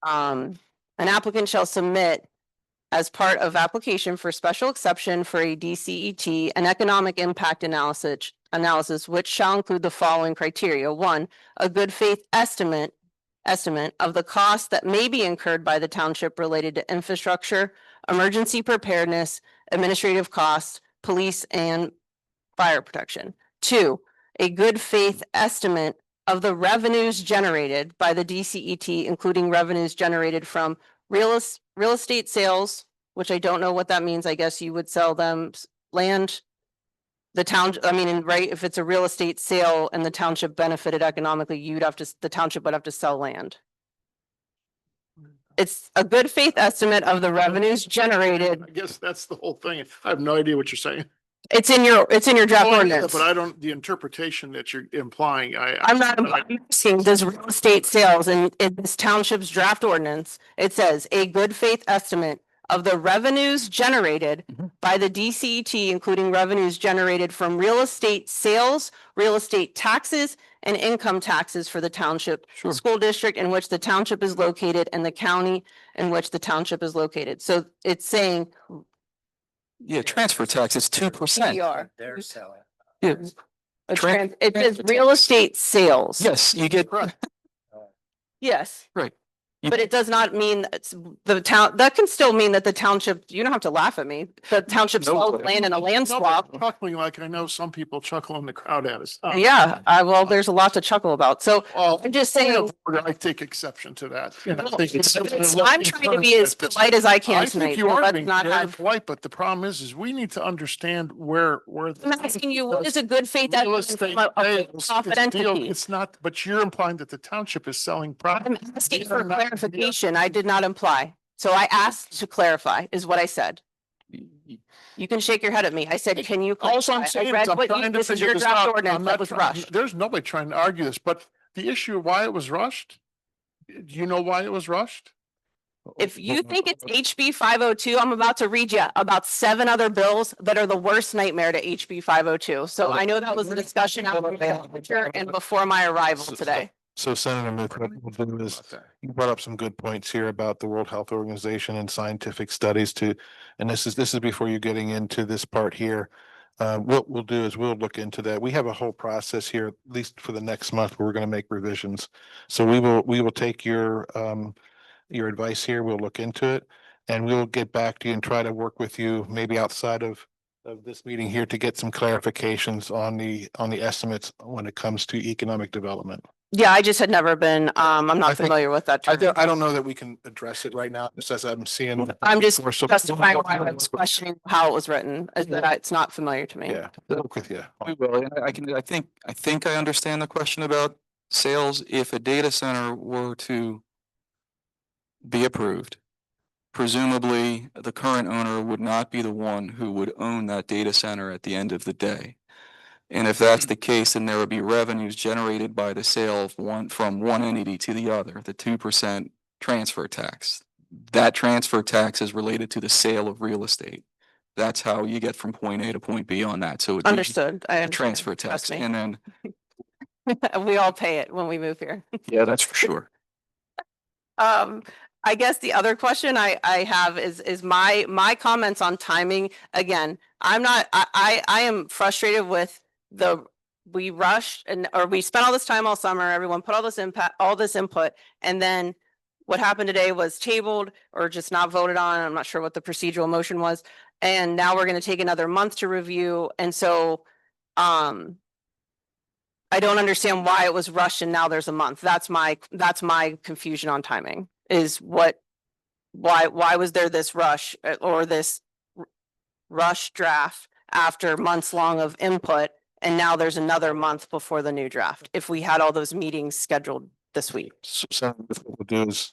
an applicant shall submit as part of application for special exception for a DCET, an economic impact analysis, which shall include the following criteria. 1, a good faith estimate of the costs that may be incurred by the township related to infrastructure, emergency preparedness, administrative costs, police and fire protection. 2, a good faith estimate of the revenues generated by the DCET, including revenues generated from real estate sales, which I don't know what that means. I guess you would sell them land. The town, I mean, right, if it's a real estate sale and the township benefited economically, the township would have to sell land. It's a good faith estimate of the revenues generated. I guess that's the whole thing. I have no idea what you're saying. It's in your draft ordinance. But I don't, the interpretation that you're implying, I'm asking, does real estate sales in this township's draft ordinance, it says a good faith estimate of the revenues generated by the DCET, including revenues generated from real estate sales, real estate taxes, and income taxes for the township school district in which the township is located and the county in which the township is located. So it's saying Yeah, transfer tax is 2%. TDR. They're selling. Yeah. It says real estate sales. Yes, you get, Yes. right. But it does not mean it's the town, that can still mean that the township, you don't have to laugh at me, the township sold land in a land swap. Chuckling like I know some people chuckle in the crowd at us. Yeah, well, there's a lot to chuckle about. So I'm just saying. I take exception to that. I'm trying to be as polite as I can I tonight. think you so are let's being not very have- polite, but the problem is we need to understand where. I'm asking you, what is a good faith Real estimate estate from a sales, profit it's deal- entity? It's not, but you're implying that the township is selling property. I'm asking for clarification. I did not imply. So I asked to clarify is what I said. You can shake your head at me. I said, can you All clarify? I'm I saying is read I'm what you- trying to this is figure your this draft out. ordinance I'm that not was trying- rushed. There's nobody trying to argue this, but the issue of why it was rushed, do you know why it was rushed? If you think it's HB 502, I'm about to read you about 7 other bills that are the worst nightmare to HB 502. So I know that was a discussion out and before my arrival today. So Senator Smith, what we'll do is, you brought up some good points here about the World Health Organization and scientific studies too. And this is before you getting into this part here. What we'll do is we'll look into that. We have a whole process here, at least for the next month, where we're going to make revisions. So we will take your advice here. We'll look into it and we'll get back to you and try to work with you maybe outside of this meeting here to get some clarifications on the estimates when it comes to economic development. Yeah, I just had never been, I'm I not think- familiar with that term. I don't know that we can address it right now, just as I'm seeing. I'm just We're so- justifying why I was questioning how it was written, is that it's not familiar to me. Yeah, we'll work with you. We will, and I think I understand the question about sales. If a data center were to be approved, presumably the current owner would not be the one who would own that data center at the end of the day. And if that's the case, then there would be revenues generated by the sale of from one entity to the other, the 2% transfer tax. That transfer tax is related to the sale of real estate. That's how you get from point A to point B on that. So it'd be Understood. I a understand. transfer tax, Trust me. and then, We all pay it when we move here. yeah, that's for sure. I guess the other question I have is my comments on timing. Again, I am frustrated with we rushed or we spent all this time all summer, everyone put all this input, and then what happened today was tabled or just not voted on. I'm not sure what the procedural motion was. And now we're going to take another month to review. And so, I don't understand why it was rushed and now there's a month. That's my confusion on timing is why was there this rush or this rush draft after months long of input? And now there's another month before the new draft, if we had all those meetings scheduled this week. So what we'll do is,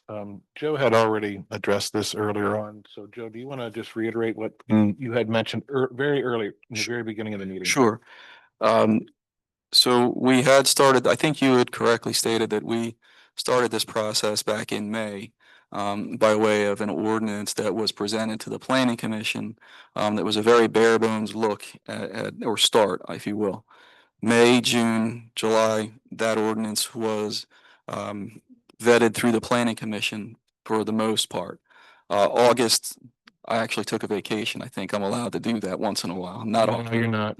Joe had already addressed this earlier on. So Joe, do you want to just reiterate what you had mentioned very early in the very beginning of the meeting? Sure. So we had started, I think you had correctly stated that we started this process back in May by way of an ordinance that was presented to the Planning Commission. That was a very bare bones look at or start, if you will. May, June, July, that ordinance was vetted through the Planning Commission for the most part. August, I actually took a vacation. I think I'm allowed to do that once in a while. Not all. No, you're not.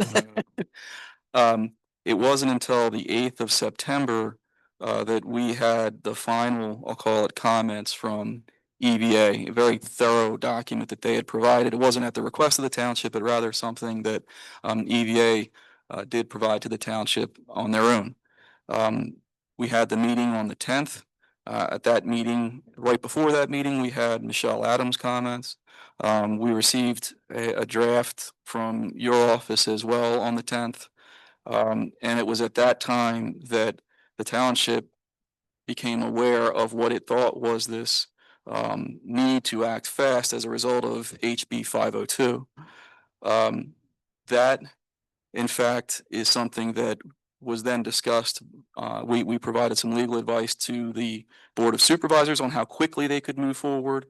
It wasn't until the 8th of September that we had the final, I'll call it, comments from EVA, a very thorough document that they had provided. It wasn't at the request of the township, but rather something that EVA did provide to the township on their own. We had the meeting on the 10th. At that meeting, right before that meeting, we had Michelle Adams' comments. We received a draft from your office as well on the 10th. And it was at that time that the township became aware of what it thought was this need to act fast as a result of HB 502. That, in fact, is something that was then discussed. We provided some legal advice to the Board of Supervisors on how quickly they could move forward.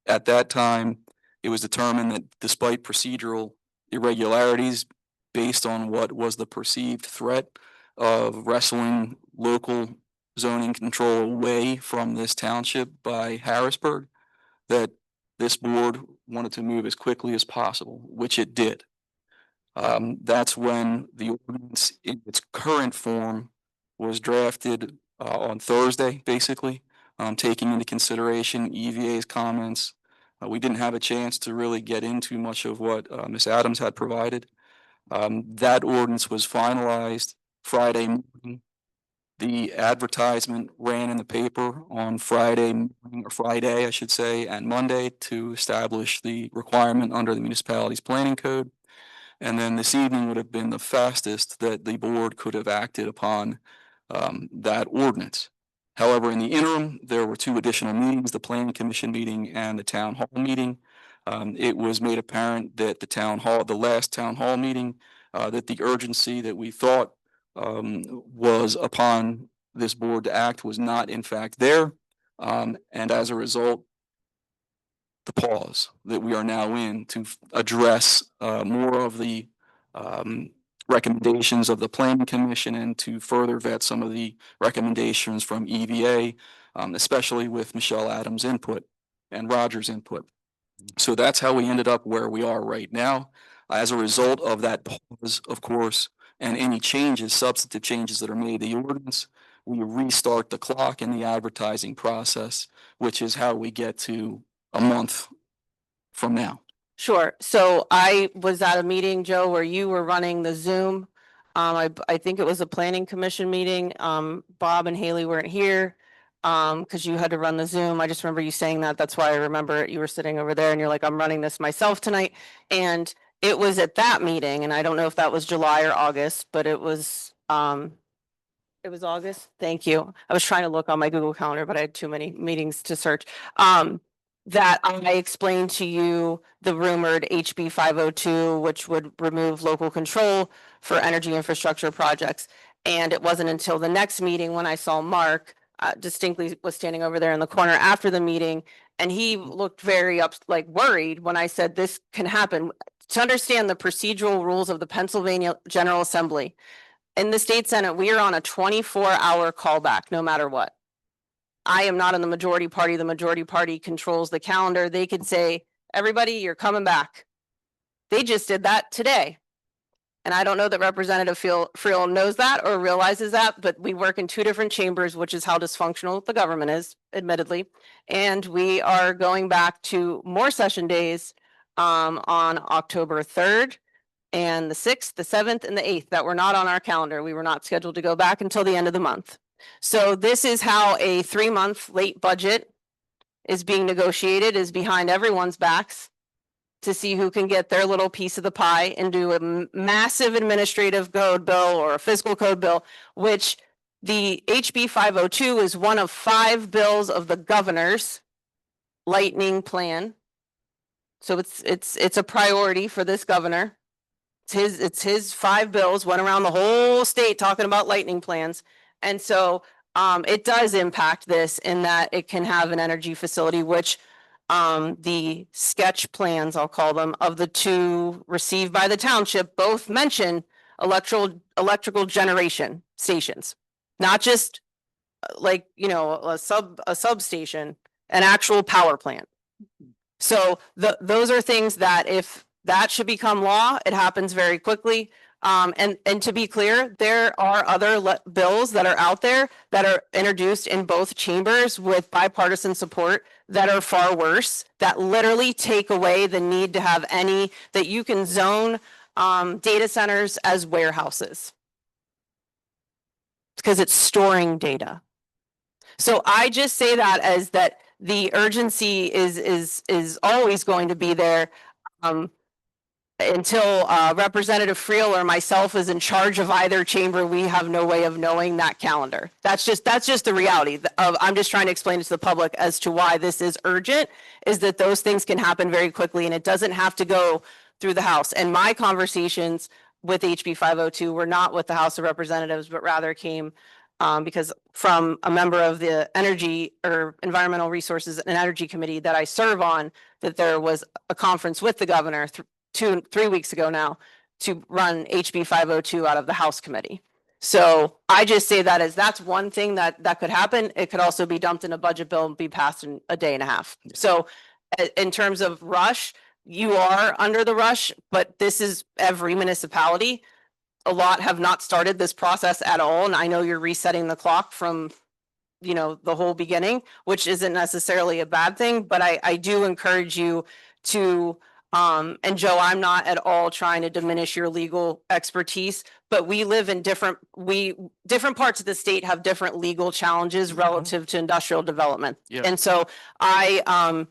At that time, it was determined that despite procedural irregularities based on what was the perceived threat of wrestling local zoning control away from this township by Harrisburg, that this board wanted to move as quickly as possible, which it did. That's when the ordinance in its current form was drafted on Thursday, basically, taking into consideration EVA's comments. We didn't have a chance to really get into much of what Ms. Adams had provided. That ordinance was finalized Friday morning. The advertisement ran in the paper on Friday morning, or Friday, I should say, and Monday to establish the requirement under the municipality's planning code. And then this evening would have been the fastest that the board could have acted upon that ordinance. However, in the interim, there were two additional meetings, the planning commission meeting and the town hall meeting. It was made apparent that the last town hall meeting, that the urgency that we thought was upon this board to act was not in fact there. And as a result, the pause that we are now in to address more of the recommendations of the planning commission and to further vet some of the recommendations from EVA, especially with Michelle Adams' input and Roger's input. So that's how we ended up where we are right now. As a result of that pause, of course, and any changes, substantive changes that are made to the ordinance, we restart the clock in the advertising process, which is how we get to a month from now. Sure. So I was at a meeting, Joe, where you were running the Zoom. I think it was a planning commission meeting. Bob and Haley weren't here because you had to run the Zoom. I just remember you saying that. That's why I remember it. You were sitting over there and you're like, I'm running this myself tonight. And it was at that meeting, and I don't know if that was July or August, but it was August. Thank you. I was trying to look on my Google Calendar, but I had too many meetings to search. That I explained to you the rumored HB 502, which would remove local control for energy infrastructure projects. And it wasn't until the next meeting when I saw Mark distinctly was standing over there in the corner after the meeting, and he looked very worried when I said this can happen. To understand the procedural rules of the Pennsylvania General Assembly, in the state Senate, we are on a 24-hour callback, no matter what. I am not in the majority party. The majority party controls the calendar. They could say, everybody, you're coming back. They just did that today. And I don't know that Representative Friel knows that or realizes that, but we work in two different chambers, which is how dysfunctional the government is, admittedly. And we are going back to more session days on October 3rd and the 6th, the 7th, and the 8th that were not on our calendar. We were not scheduled to go back until the end of the month. So this is how a 3-month late budget is being negotiated, is behind everyone's backs to see who can get their little piece of the pie and do a massive administrative code bill or a fiscal code bill, which the HB 502 is one of 5 bills of the governor's lightning plan. So it's a priority for this governor. It's his 5 bills, went around the whole state talking about lightning plans. And so it does impact this in that it can have an energy facility, which the sketch plans, I'll call them, of the 2 received by the township both mention electrical generation stations, not just a substation, an actual power plant. So those are things that if that should become law, it happens very quickly. And to be clear, there are other bills that are out there that are introduced in both chambers with bipartisan support that are far worse, that literally take away the need to have any, that you can zone data centers as warehouses because it's storing data. So I just say that as that the urgency is always going to be there. Until Representative Friel or myself is in charge of either chamber, we have no way of knowing that calendar. That's just the reality of, I'm just trying to explain it to the public as to why this is urgent, is that those things can happen very quickly and it doesn't have to go through the House. And my conversations with HB 502 were not with the House of Representatives, but rather came Because from a member of the Energy or Environmental Resources and Energy Committee that I serve on, that there was a conference with the governor 3 weeks ago now to run HB 502 out of the House Committee. So I just say that as that's one thing that could happen. It could also be dumped in a budget bill and be passed in a day and a half. So in terms of rush, you are under the rush, but this is every municipality. A lot have not started this process at all. And I know you're resetting the clock from, the whole beginning, which isn't necessarily a bad thing, but I do encourage you to, and Joe, I'm not at all trying to diminish your legal expertise, but we live in different parts of the state have different legal challenges relative to industrial development. Yeah. And so I,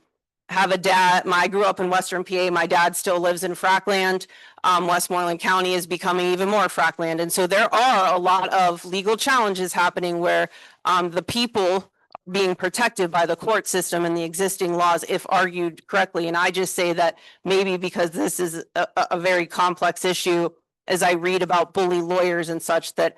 have a dad, I grew up in Western PA. My dad still lives in Frackland. Westmoreland County is becoming even more Frackland. And so there are a lot of legal challenges happening where the people being protected by the court system and the existing laws, if argued correctly. And I just say that maybe because this is a very complex issue, as I read about bully lawyers and such, that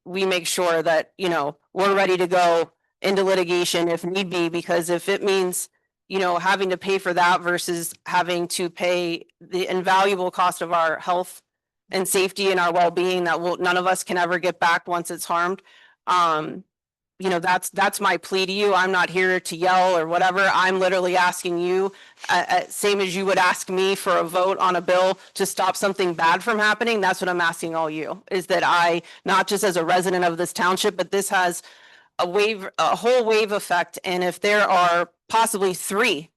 we make sure that, we're ready to go into litigation if need be, because if it means having to pay for that versus having to pay the invaluable cost of our health and safety and our well-being that none of us can ever get back once it's harmed. That's my plea to you. I'm not here to yell or whatever. I'm literally asking you, same as you would ask me for a vote on a bill to stop something bad from happening. That's what I'm asking all you, is that I, not just as a resident of this township, but this has a whole wave effect. And if there are possibly three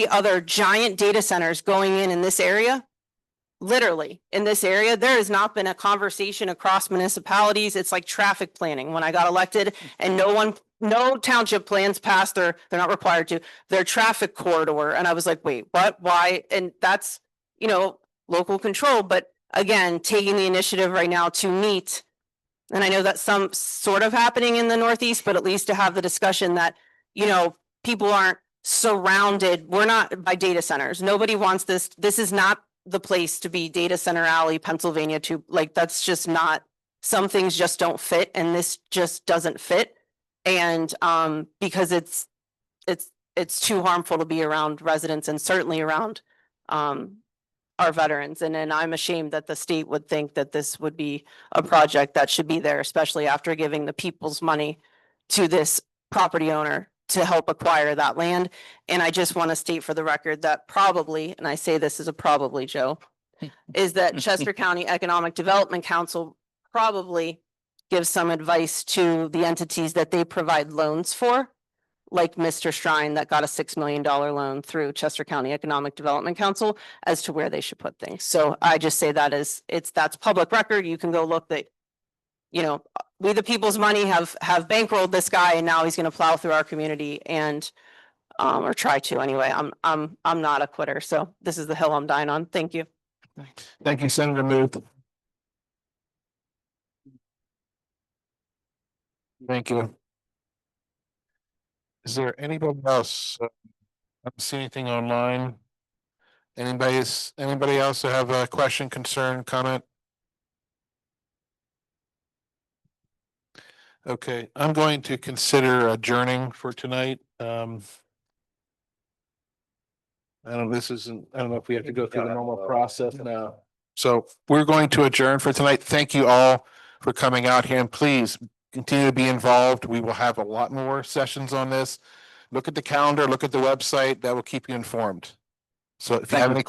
other giant data centers going in this area, literally in this area, there has not been a conversation across municipalities. It's like traffic planning. When I got elected and no township plans passed, they're not required to, their traffic corridor. And I was like, wait, what, why? And that's, local control. But again, taking the initiative right now to meet. And I know that's some sort of happening in the Northeast, but at least to have the discussion that, people aren't surrounded. We're not by data centers. Nobody wants this. This is not the place to be. Data Center Alley, Pennsylvania, that's just not, some things just don't fit. And this just doesn't fit. And because it's too harmful to be around residents and certainly around our veterans. And then I'm ashamed that the state would think that this would be a project that should be there, especially after giving the people's money to this property owner to help acquire that land. And I just want to state for the record that probably, and I say this is a probably, Joe, is that Chester County Economic Development Council probably gives some advice to the entities that they provide loans for, like Mr. Strine that got a $6 million loan through Chester County Economic Development Council as to where they should put things. So I just say that that's public record. You can go look that, we the people's money have bankrolled this guy and now he's going to plow through our community and or try to anyway. I'm not a quitter. So this is the hill I'm dying on. Thank you. Thank you, Senator Muth. Thank you. Is there anybody else? I don't see anything online. Anybody else have a question, concern, comment? Okay, I'm going to consider adjourning for tonight. I don't know if we have to go through the normal process now. So we're going to adjourn for tonight. Thank you all for coming out here and please continue to be involved. We will have a lot more sessions on this. Look at the calendar, look at the website. That will keep you informed. So if you have any questions.